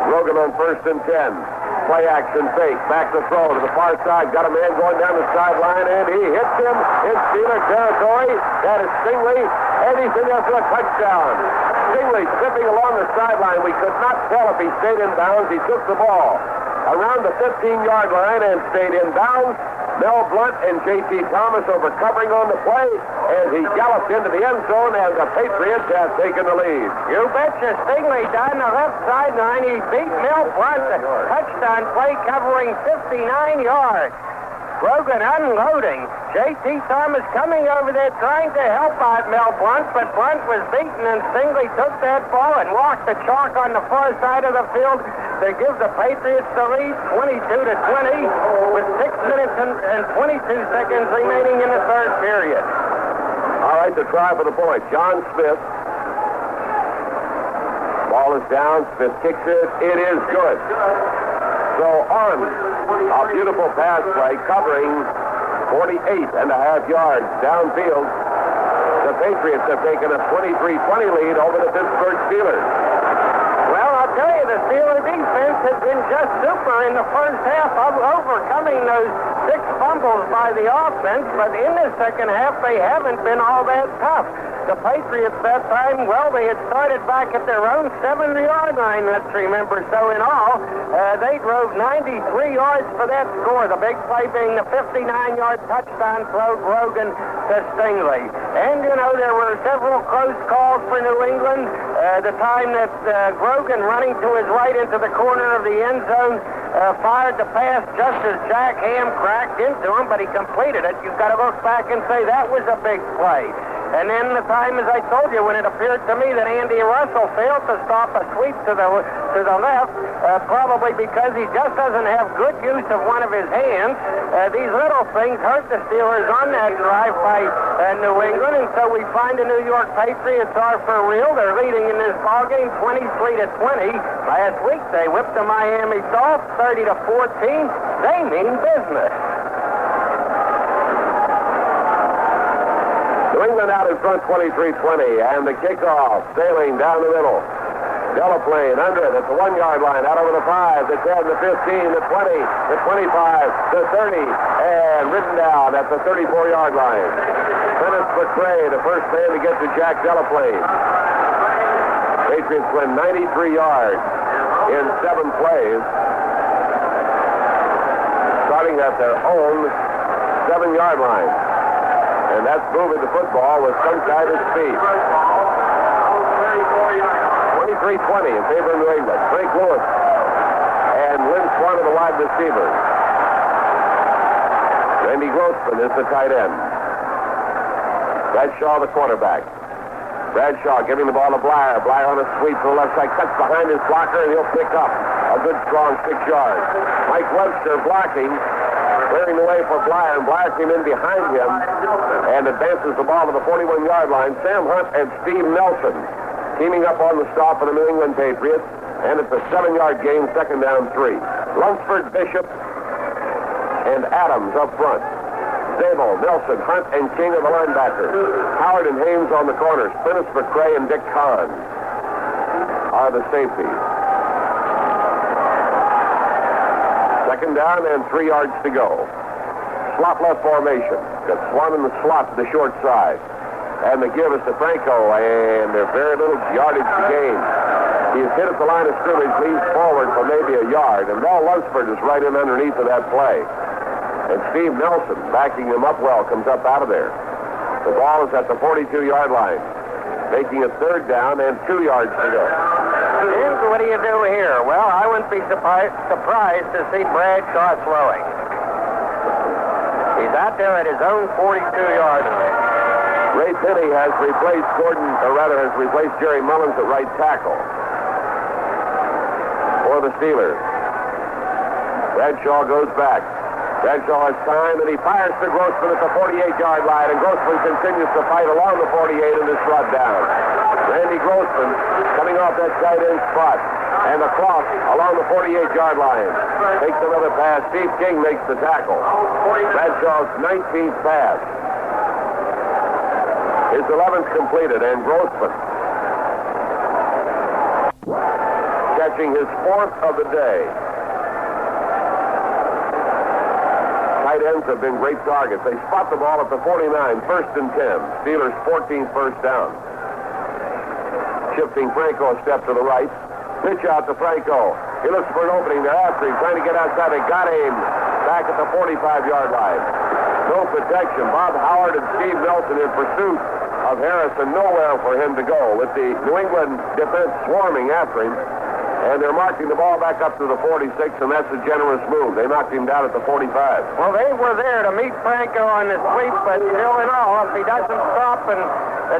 [SPEAKER 2] Grogan on 1st and 10. Play action fake. Back to throw to the far side. Got a man going down the sideline, and he hits him in Steeler territory. That is Stingley, and he's in there for a touchdown. Stingley zipping along the sideline. We could not tell if he stayed in bounds. He took the ball around the 15-yard line and stayed in bounds. Mel Blount and J.T. Thomas over covering on the play, and he galloped into the end zone, and the Patriots have taken the lead.
[SPEAKER 3] You betcha. Stingley down the left sideline. He beat Mel Blount. Touchdown play covering 59 yards. Grogan unloading. J.T. Thomas coming over there trying to help out Mel Blount, but Blount was beaten, and Stingley took that ball and walked the chalk on the far side of the field to give the Patriots the lead, 22-20, with 6 minutes and 22 seconds remaining in the third period.
[SPEAKER 2] All right, the try for the point. John Smith. Ball is down. Smith kicks it. It is good. So on a beautiful pass play covering 48.5 yards downfield, the Patriots have taken a 23-20 lead over the Pittsburgh Steelers.
[SPEAKER 3] Well, I'll tell you, the Steeler defense has been just super in the first half of overcoming those 6 fumbles by the offense, but in the second half, they haven't been all that tough. The Patriots that time, well, they had started back at their own 7-yard line, let's remember. So in all, they drove 93 yards for that score, the big play being the 59-yard touchdown throw, Grogan to Stingley. And, you know, there were several close calls for New England. The time that Grogan, running to his right into the corner of the end zone, fired the pass just as Jack Ham cracked into him, but he completed it. You've got to look back and say that was a big play. And then the time, as I told you, when it appeared to me that Andy Russell failed to stop a sweep to the left, probably because he just doesn't have good use of one of his hands. These little things hurt the Steelers on that drive by New England, and so we find the New York Patriots are for real. They're leading in this ballgame 23-20. Last week they whipped the Miami Dolphins 30-14. They mean business.
[SPEAKER 2] New England out in front 23-20, and the kickoff sailing down the middle. Delaplane under it at the 1-yard line, out over the 5, the 10, the 15, the 20, the 25, the 30, and ridden down at the 34-yard line. Dennis McCray, the first man to get to Jack Delaplane. Patriots win 93 yards in 7 plays, starting at their own 7-yard line. And that's moving the football with some kind of speed. 23-20 in favor of New England. Frank Lewis and Lynn Swan are the wide receivers. Randy Grossman is the tight end. Bradshaw the quarterback. Bradshaw giving the ball to Blyer. Blyer on a sweep to the left side. Cuts behind his blocker, and he'll pick up a good strong 6 yards. Mike Webster blocking. Clearing the way for Blyer, and Blyer came in behind him and advances the ball to the 41-yard line. Sam Hunt and Steve Nelson teaming up on the stop for the New England Patriots, and it's a 7-yard gain, 2nd down 3. Lunsford, Bishop, and Adams up front. Zabel, Nelson, Hunt, and King are the linebackers. Howard and Hames on the corners. Dennis McCray and Dick Kahn are the safeties. 2nd down and 3 yards to go. Slot left formation. Got Swan in the slot to the short side. And the give is to Franco, and there's very little yardage to gain. He's hit at the line of scrimmage, leans forward for maybe a yard, and Mel Lunsford is right in underneath of that play. And Steve Nelson, backing him up well, comes up out of there. The ball is at the 42-yard line, making a 3rd down and 2 yards to go.
[SPEAKER 3] And what do you do here? Well, I wouldn't be surprised to see Bradshaw throwing. He's out there at his own 42-yard line.
[SPEAKER 2] Ray Penny has replaced Jerry Mullins at right tackle for the Steelers. Bradshaw goes back. Bradshaw has time, and he fires to Grossman at the 48-yard line, and Grossman continues to fight along the 48 and is brought down. Randy Grossman coming off that tight end spot, and across along the 48-yard line. Takes another pass. Steve King makes the tackle. Bradshaw's 19th pass. His 11th completed, and Grossman catching his 4th of the day. ends have been great targets. They spot the ball at the 49, 1st and 10. Steelers 14th first down. Shifting Franco a step to the right. Pitch out to Franco. He looks for an opening. They're after him, trying to get outside. They got him back at the 45-yard line. No protection. Bob Howard and Steve Nelson in pursuit of Harrison. Nowhere for him to go with the New England defense swarming after him. And they're marking the ball back up to the 46, and that's a generous move. They knocked him down at the 45.
[SPEAKER 3] Well, they were there to meet Franco on the sweep, but still in all, if he doesn't stop and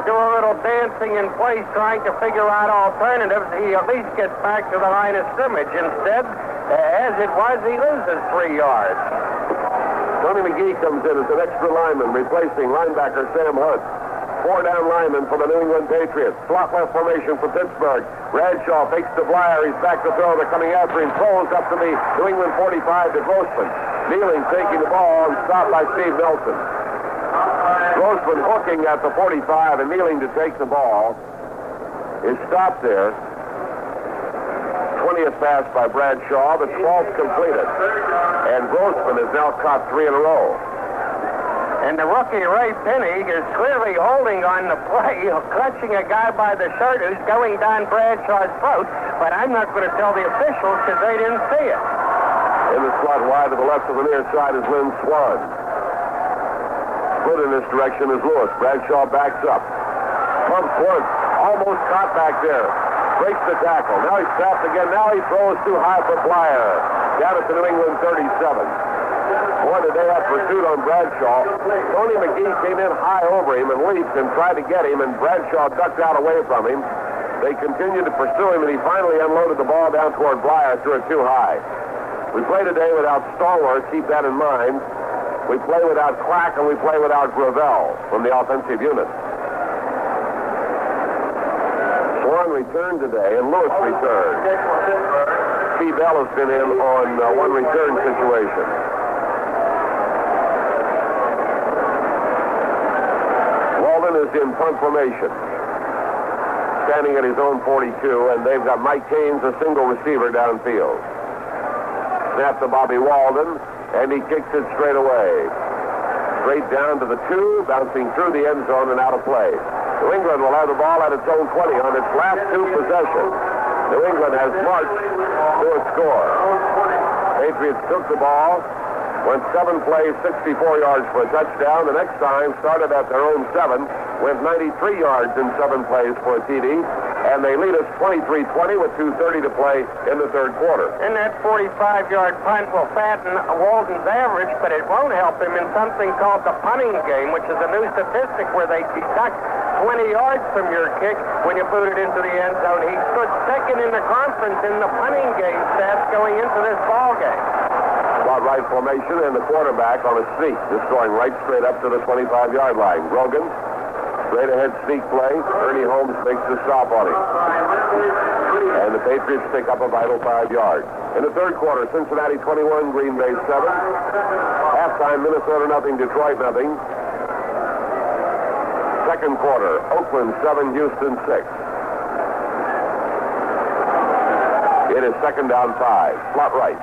[SPEAKER 3] do a little dancing in place trying to figure out alternatives, he at least gets back to the line of scrimmage. Instead, as it was, he loses 3 yards.
[SPEAKER 2] Tony McGee comes in as an extra lineman, replacing linebacker Sam Hunt. 4-down lineman for the New England Patriots. Slot left formation for Pittsburgh. Bradshaw fakes to Blyer. He's back to throw. They're coming after him. Throws up to the New England 45 to Grossman. Kneeling, taking the ball, and stopped by Steve Nelson. Grossman hooking at the 45 and kneeling to take the ball. Is stopped there. 20th pass by Bradshaw. The 12th completed. And Grossman has now caught 3 in a row.
[SPEAKER 3] And the rookie, Ray Penny, is clearly holding on the play, clutching a guy by the shirt who's going down Bradshaw's throat. But I'm not going to tell the officials because they didn't see it.
[SPEAKER 2] In the slot wide to the left of the near side is Lynn Swan. Split in this direction is Lewis. Bradshaw backs up. Pumps once. Almost caught back there. Breaks the tackle. Now he's trapped again. Now he throws too high for Blyer. Down at the New England 37. Boy, did they have pursuit on Bradshaw. Tony McGee came in high over him and leaped and tried to get him, and Bradshaw ducked out away from him. They continued to pursue him, and he finally unloaded the ball down toward Blyer, threw it too high. We play today without Stallworth. Keep that in mind. We play without Clack, and we play without Gravel from the offensive unit. Swan returned today, and Lewis returned. Steve Bell has been in on one return situation. Walden is in punt formation, standing at his own 42, and they've got Mike Haynes, a single receiver downfield. Snap to Bobby Walden, and he kicks it straight away. Straight down to the 2, bouncing through the end zone and out of play. New England will have the ball at its own 20 on its last 2 possessions. New England has marched to a score. Patriots took the ball, went 7 plays, 64 yards for a touchdown. The next time started at their own 7, went 93 yards in 7 plays for a TD, and they lead us 23-20 with 2:30 to play in the third quarter.
[SPEAKER 3] And that 45-yard punt will fatten Walden's average, but it won't help him in something called the punting game, which is a new statistic where they deduct 20 yards from your kick when you boot it into the end zone. He stood second in the conference in the punting game stats going into this ball game.
[SPEAKER 2] Slot right formation and the quarterback on a sneak, just going right straight up to the 25-yard line. Grogan, straight ahead sneak play. Ernie Holmes makes the stop on him. And the Patriots pick up a vital 5 yards. In the third quarter, Cincinnati 21, Green Bay 7. Halftime, Minnesota nothing, Detroit nothing. Second quarter, Oakland 7, Houston 6. It is second down 5. Slot right.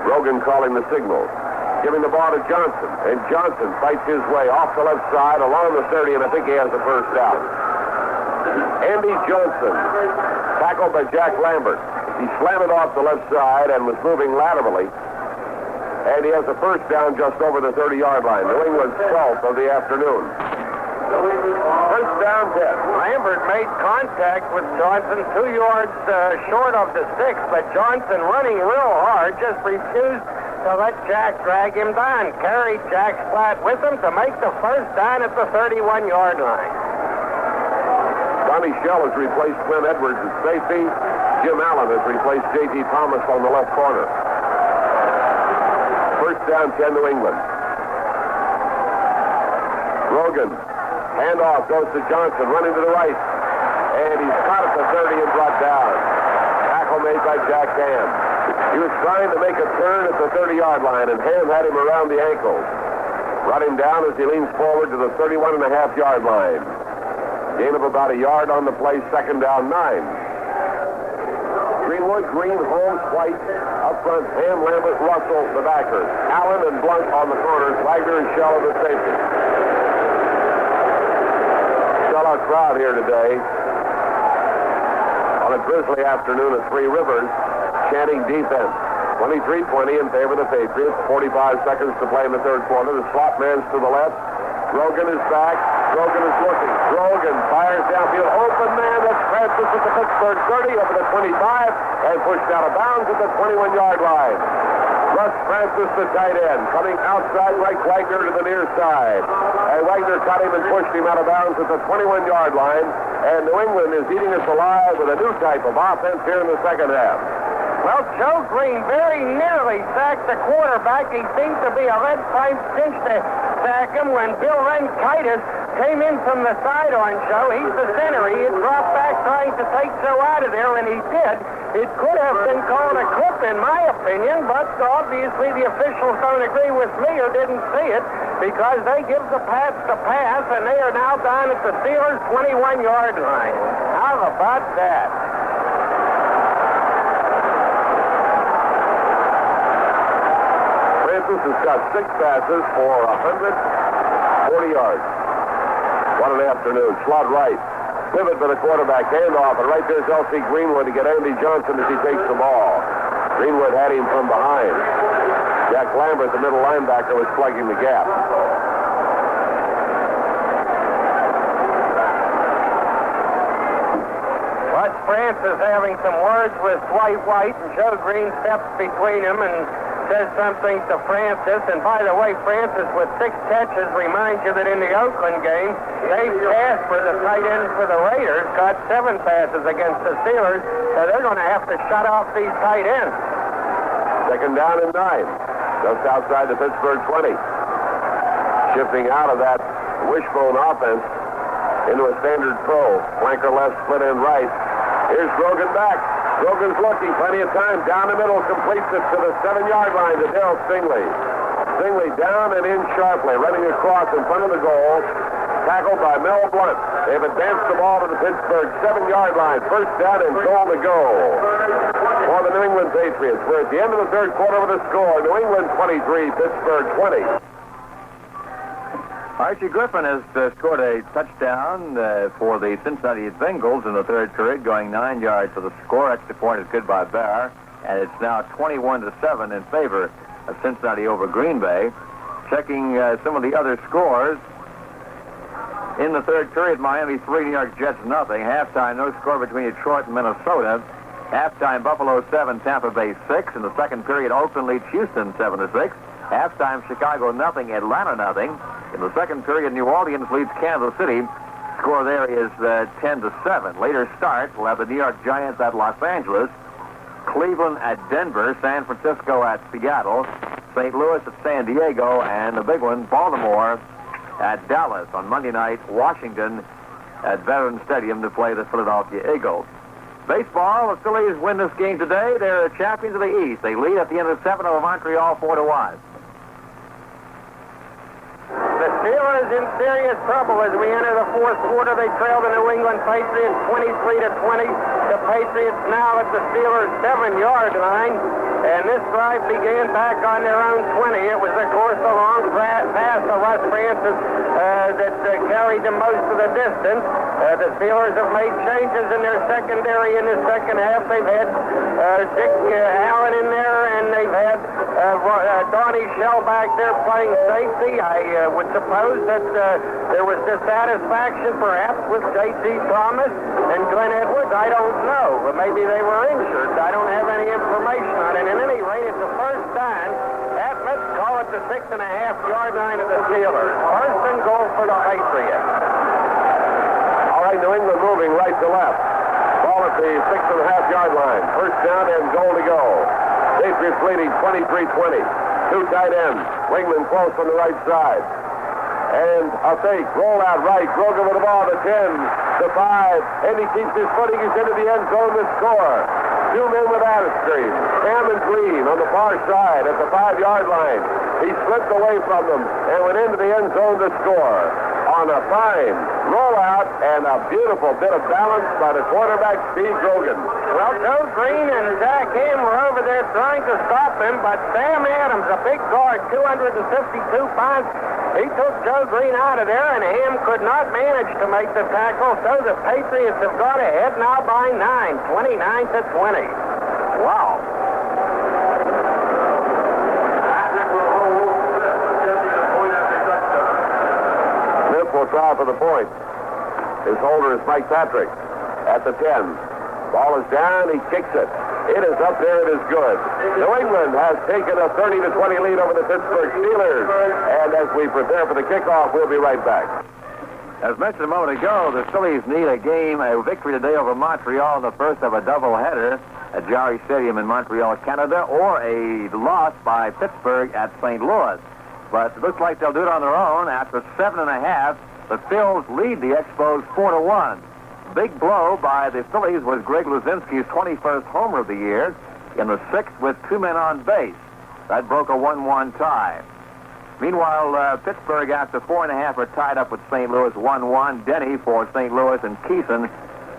[SPEAKER 2] Rogan calling the signal. Giving the ball to Johnson. And Johnson fights his way off the left side along the 30, and I think he has the first down. Andy Johnson, tackled by Jack Lambert. He slammed it off the left side and was moving laterally. And he has the first down just over the 30-yard line. New England's 12th of the afternoon. First down 10.
[SPEAKER 3] Lambert made contact with Johnson 2 yards short of the sticks, but Johnson, running real hard, just refused to let Jack drag him down. Carried Jack's flat with him to make the first down at the 31-yard line.
[SPEAKER 2] Donnie Shell has replaced Clint Edwards at safety. Jim Allen has replaced J.T. Thomas on the left corner. First down 10, New England. Rogan. Handoff goes to Johnson, running to the right. And he's caught at the 30 and brought down. Tackle made by Jack Ham. He was trying to make a turn at the 30-yard line, and Ham had him around the ankles. Brought him down as he leans forward to the 31.5-yard line. Gain of about a yard on the play, second down 9. Greenwood, Green, Holmes, White. Up front, Ham, Lambert, Russell, the backers. Allen and Blunt on the corners. Wagner and Shell of the safety. Sellout crowd here today on a drizzly afternoon at Three Rivers, chanting defense. 23-20 in favor of the Patriots. 45 seconds to play in the third quarter. The slot man's to the left. Grogan is back. Grogan is looking. Grogan fires downfield. Open man. That's Francis at the Pittsburgh 30 over the 25 and pushed out of bounds at the 21-yard line. Russ Francis, the tight end, coming outside right. Wagner to the near side. And Wagner caught him and pushed him out of bounds at the 21-yard line. And New England is eating us alive with a new type of offense here in the second half.
[SPEAKER 3] Well, Joe Green very nearly sacked the quarterback. He seemed to be a lead pipe cinch to sack him when Bill Renkitis came in from the sideline, Joe. He's the center. He had dropped back trying to take Joe out of there, and he did. It could have been called a clip, in my opinion, but obviously the officials don't agree with me or didn't see it because they give the Pats the pass, and they are now down at the Steelers' 21-yard line. How about that?
[SPEAKER 2] Francis has got 6 passes for 140 yards. What an afternoon. Slot right. Pivot to the quarterback. Handoff. And right there's L.C. Greenwood to get Andy Johnson as he takes the ball. Greenwood had him from behind. Jack Lambert, the middle linebacker, was plugging the gap.
[SPEAKER 3] Russ Francis having some words with Dwight White, and Joe Green steps between them and says something to Francis. And by the way, Francis with 6 catches reminds you that in the Oakland game, Dave Casper, the tight end for the Raiders, got 7 passes against the Steelers. So they're going to have to shut off these tight ends.
[SPEAKER 2] Second down and 9. Just outside the Pittsburgh 20. Shifting out of that wishbone offense into a standard pro. Flanker left, split end right. Here's Grogan back. Grogan's looking, plenty of time. Down the middle, completes it to the 7-yard line to Darryl Stingley. Stingley down and in sharply, running across in front of the goal. Tackled by Mel Blunt. They've advanced the ball to the Pittsburgh 7-yard line. First down and goal to go for the New England Patriots. We're at the end of the third quarter with a score. New England 23, Pittsburgh 20.
[SPEAKER 1] Archie Griffin has scored a touchdown for the Cincinnati Bengals in the third period, going 9 yards for the score. Extra point is good by Bear, and it's now 21-7 in favor of Cincinnati over Green Bay. Checking some of the other scores. In the third period, Miami 3, New York Jets nothing. Halftime, no score between Detroit and Minnesota. Halftime, Buffalo 7, Tampa Bay 6. In the second period, Oakland leads Houston 7-6. Halftime, Chicago nothing, Atlanta nothing. In the second period, New Orleans leads Kansas City. Score there is 10-7. Later start, we'll have the New York Giants at Los Angeles, Cleveland at Denver, San Francisco at Seattle, St. Louis at San Diego, and the big one, Baltimore at Dallas. On Monday night, Washington at Veterans Stadium to play the Philadelphia Eagles. Baseball, the Phillies win this game today. They're champions of the East. They lead at the end of 7 over Montreal 4-1.
[SPEAKER 3] The Steelers in serious trouble as we enter the fourth quarter. They trail the New England Patriots 23-20. The Patriots now at the Steelers' 7-yard line. And this drive began back on their own 20. It was, of course, a long pass to Russ Francis that carried them most of the distance. The Steelers have made changes in their secondary in the second half. They've had Dick Allen in there, and they've had Donnie Shell back there playing safety. I would suppose that there was dissatisfaction perhaps with J.T. Thomas and Glenn Edwards. I don't know. But maybe they were injured. I don't have any information on it. At any rate, it's the first time at, let's call it the 6.5-yard line of the Steelers. First and goal for the Patriots.
[SPEAKER 2] All right, New England moving right to left. Ball at the 6.5-yard line. First down and goal to go. Patriots leading 23-20. 2 tight ends. Wingman close on the right side. And a fake. Roll out right. Grogan with the ball to 10, to 5. And he keeps his footing. He's into the end zone to score. 2 men with Armstrong. Ham and Green on the far side at the 5-yard line. He slipped away from them and went into the end zone to score. A on a fine rollout and a beautiful bit of balance by the quarterback, Steve Grogan.
[SPEAKER 3] Well, Joe Green and Jack Ham were over there trying to stop him, but Sam Adams, a big guard, 252 pounds, he took Joe Green out of there, and Ham could not manage to make the tackle, so the Patriots have gone ahead now by 9, 29-20. Wow.
[SPEAKER 2] Smith will try for the point. His holder is Mike Patrick at the 10. Ball is down. He kicks it. It is up there. It is good. New England has taken a 30-20 lead over the Pittsburgh Steelers. And as we prepare for the kickoff, we'll be right back.
[SPEAKER 1] As mentioned a moment ago, the Phillies need a victory today over Montreal, the first of a doubleheader at Jarry Stadium in Montreal, Canada, or a loss by Pittsburgh at St. Louis. But it looks like they'll do it on their own. After 7.5, the Phils lead the Expos 4-1. Big blow by the Phillies was Greg Luzinski's 21st homer of the year in the 6th with 2 men on base. That broke a 1-1 tie. Meanwhile, Pittsburgh, after 4.5, are tied up with St. Louis 1-1. Denny for St. Louis and Keeson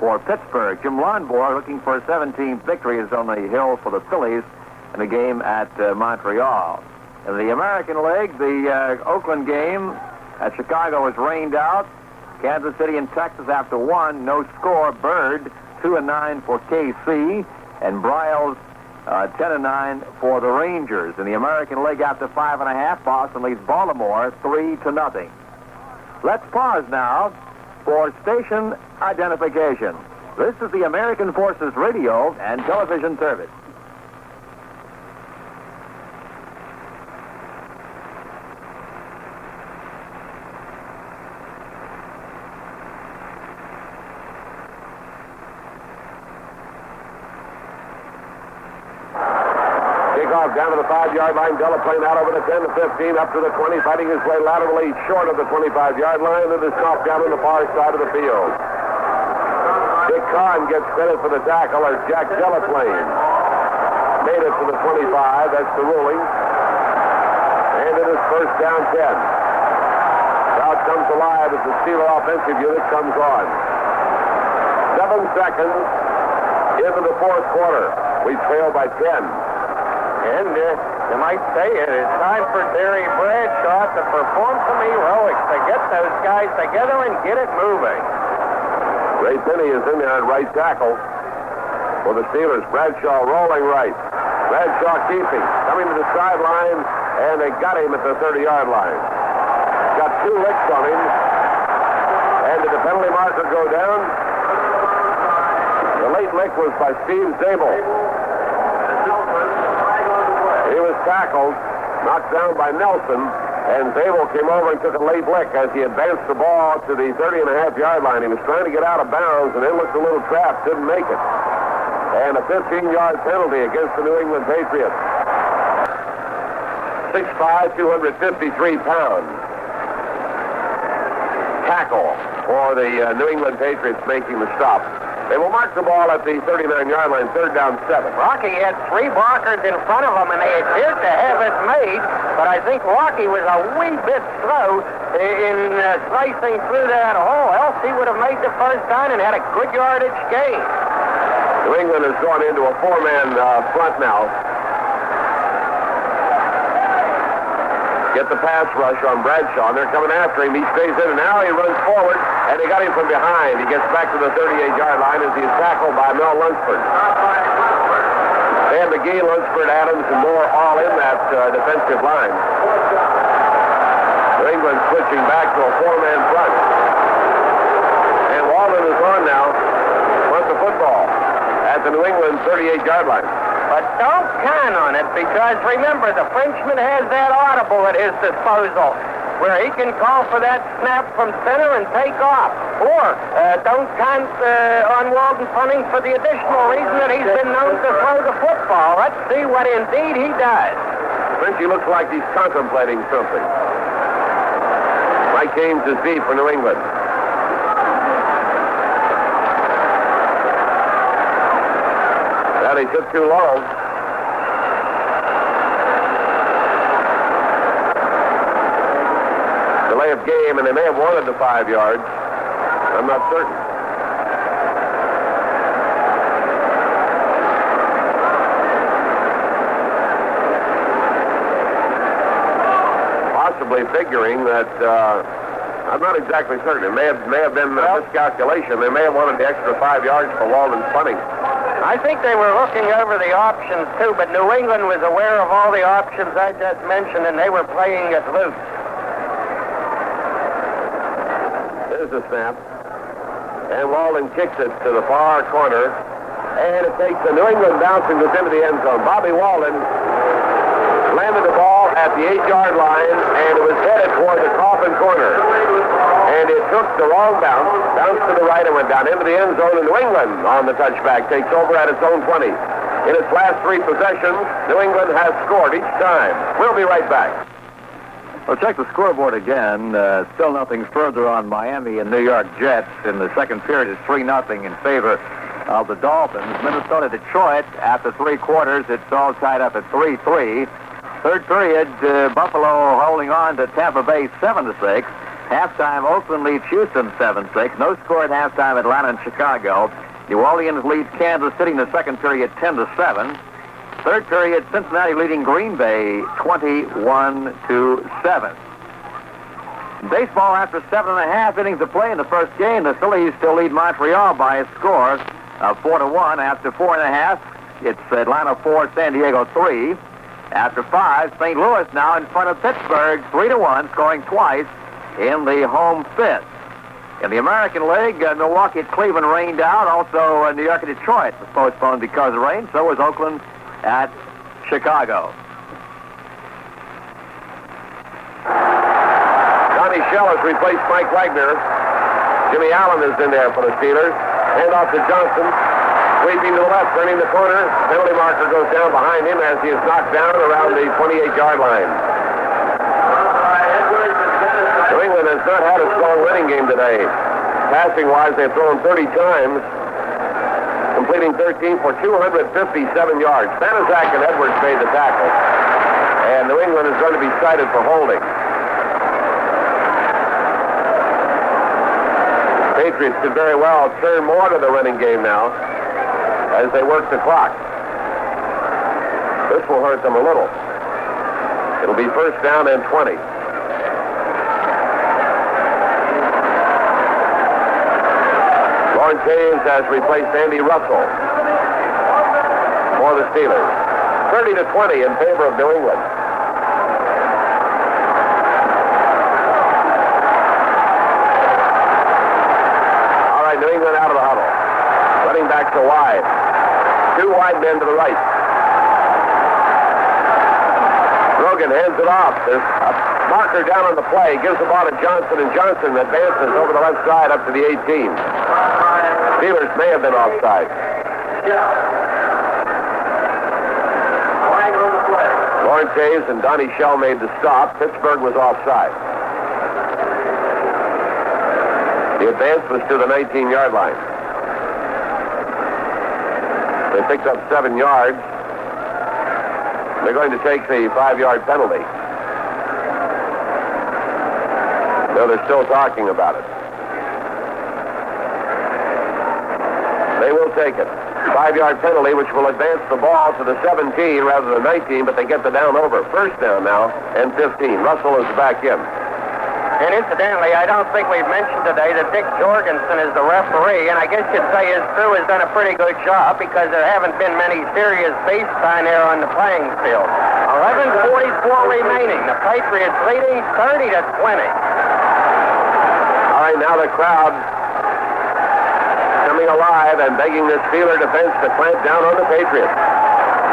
[SPEAKER 1] for Pittsburgh. Jim Lonborg, looking for a 17th victory, is on the hill for the Phillies in the game at Montreal. In the American League, the Oakland game at Chicago was rained out. Kansas City and Texas after 1, no score. Bird 2-9 for KC, and Bryles 10-9 for the Rangers. In the American League after 5.5, Boston leads Baltimore 3-0. Let's pause now for station identification. This is the American Forces Radio and Television Service.
[SPEAKER 2] Down to the 5-yard line. Delaplane out over the 10 to 15, up to the 20, fighting his way laterally short of the 25-yard line, and is knocked down on the far side of the field. Dick Kahn gets credit for the tackle as Jack Delaplane made it to the 25. That's the ruling. And it is first down 10. Crowd comes alive as the Steeler offensive unit comes on. 7 seconds into the fourth quarter. We trail by 10.
[SPEAKER 3] And you might say it is time for Terry Bradshaw to perform some heroics to get those guys together and get it moving.
[SPEAKER 2] Ray Finney is in there at right tackle for the Steelers. Bradshaw rolling right. Bradshaw keeping. Coming to the sideline, and they got him at the 30-yard line. Got 2 licks on him. And did the penalty marker go down? The late lick was by Steve Zabel. He was tackled, knocked down by Nelson, and Zabel came over and took a late lick as he advanced the ball to the 30.5-yard line. He was trying to get out of bounds and then looked a little trapped, didn't make it. And a 15-yard penalty against the New England Patriots. 6'5", 253 pounds. Tackle for the New England Patriots making the stop. They will mark the ball at the 39-yard line, 3rd down 7.
[SPEAKER 3] Rocky had 3 blockers in front of him, and they appeared to have it made, but I think Rocky was a wee bit slow in slicing through that hole, else he would have made the first down and had a good yardage gain.
[SPEAKER 2] New England has gone into a 4-man front now. Get the pass rush on Bradshaw, and they're coming after him. He stays in, and now he runs forward, and they got him from behind. He gets back to the 38-yard line as he is tackled by Mel Lunsford. Dan McGee, Lunsford, Adams, and Moore all in that defensive line. New England switching back to a 4-man front. And Walden is on now, front the football at the New England 38-yard line.
[SPEAKER 3] But don't count on it, because remember, the Frenchman has that audible at his disposal where he can call for that snap from center and take off. Or don't count on Walden punting for the additional reason that he's been known to throw the football. Let's see what indeed he does.
[SPEAKER 2] Frenchie looks like he's contemplating something. Mike Ames is deep for New England. He took too long. play of game, and they may have wanted the 5 yards. I'm not certain. Possibly figuring that, I'm not exactly certain. It may have been a miscalculation. They may have wanted the extra 5 yards for Walden's punting.
[SPEAKER 3] I think they were looking over the options, too, but New England was aware of all the options I just mentioned, and they were playing it loose.
[SPEAKER 2] There's the snap. And Walden kicks it to the far corner. And it takes the New England bouncing this into the end zone. Bobby Walden landed the ball at the 8-yard line, and it was headed toward the coffin corner. And it took the wrong bounce, bounced to the right, and went down into the end zone. And New England, on the touchback, takes over at its own 20. In its last 3 possessions, New England has scored each time. We'll be right back.
[SPEAKER 1] Well, check the scoreboard again. Still nothing further on Miami and New York Jets. In the second period, it's 3-0 in favor of the Dolphins. Minnesota-Detroit, after 3 quarters, it's all tied up at 3-3. Third period, Buffalo holding on to Tampa Bay 7-6. Halftime, Oakland leads Houston 7-6. No score at halftime, Atlanta and Chicago. New Orleans leads Kansas City in the second period 10-7. Third period, Cincinnati leading Green Bay 21-7. In baseball, after 7.5 innings of play in the first game, the Phillies still lead Montreal by a score of 4-1. After 4.5, it's Atlanta 4, San Diego 3. After 5, St. Louis now in front of Pittsburgh 3-1, scoring twice in the home fifth. In the American League, Milwaukee at Cleveland rained out. Also, New York and Detroit was postponed because of rain. So was Oakland at Chicago.
[SPEAKER 2] Donnie Shell has replaced Mike Wagner. Jimmy Allen is in there for the Steelers. Hand off to Johnson. Sweeping to the left, turning the corner. Penalty marker goes down behind him as he is knocked down around the 28-yard line. New England has not had a strong running game today. Passing-wise, they've thrown 30 times, completing 13 for 257 yards. Banaszak and Edwards made the tackle. And New England is going to be cited for holding. Patriots did very well turn more to the running game now as they work the clock. This will hurt them a little. It'll be first down and 20. Lawrence Hayes has replaced Andy Russell for the Steelers. 30-20 in favor of New England. All right, New England out of the huddle. Running back to wide. 2 wide men to the right. Rogan hands it off. There's a marker down on the play. Gives the ball to Johnson, and Johnson advances over the left side up to the 18. Steelers may have been offside. Lawrence Hayes and Donnie Shell made the stop. Pittsburgh was offside. The advance was to the 19-yard line. They picked up 7 yards. They're going to take the 5-yard penalty. Though they're still talking about it. They will take it. 5-yard penalty, which will advance the ball to the 17 rather than 19, but they get the down over. First down now and 15. Russell is back in.
[SPEAKER 3] And incidentally, I don't think we've mentioned today that Dick Jorgensen is the referee, and I guess you'd say his crew has done a pretty good job because there haven't been many serious base sign error on the playing field. 11:44 remaining. The Patriots leading 30-20.
[SPEAKER 2] All right, now the crowd coming alive and begging the Steeler defense to clamp down on the Patriots.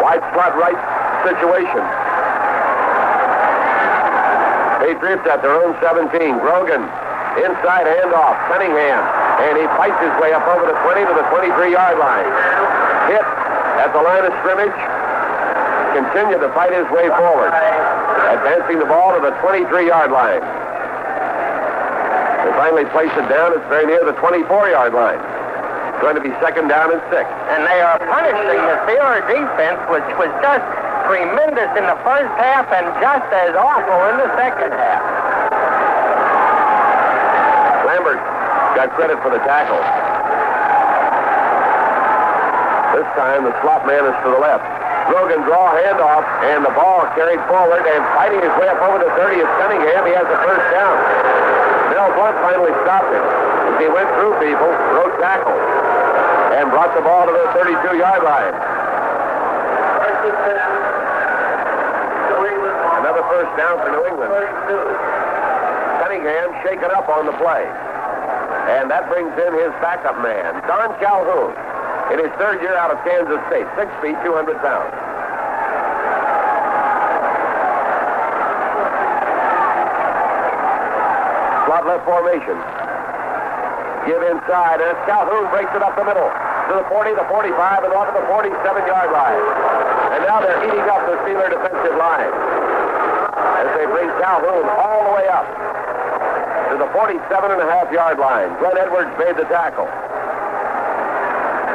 [SPEAKER 2] Wide slot right situation. Patriots at their own 17. Grogan, inside handoff, Cunningham, and he fights his way up over the 20 to the 23-yard line. Hit at the line of scrimmage, continued to fight his way forward, advancing the ball to the 23-yard line. They finally place it down. It's very near the 24-yard line. It's going to be second down and 6.
[SPEAKER 3] And they are punishing the Steeler defense, which was just tremendous in the first half and just as awful in the second half.
[SPEAKER 2] Lambert got credit for the tackle. This time the slot man is to the left. Grogan draw handoff, and the ball carried forward, and fighting his way up over the 30 is Cunningham. He has the first down. Mel Blunt finally stopped him. As he went through people, broke tackle, and brought the ball to the 32-yard line. Another first down for New England. Cunningham shaken up on the play. And that brings in his backup man, Don Calhoun, in his third year out of Kansas State, 6 feet, 200 pounds. Slot left formation. Give inside, and Calhoun breaks it up the middle to the 40, the 45, and off to the 47-yard line. And now they're eating up the Steeler defensive line as they bring Calhoun all the way up to the 47.5-yard line. Glenn Edwards made the tackle.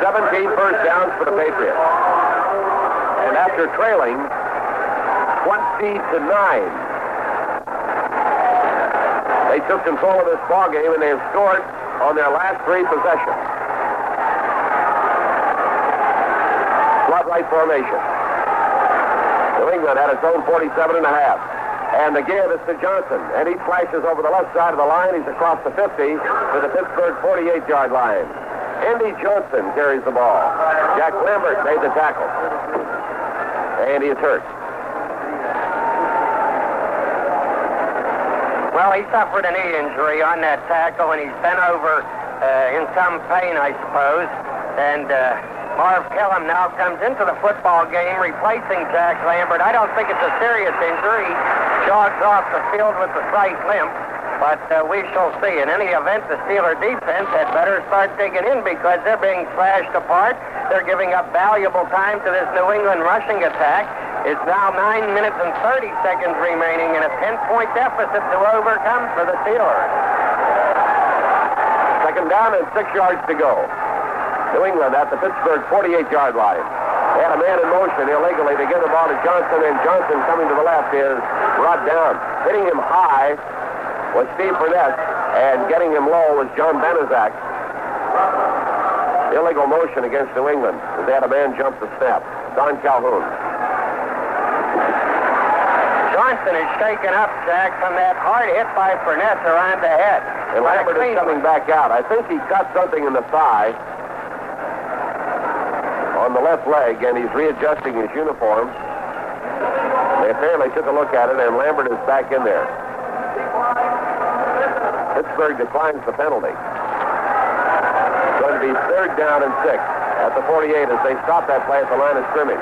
[SPEAKER 2] 17 first downs for the Patriots. And after trailing 20-9, they took control of this ball game, and they have scored on their last 3 possessions. Slot right formation. New England had its own 47.5. And the give is to Johnson. And he flashes over the left side of the line. He's across the 50 to the Pittsburgh 48-yard line. Andy Johnson carries the ball. Jack Lambert made the tackle. And he is hurt.
[SPEAKER 3] Well, he suffered a knee injury on that tackle, and he's bent over in some pain, I suppose. And Marv Kellum now comes into the football game replacing Jack Lambert. I don't think it's a serious injury. He jogs off the field with a slight limp, but we shall see. In any event, the Steeler defense had better start digging in because they're being slashed apart. They're giving up valuable time to this New England rushing attack. It's now 9 minutes and 30 seconds remaining and a 10-point deficit to overcome for the Steelers.
[SPEAKER 2] Second down and 6 yards to go. New England at the Pittsburgh 48-yard line. They had a man in motion illegally to give the ball to Johnson, and Johnson coming to the left is brought down. Hitting him high was Steve Burnett, and getting him low was John Banaszak. Illegal motion against New England. They had a man jump the snap. Don Calhoun.
[SPEAKER 3] Johnson is shaken up, Jack, from that hard hit by Burnett around the head.
[SPEAKER 2] And Lambert is coming back out. I think he cut something in the thigh on the left leg, and he's readjusting his uniform. They apparently took a look at it, and Lambert is back in there. Pittsburgh declines the penalty. It's going to be third down and 6 at the 48 as they stop that play at the line of scrimmage.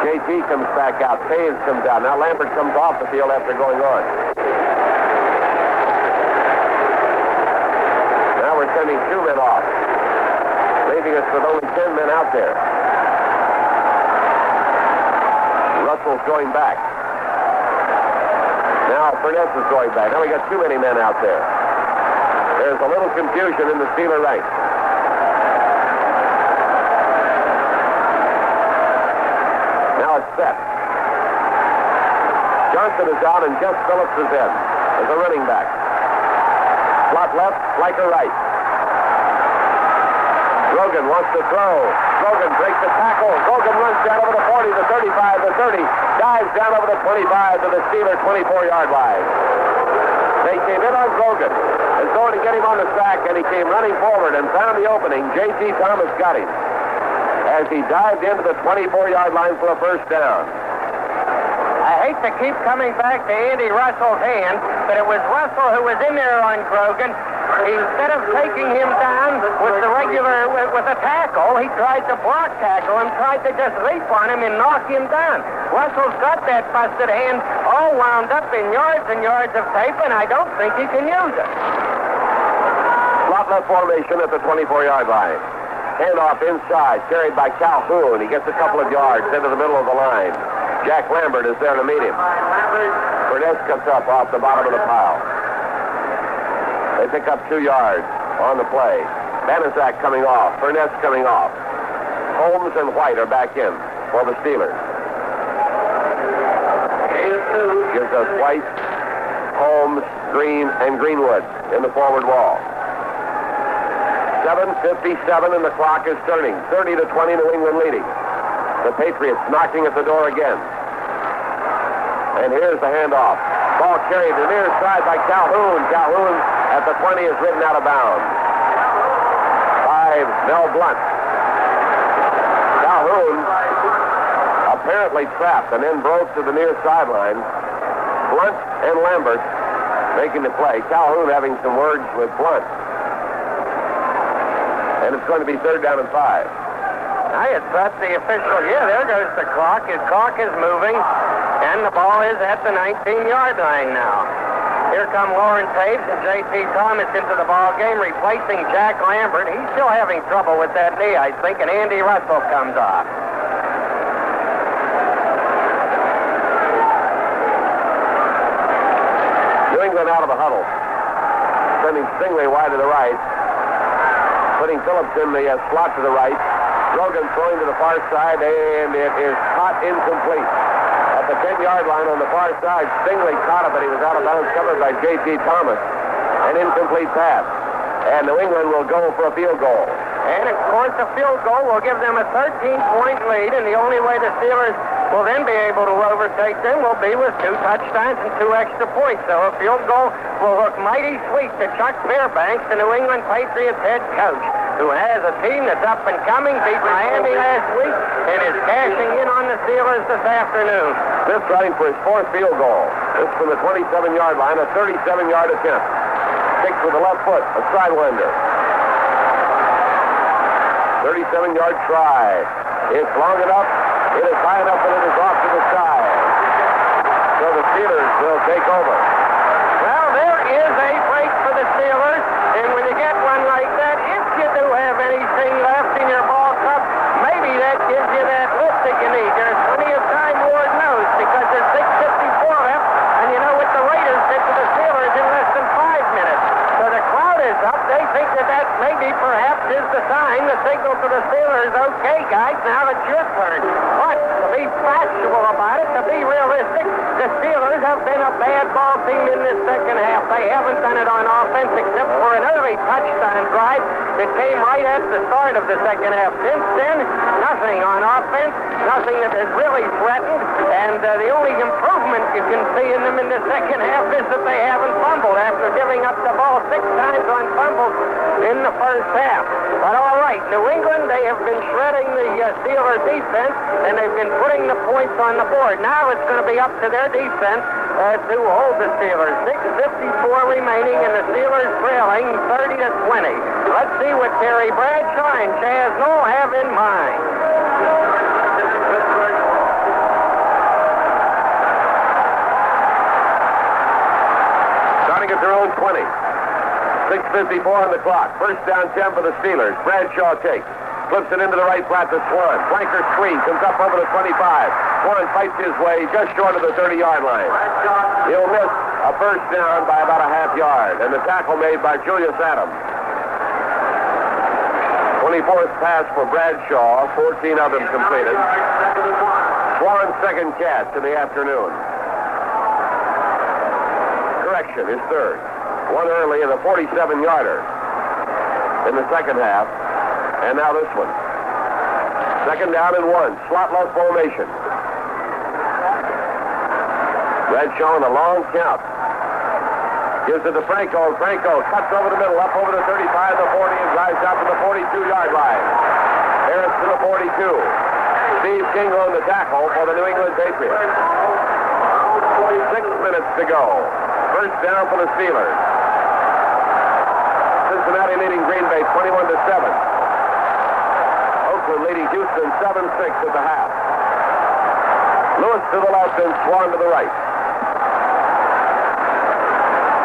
[SPEAKER 2] JT comes back out. Taves comes out. Now Lambert comes off the field after going on. Now we're sending 2 men off, leaving us with only 10 men out there. Russell's going back. Now Burnett is going back. Now we got too many men out there. There's a little confusion in the Steeler ranks. Now it's set. Johnson is out and Jess Phillips is in as a running back. Slot left, flanker right. Grogan wants to throw. Grogan breaks the tackle. Grogan runs down over the 40, the 35, the 30. Dives down over the 25 to the Steeler 24-yard line. They came in on Grogan as though to get him on the sack, and he came running forward and found the opening. J.T. Thomas got him as he dived into the 24-yard line for a first down.
[SPEAKER 3] I hate to keep coming back to Andy Russell's hand, but it was Russell who was in there on Grogan. Instead of taking him down with a tackle, he tried to block tackle and tried to just leap on him and knock him down. Russell's got that busted hand all wound up in yards and yards of tape, and I don't think he can use it.
[SPEAKER 2] Slot left formation at the 24-yard line. Handoff inside, carried by Calhoun. He gets a couple of yards into the middle of the line. Jack Lambert is there to meet him. Burnett cuts up off the bottom of the pile. They pick up 2 yards on the play. Banaszak coming off. Burnett's coming off. Holmes and White are back in for the Steelers. Gives us White, Holmes, Green, and Greenwood in the forward wall. 7:57 and the clock is turning. 30-20, New England leading. The Patriots knocking at the door again. And here's the handoff. Ball carried to the near side by Calhoun. Calhoun at the 20 is ridden out of bounds by Mel Blunt. Calhoun apparently trapped and then broke to the near sideline. Blunt and Lambert making the play. Calhoun having some words with Blunt. And it's going to be 3rd down and 5.
[SPEAKER 3] I had thought the official, there goes the clock. His clock is moving, and the ball is at the 19-yard line now. Here come Lauren Taves and J.T. Thomas into the ball game, replacing Jack Lambert. He's still having trouble with that knee, I think, and Andy Russell comes off.
[SPEAKER 2] New England out of the huddle. Sending Stingley wide to the right. Putting Phillips in the slot to the right. Rogan throwing to the far side, and it is caught incomplete. At the 10-yard line on the far side, Stingley caught it, but he was out of bounds, covered by J.T. Thomas. An incomplete pass. And New England will go for a field goal.
[SPEAKER 3] And, of course, a field goal will give them a 13-point lead, and the only way the Steelers will then be able to overtake them will be with 2 touchdowns and 2 extra points. So a field goal will look mighty sweet to Chuck Fairbanks, the New England Patriots head coach, who has a team that's up and coming, beat Miami last week, and is cashing in on the Steelers this afternoon.
[SPEAKER 2] Smith trying for his 4th field goal. This from the 27-yard line, a 37-yard attempt. Kicks with the left foot, a sidewinder. 37-yard try. It's long enough. It is high enough, and it is off to the side. So the Steelers will take over.
[SPEAKER 3] Well, there is a break for the Steelers, and when you get one like that, if you do have anything left in your ball cup, maybe that gives you that lift that you need. There's plenty of time, Ward knows, because there's 6:54 left, and you know what the Raiders did to the Steelers in less than 5 minutes. So the crowd is up. They think that maybe perhaps is the sign, the signal to the Steelers, okay, guys, now it's your turn. But to be factual about it, to be realistic, the Steelers have been a bad ball team in this second half. They haven't done it on offense except for an early touchdown drive that came right at the start of the second half. Since then, nothing on offense, nothing that has really threatened, and the only improvement you can see in them in the second half is that they haven't fumbled after giving up the ball 6 times on fumbles in the first half. But all right, New England, they have been shredding the Steelers defense, and they've been putting the points on the board. Now it's going to be up to their defense to hold the Steelers. 6:54 remaining, and the Steelers trailing 30-20. Let's see what Terry Bradshaw and Chaz Noll have in mind.
[SPEAKER 2] Starting at their own 20. 6:54 on the clock. First down 10 for the Steelers. Bradshaw takes. Flips it into the right flat to Swan. Flanker screen. Comes up over the 25. Swan fights his way just short of the 30-yard line. He'll miss a first down by about a half yard. And the tackle made by Julius Adams. 24th pass for Bradshaw. 14 of them completed. Swan's second catch in the afternoon. Correction, his third. One early in a 47-yarder in the second half. And now this one. Second down and 1. Slot left formation. Bradshaw in a long count. Gives it to Franco. Franco cuts over the middle, up over the 35, the 40, and drives out to the 42-yard line. Harris to the 42. Steve King on the tackle for the New England Patriots. 6 minutes to go. First down for the Steelers. Cincinnati leading Green Bay 21-7. Oakland leading Houston 7-6 at the half. Lewis to the left and Swan to the right.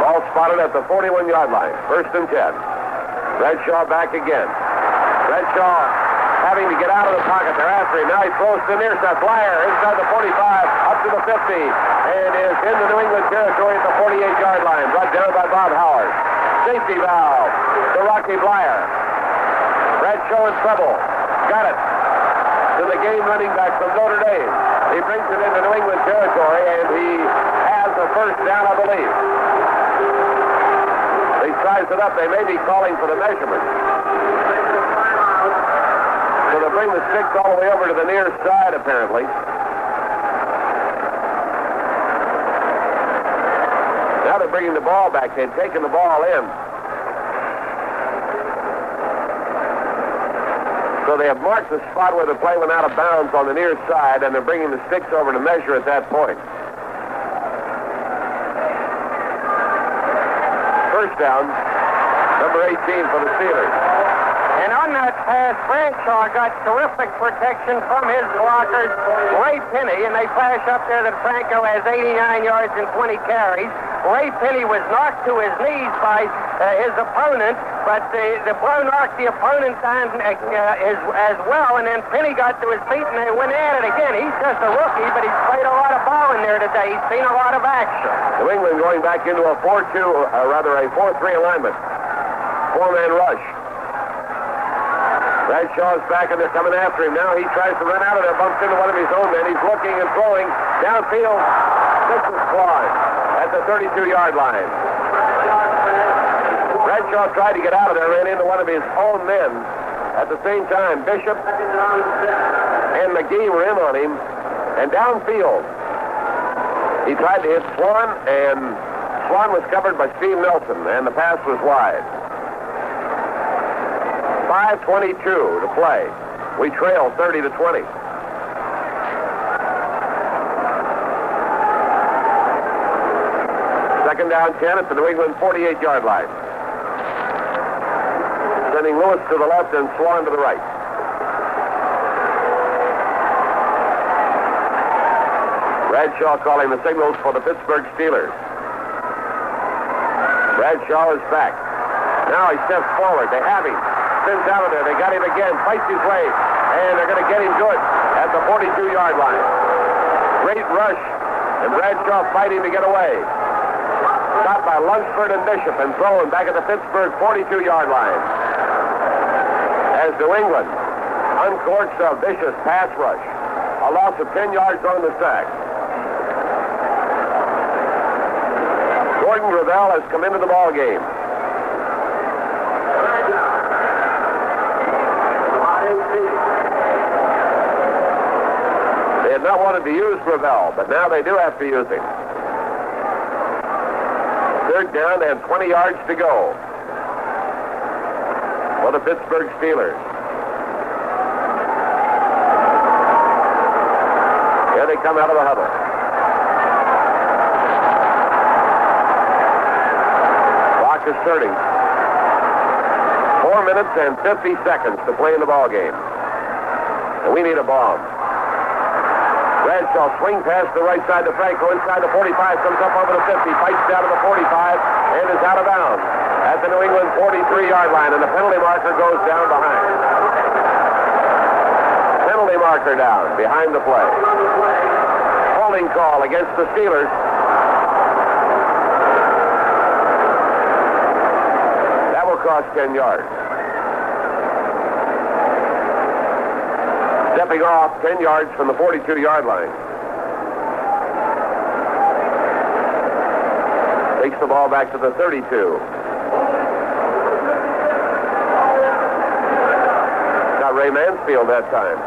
[SPEAKER 2] Ball spotted at the 41-yard line. First and 10. Bradshaw back again. Bradshaw having to get out of the pocket. They're after him. Now he throws to the near side. Flyer inside the 45, up to the 50, and is in the New England territory at the 48-yard line. Brought down by Bob Howard. Safety valve to Rocky Blyer. Bradshaw in trouble. Got it. To the game running back from Notre Dame. He brings it into New England territory, and he has a first down, I believe. size it up. They may be calling for the measurement. So they'll bring the sticks all the way over to the near side, apparently. Now they're bringing the ball back. They've taken the ball in. So they have marked the spot where the play went out of bounds on the near side, and they're bringing the sticks over to measure at that point. First down, number 18 for the Steelers.
[SPEAKER 3] And on that pass, Bradshaw got terrific protection from his blockers, Ray Penny, and they flash up there that Franco has 89 yards and 20 carries. Ray Penny was knocked to his knees by his opponent, but the blow knocked the opponent down as well, and then Penny got to his feet, and they went at it again. He's just a rookie, but he's played a lot of ball in there today. He's seen a lot of action.
[SPEAKER 2] New England going back into a 4-3 alignment. Four-man rush. Bradshaw's back, and they're coming after him. Now he tries to run out of there, bumps into one of his own men. He's looking and throwing downfield. This is Claude at the 32-yard line. Bradshaw tried to get out of there, ran into one of his own men. At the same time, Bishop and McGee were in on him. And downfield, he tried to hit Swan, and Swan was covered by Steve Nelson, and the pass was wide. 5:22 to play. We trail 30-20. Second down 10 at the New England 48-yard line. Sending Lewis to the left and Swan to the right. Bradshaw calling the signals for the Pittsburgh Steelers. Bradshaw is back. Now he steps forward. They have him. Spins out of there. They got him again. Fights his way. And they're going to get him good at the 42-yard line. Great rush. And Bradshaw fighting to get away. Shot by Lunsford and Bishop and thrown back at the Pittsburgh 42-yard line. As New England uncorks a vicious pass rush. A loss of 10 yards on the sack. Gordon Gravel has come into the ball game. They had not wanted to use Gravel, but now they do have to use him. Third down and 20 yards to go for the Pittsburgh Steelers. Here they come out of the huddle. Clock is turning. 4 minutes and 50 seconds to play in the ball game. And we need a bomb. Bradshaw swing past the right side to Franco. Inside the 45, comes up over the 50, fights down to the 45, and is out of bounds at the New England 43-yard line, and the penalty marker goes down behind. Penalty marker down behind the play. Holding call against the Steelers. That will cost 10 yards. Stepping off 10 yards from the 42-yard line. Takes the ball back to the 32. Got Ray Mansfield that time.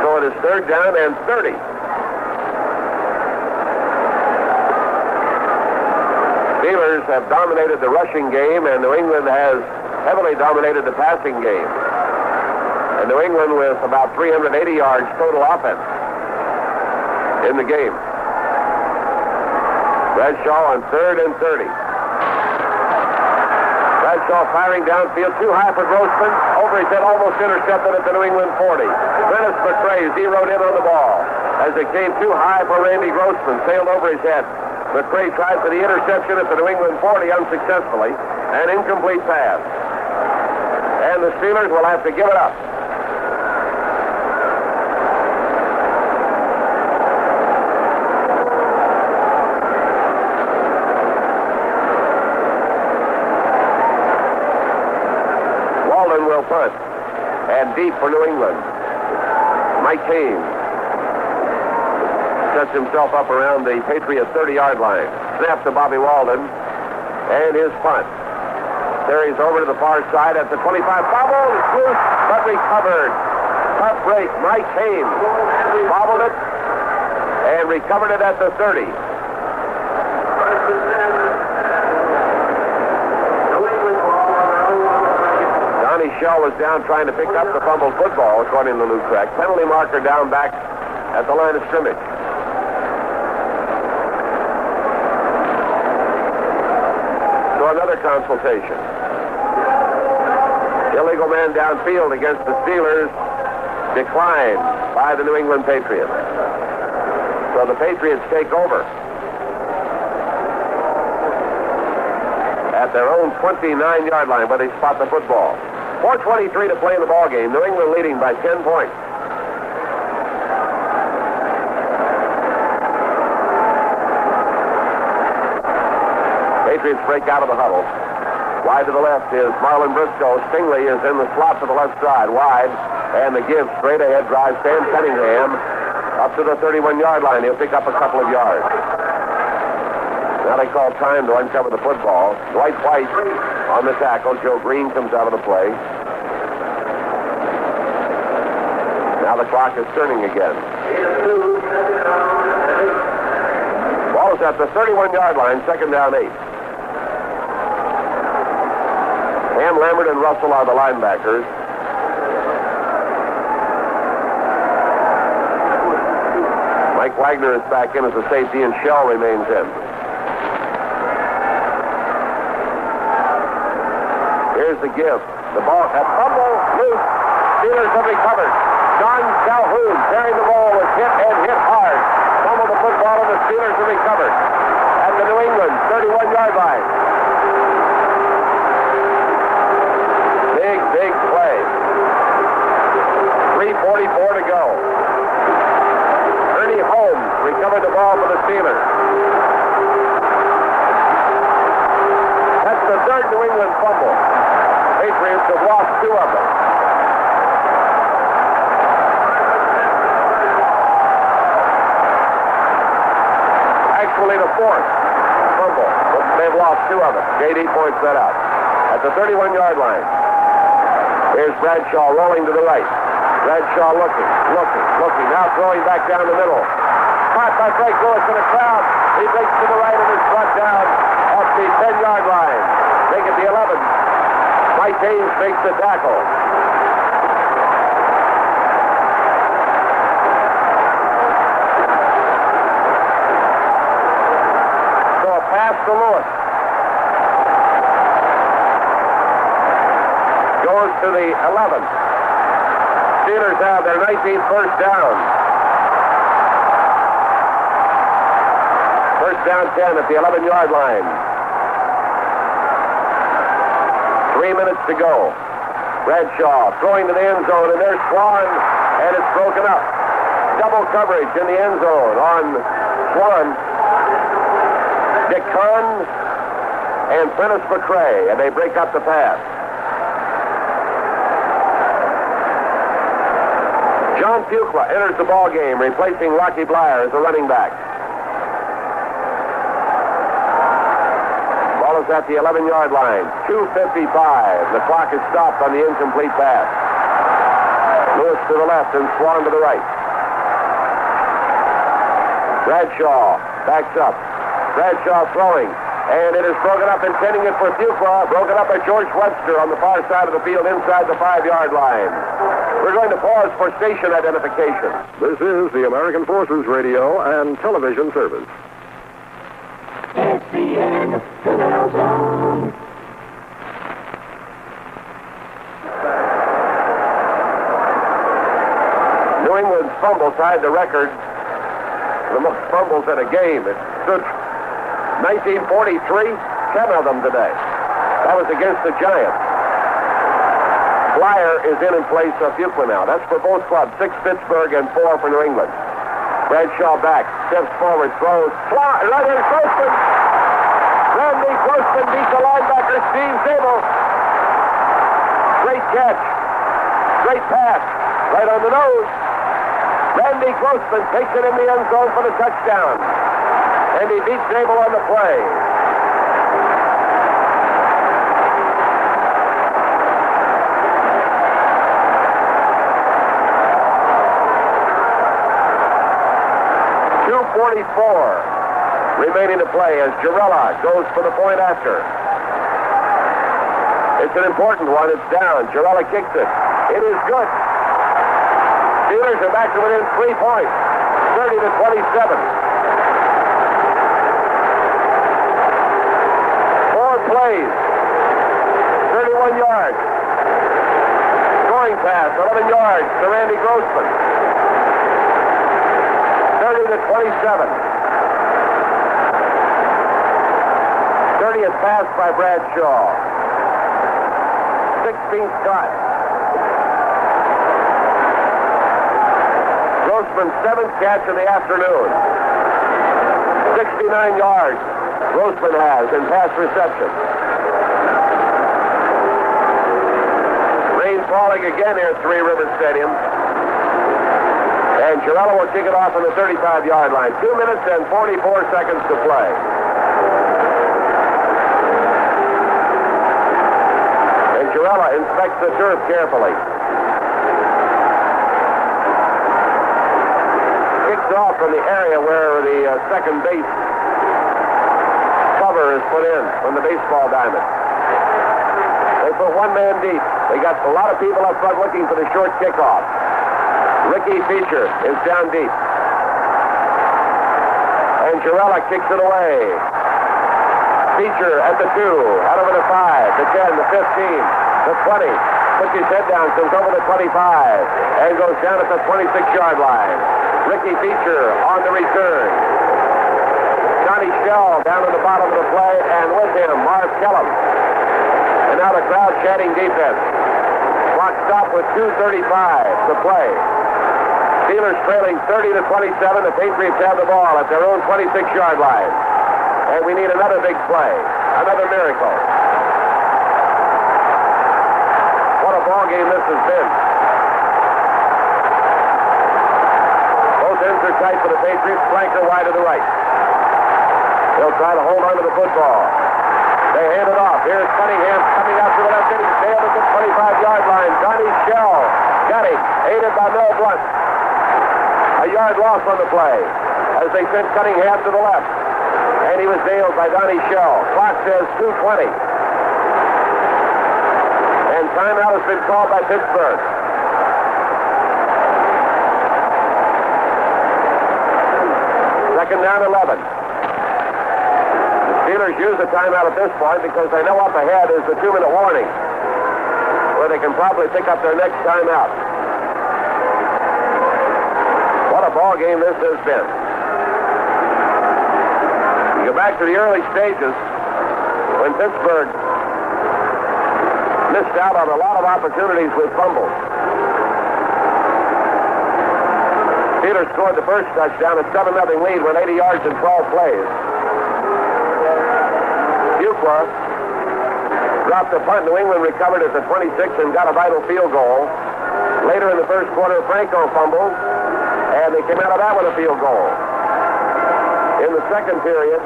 [SPEAKER 2] So it is third down and 30. Steelers have dominated the rushing game, and New England has heavily dominated the passing game. And New England with about 380 yards total offense in the game. Bradshaw on 3rd and 30. Bradshaw firing downfield, too high for Grossman. Over his head, almost intercepted at the New England 40. Dennis McCrae zeroed in on the ball. As it came too high for Randy Grossman, sailed over his head. McCrae tried for the interception at the New England 40 unsuccessfully. An incomplete pass. And the Steelers will have to give it up. Walden will punt. And deep for New England. Mike Haynes. sets himself up around the Patriot 30-yard line. Snap to Bobby Walden. And his punt. Carries over to the far side at the 25. Bobbled. It's loose, but recovered. Tough break. Mike Haynes bobbled it and recovered it at the 30. Donnie Shell was down trying to pick up the fumbled football, according to Lou Crack. Penalty marker down back at the line of scrimmage. So another consultation. Illegal man downfield against the Steelers declined by the New England Patriots. So the Patriots take over at their own 29-yard line where they spot the football. 4:23 to play in the ball game. New England leading by 10 points. Patriots break out of the huddle. Wide to the left is Marlon Briscoe. Stingley is in the slot to the left side. Wide. And the give straight ahead drives Sam Cunningham up to the 31-yard line. He'll pick up a couple of yards. Now they call time to uncover the football. Dwight White on the tackle. Joe Green comes out of the play. Now the clock is turning again. Ball is at the 31-yard line, second down 8. Ham, Lambert, and Russell are the linebackers. Mike Wagner is back in as a safety, and Shell remains in. Here's the give. The ball at fumble, loose. Steelers have recovered. John Calhoun carrying the ball was hit and hit hard. Fumbled the football, and the Steelers have recovered at the New England 31-yard line. Big play. 3:44 to go. Ernie Holmes recovered the ball for the Steelers. That's the third New England fumble. Patriots have lost 2 of them. Actually, the 4th fumble. They've lost 2 of them. JD points that out. At the 31-yard line. Here's Bradshaw rolling to the right. Bradshaw looking. Now throwing back down the middle. Caught by Frank Lewis in a crowd. He breaks to the right and is brought down off the 10-yard line. Make it the 11. Mike Haynes makes the tackle. So a pass to Lewis. Goes to the 11. Steelers have their 19th first down. First down 10 at the 11-yard line. 3 minutes to go. Bradshaw throwing to the end zone, and there's Swan, and it's broken up. Double coverage in the end zone on Swan, DeCon, and Prentice McCray, and they break up the pass. John Fuqua enters the ball game, replacing Rocky Blyer as the running back. Ball is at the 11-yard line. 2:55. The clock is stopped on the incomplete pass. Lewis to the left and Swan to the right. Bradshaw backs up. Bradshaw throwing. And it is broken up, intending it for Fuqua. Broken up by George Webster on the far side of the field inside the 5-yard line. We're going to pause for station identification.
[SPEAKER 4] This is the American Forces Radio and Television Service.
[SPEAKER 5] SCN, Canal Zone.
[SPEAKER 2] New England's fumble tied the record for the most fumbles in a game. It stood 1943, 10 of them today. That was against the Giants. Blyer is in place of Fuqua now. That's for both clubs. 6 Pittsburgh and 4 for New England. Bradshaw back, steps forward, throws. Right in Grossman. Randy Grossman beats the linebacker, Steve Zabel. Great catch. Great pass. Right on the nose. Randy Grossman takes it in the end zone for the touchdown. And he beats Abel on the play. .44 remaining to play as Girella goes for the point after. It's an important one. It's down. Girella kicks it. It is good. Steelers are back to within 3 points. 30-27. 4 plays. 31 yards. Scoring pass, 11 yards to Randy Grossman. 30-27. 30th pass by Bradshaw. 16th cut. Grossman's 7th catch of the afternoon. 69 yards Grossman has in pass reception. Rain falling again here at Three Rivers Stadium. And Girella will kick it off on the 35-yard line. 2 minutes and 44 seconds to play. And Girella inspects the turf carefully. Kicks off from the area where the second base cover is put in from the baseball diamond. They put one man deep. They got a lot of people up front looking for the short kickoff. Ricky Feature is down deep. And Girella kicks it away. Feature at the 2, out over the 5, the 10, the 15, the 20. Puts his head down, comes over the 25, and goes down at the 26-yard line. Ricky Feature on the return. Johnny Shell down at the bottom of the play, and with him, Marv Kellum. And now the crowd chanting defense. Clock stop with 2:35 to play. Steelers trailing 30-27. The Patriots have the ball at their own 26-yard line. And we need another big play. Another miracle. What a ball game this has been. Both ends are tight for the Patriots. Flanker wide to the right. They'll try to hold on to the football. They hand it off. Here's Cunningham coming out to the left. He's nailed at the 25-yard line. Johnny Shell got him. Aided by Mel Blunt. A yard loss on the play as they sent Cunningham to the left. And he was nailed by Donnie Shell. Clock says 2:20. And timeout has been called by Pittsburgh. Second down 11. The Steelers use a timeout at this point because they know up ahead is the 2-minute warning where they can probably pick up their next timeout. What a ball game this has been. You go back to the early stages when Pittsburgh missed out on a lot of opportunities with fumbles. Steelers scored the first touchdown, a 7-0 lead with 80 yards in 12 plays. Buchla dropped the punt. New England recovered at the 26 and got a vital field goal. Later in the first quarter, Franco fumbled. And they came out of that with a field goal. In the second period,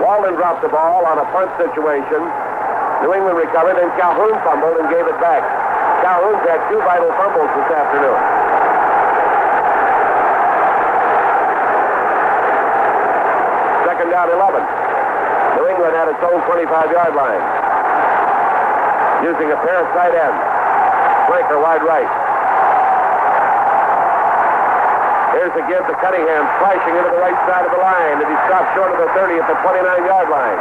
[SPEAKER 2] Walden dropped the ball on a punt situation. New England recovered, and Calhoun fumbled and gave it back. Calhoun's had 2 vital fumbles this afternoon. Second down 11. New England had its own 25-yard line. Using a pair of tight ends. Flanker wide right. Here's a give to Cunningham, flashing into the right side of the line, and he stopped short of the 30 at the 29-yard line.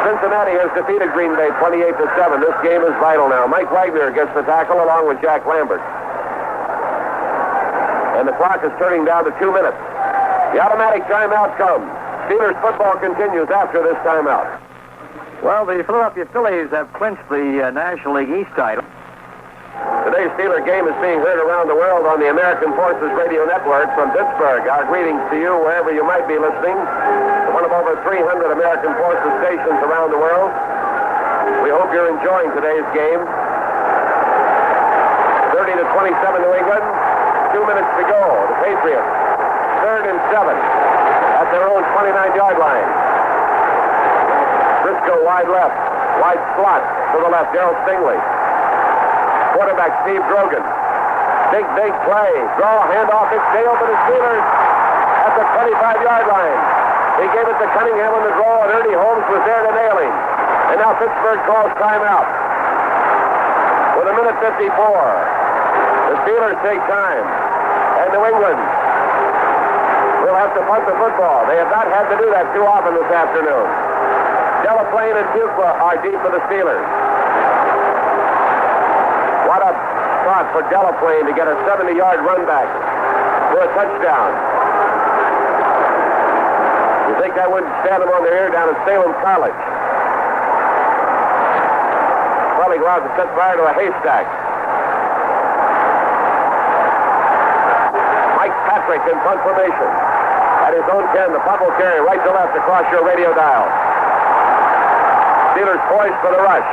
[SPEAKER 2] Cincinnati has defeated Green Bay 28-7. This game is vital now. Mike Wagner gets the tackle along with Jack Lambert. And the clock is turning down to 2 minutes. The automatic timeout comes. Steelers football continues after this timeout.
[SPEAKER 1] Well, the Philadelphia Phillies have clinched the National League East title.
[SPEAKER 2] Today's Steeler game is being heard around the world on the American Forces Radio Network from Pittsburgh. Our greetings to you wherever you might be listening. One of over 300 American Forces stations around the world. We hope you're enjoying today's game. 30-27 New England. 2 minutes to go. The Patriots, 3rd and 7 at their own 29-yard line. Briscoe wide left. Wide slot to the left. Darrell Stingley. Quarterback Steve Grogan. Big play. Draw, handoff. It's Dale to the Steelers at the 25-yard line. He gave it to Cunningham on the draw, and Ernie Holmes was there to nail him. And now Pittsburgh calls timeout. With 1:54. The Steelers take time. And New England will have to punt the football. They have not had to do that too often this afternoon. Delaplane and Fuqua are deep for the Steelers. What a spot for Delaplane to get a 70-yard run back for a touchdown. You think I wouldn't stand them on their ear down at Salem College? Probably go out and set fire to a haystack. Mike Patrick in punt formation. At his own 10, the punt will carry right to left across your radio dial. Steelers poised for the rush.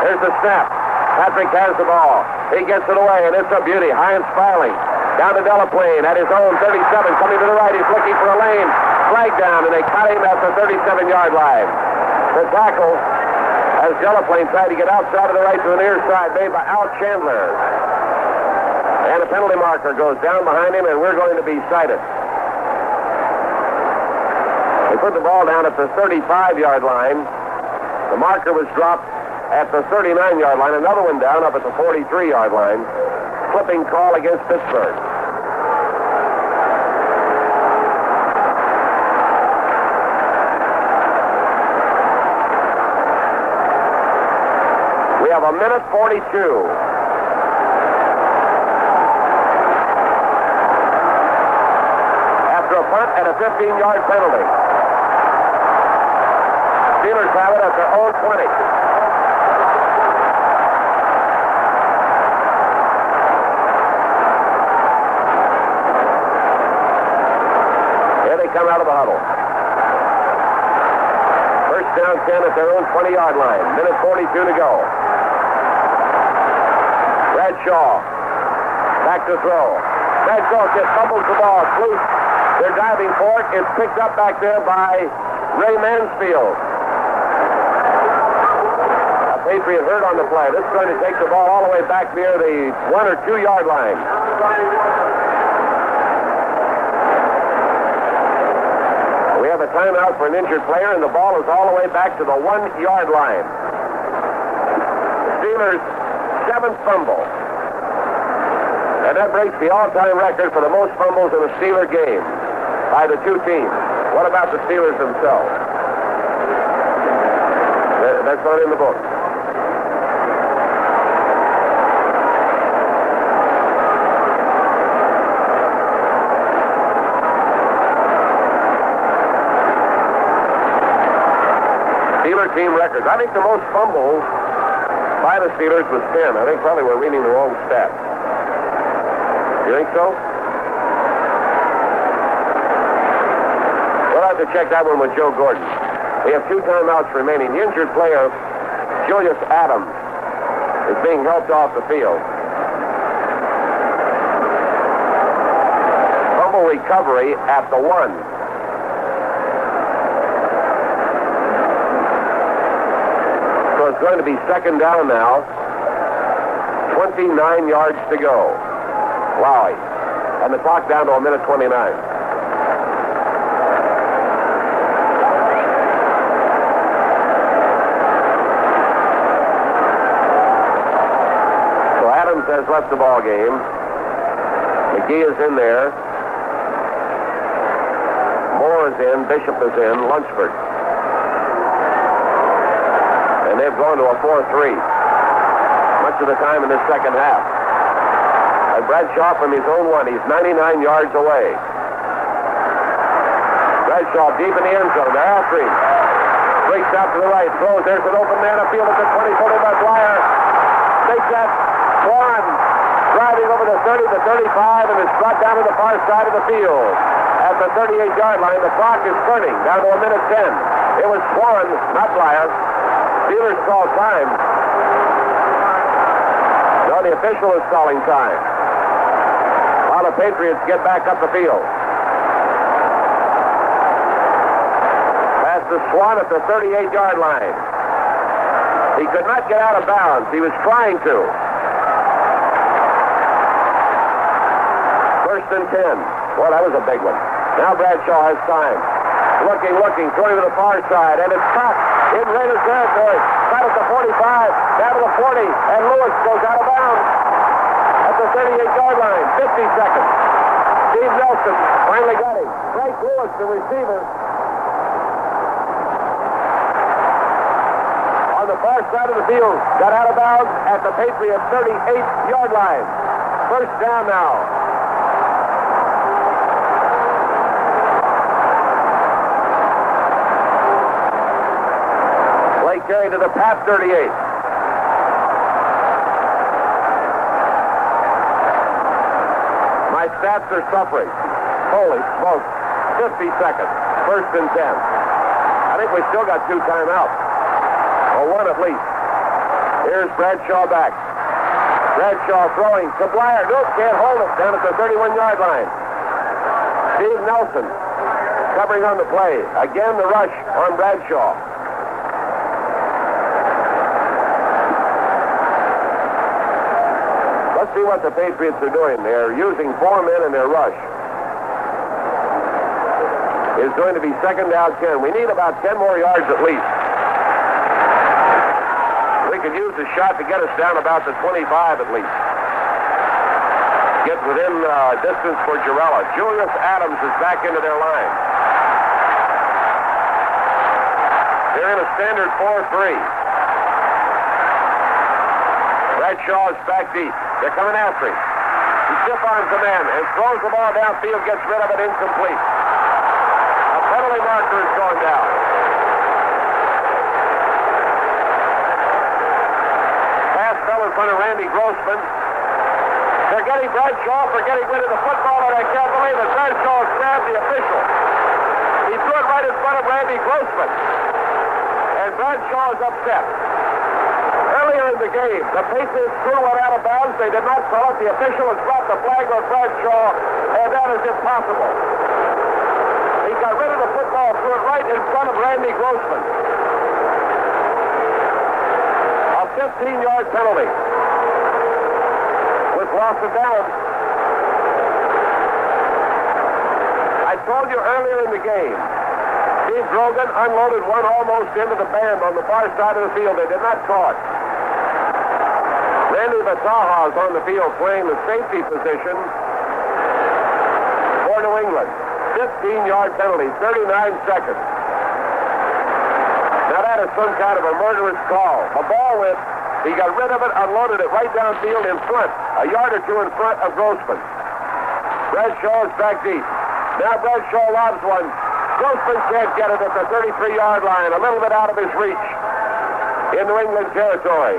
[SPEAKER 2] Here's the snap. Patrick has the ball. He gets it away, and it's a beauty. High and spiraling. Down to Delaplane at his own 37. Coming to the right. He's looking for a lane. Flag down, and they cut him at the 37-yard line. The tackle, as Delaplane tried to get outside of the right to the near side, made by Al Chandler. And a penalty marker goes down behind him, and we're going to be cited. They put the ball down at the 35-yard line. The marker was dropped at the 39-yard line. Another one down up at the 43-yard line. Flipping call against Pittsburgh. We have 1:42. After a punt and a 15-yard penalty. Steelers have it at their own 20. Here they come out of the huddle. First down 10 at their own 20-yard line. 1:42 to go. Bradshaw. Back to throw. Bradshaw just fumbles the ball. It's loose. They're diving for it. It's picked up back there by Ray Mansfield. Patriot hurt on the play. This is going to take the ball all the way back near the 1 or 2 yard line. We have a timeout for an injured player, and the ball is all the way back to the 1 yard line. The Steelers' 7th fumble. And that breaks the all-time record for the most fumbles in a Steeler game by the two teams. What about the Steelers themselves? That's not in the book. Steeler team records. I think the most fumbles by the Steelers was 10. I think probably we're reading the wrong stat. You think so? We'll have to check that one with Joe Gordon. We have 2 timeouts remaining. The injured player, Julius Adams, is being helped off the field. Fumble recovery at the 1. So it's going to be second down now. 29 yards to go. Wowie. And the clock down to 1:29. So Adams has left the ball game. McGee is in there. Moore is in. Bishop is in. Lunsford. And they've gone to a 4-3 much of the time in this second half. And Bradshaw from his own 1. He's 99 yards away. Bradshaw deep in the end zone. They're after him. Breaks out to the right. Throws. There's an open man upfield at the 20. Put by Flyer. Takes that. Swan driving over the 30 to 35 and is brought down to the far side of the field. At the 38-yard line, the clock is turning down to 1:10. It was Swan, not Flyer. Steelers call time. No, the official is calling time. While the Patriots get back up the field. Pass to Swan at the 38-yard line. He could not get out of bounds. He was trying to. First and 10. Well, that was a big one. Now Bradshaw has time. Looking, throwing to the far side, and it's caught in Raider territory. Caught at the 45, down to the 40, and Lewis goes out of bounds at the 38-yard line. 50 seconds. Steve Nelson finally got him. Frank Lewis, the receiver. On the far side of the field, got out of bounds at the Patriots' 38-yard line. First down now. Carry to the Pat 38. My stats are suffering. Holy smokes. 50 seconds. First and 10. I think we still got 2 timeouts. Or 1 at least. Here's Bradshaw back. Bradshaw throwing to Blyer. Nope, can't hold it. Down at the 31-yard line. Steve Nelson covering on the play. Again, the rush on Bradshaw. Let's see what the Patriots are doing. They're using 4 men in their rush. It's going to be second down 10. We need about 10 more yards at least. We could use a shot to get us down about the 25 at least. Get within distance for Jarrella. Julius Adams is back into their line. They're in a standard 4-3. Bradshaw is back deep. They're coming after him. He stiff-arms the man and throws the ball downfield, gets rid of it incomplete. A penalty marker is going down. Pass fell in front of Randy Grossman. They're getting Bradshaw for getting rid of the football, and I can't believe it. Bradshaw grabbed the official. He threw it right in front of Randy Grossman. And Bradshaw is upset. Earlier in the game, the Patriots threw one out of bounds. They did not call it. The official has dropped the flag on Bradshaw, and that is impossible. He got rid of the football, threw it right in front of Randy Grossman. A 15-yard penalty with loss of downs. I told you earlier in the game, Steve Grogan unloaded one almost into the band on the far side of the field. They did not call it. Randy Vataha is on the field playing the safety position for New England. 15-yard penalty, 39 seconds. Now that is some kind of a murderous call. The ball went, he got rid of it, unloaded it right downfield in front, a yard or 2 in front of Grossman. Bradshaw is back deep. Now Bradshaw lobs one. Grossman can't get it at the 33-yard line, a little bit out of his reach in New England territory.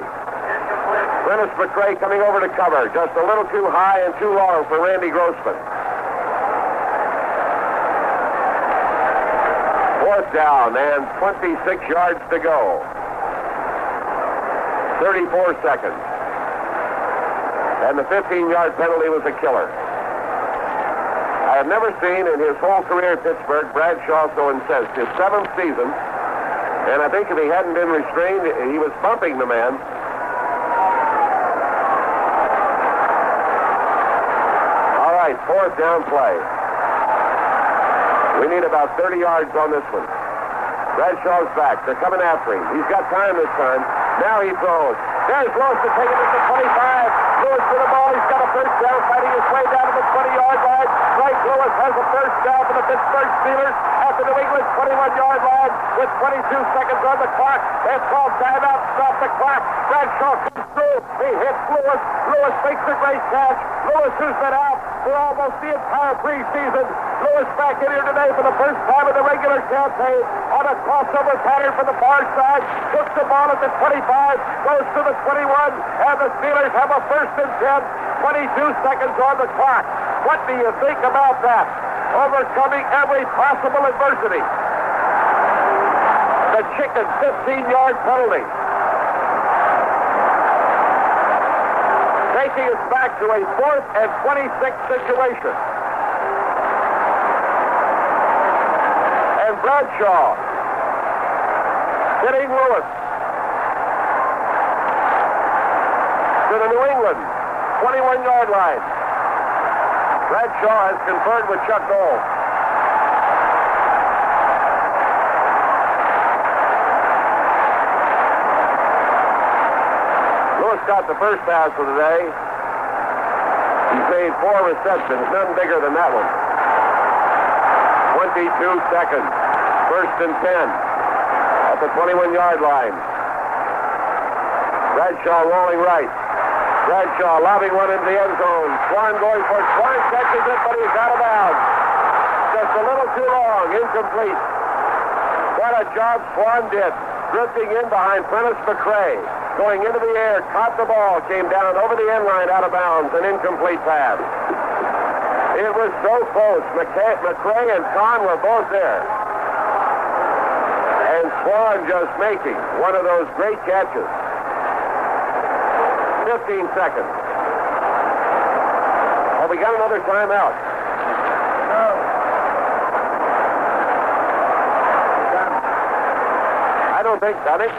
[SPEAKER 2] Dennis McCray coming over to cover, just a little too high and too long for Randy Grossman. Fourth down and 26 yards to go. 34 seconds. And the 15-yard penalty was a killer. I have never seen in his whole career at Pittsburgh Bradshaw so incensed. His 7th season, and I think if he hadn't been restrained, he was bumping the man. All right, fourth down play. We need about 30 yards on this one. Bradshaw's back. They're coming after him. He's got time this time. Now he throws. There's Lewis to take it at the 25. Lewis for the ball. He's got a first down, fighting his way down to the 20-yard line. Frank Lewis has a first down for the Pittsburgh Steelers at the New England 21-yard line with 22 seconds on the clock. They've called timeout. Stop the clock. Bradshaw comes through. He hits Lewis. Lewis makes a great catch. Lewis, who's been out for almost the entire preseason. Lewis back in here today for the first time in the regular campaign on a crossover pattern for the far side. Puts the ball at the 25, goes to the 21, and the Steelers have a first and 10, 22 seconds on the clock. What do you think about that? Overcoming every possible adversity. The chicken 15-yard penalty. taking us back to a 4th and 26 situation. And Bradshaw hitting Lewis to the New England 21-yard line. Bradshaw has conferred with Chuck Noll. Lewis got the first pass of the day. He's made 4 receptions, none bigger than that one. 22 seconds. 1st and 10 at the 21-yard line. Bradshaw rolling right. Bradshaw lobbing one into the end zone. Swan going for it. Swan catches it, but he's out of bounds. Just a little too long. Incomplete. What a job Swan did. Drifting in behind Prentice McCray. Going into the air, caught the ball, came down over the end line, out of bounds, an incomplete pass. It was so close. McCray and Kahn were both there. And Swan just making one of those great catches. 15 seconds. Oh, we got another timeout. I think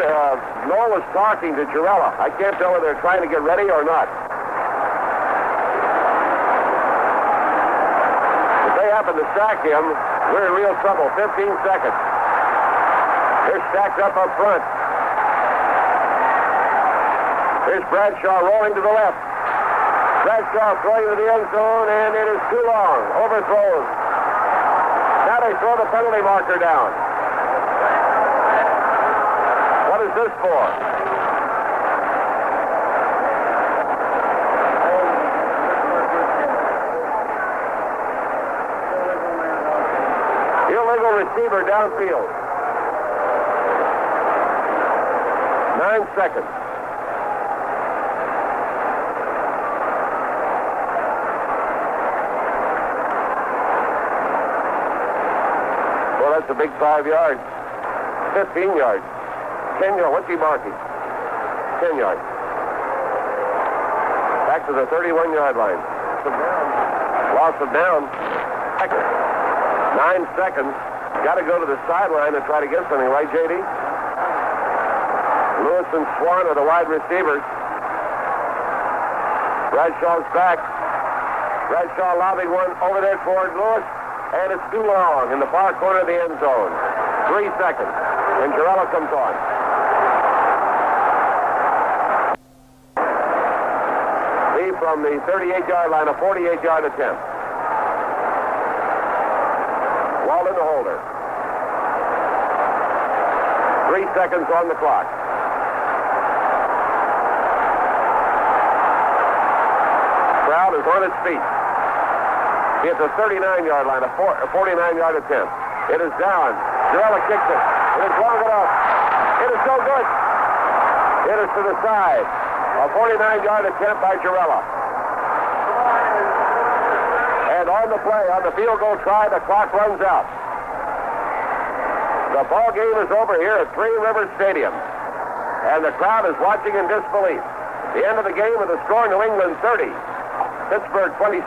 [SPEAKER 2] Noll was talking to Girella. I can't tell whether they're trying to get ready or not. If they happen to sack him, we're in real trouble. 15 seconds. They're stacked up front. Here's Bradshaw rolling to the left. Bradshaw throwing to the end zone, and it is too long. Overthrows. Now they throw the penalty marker down. What is this for? Illegal receiver downfield. 9 seconds. Well, that's a big 5 yards. 15 yards. 10 yards. What's he marking? 10 yards. Back to the 31-yard line. Loss of down. 9 seconds. Got to go to the sideline and try to get something, right, J.D.? Lewis and Swan are the wide receivers. Bradshaw's back. Bradshaw lobbing one over there toward Lewis, and it's too long in the far corner of the end zone. 3 seconds, and Girella comes on. Lee from the 38-yard line, a 48-yard attempt. Walden to Holder. 3 seconds on the clock. Crowd is on its feet. It's a 39-yard line, a 49-yard attempt. It is down. Girella kicks it. It is long enough. It is so good. It is to the side. A 49-yard attempt by Girella. And on the play, on the field goal try, the clock runs out. The ball game is over here at Three Rivers Stadium. And the crowd is watching in disbelief. The end of the game with the score, New England 30. Pittsburgh 27.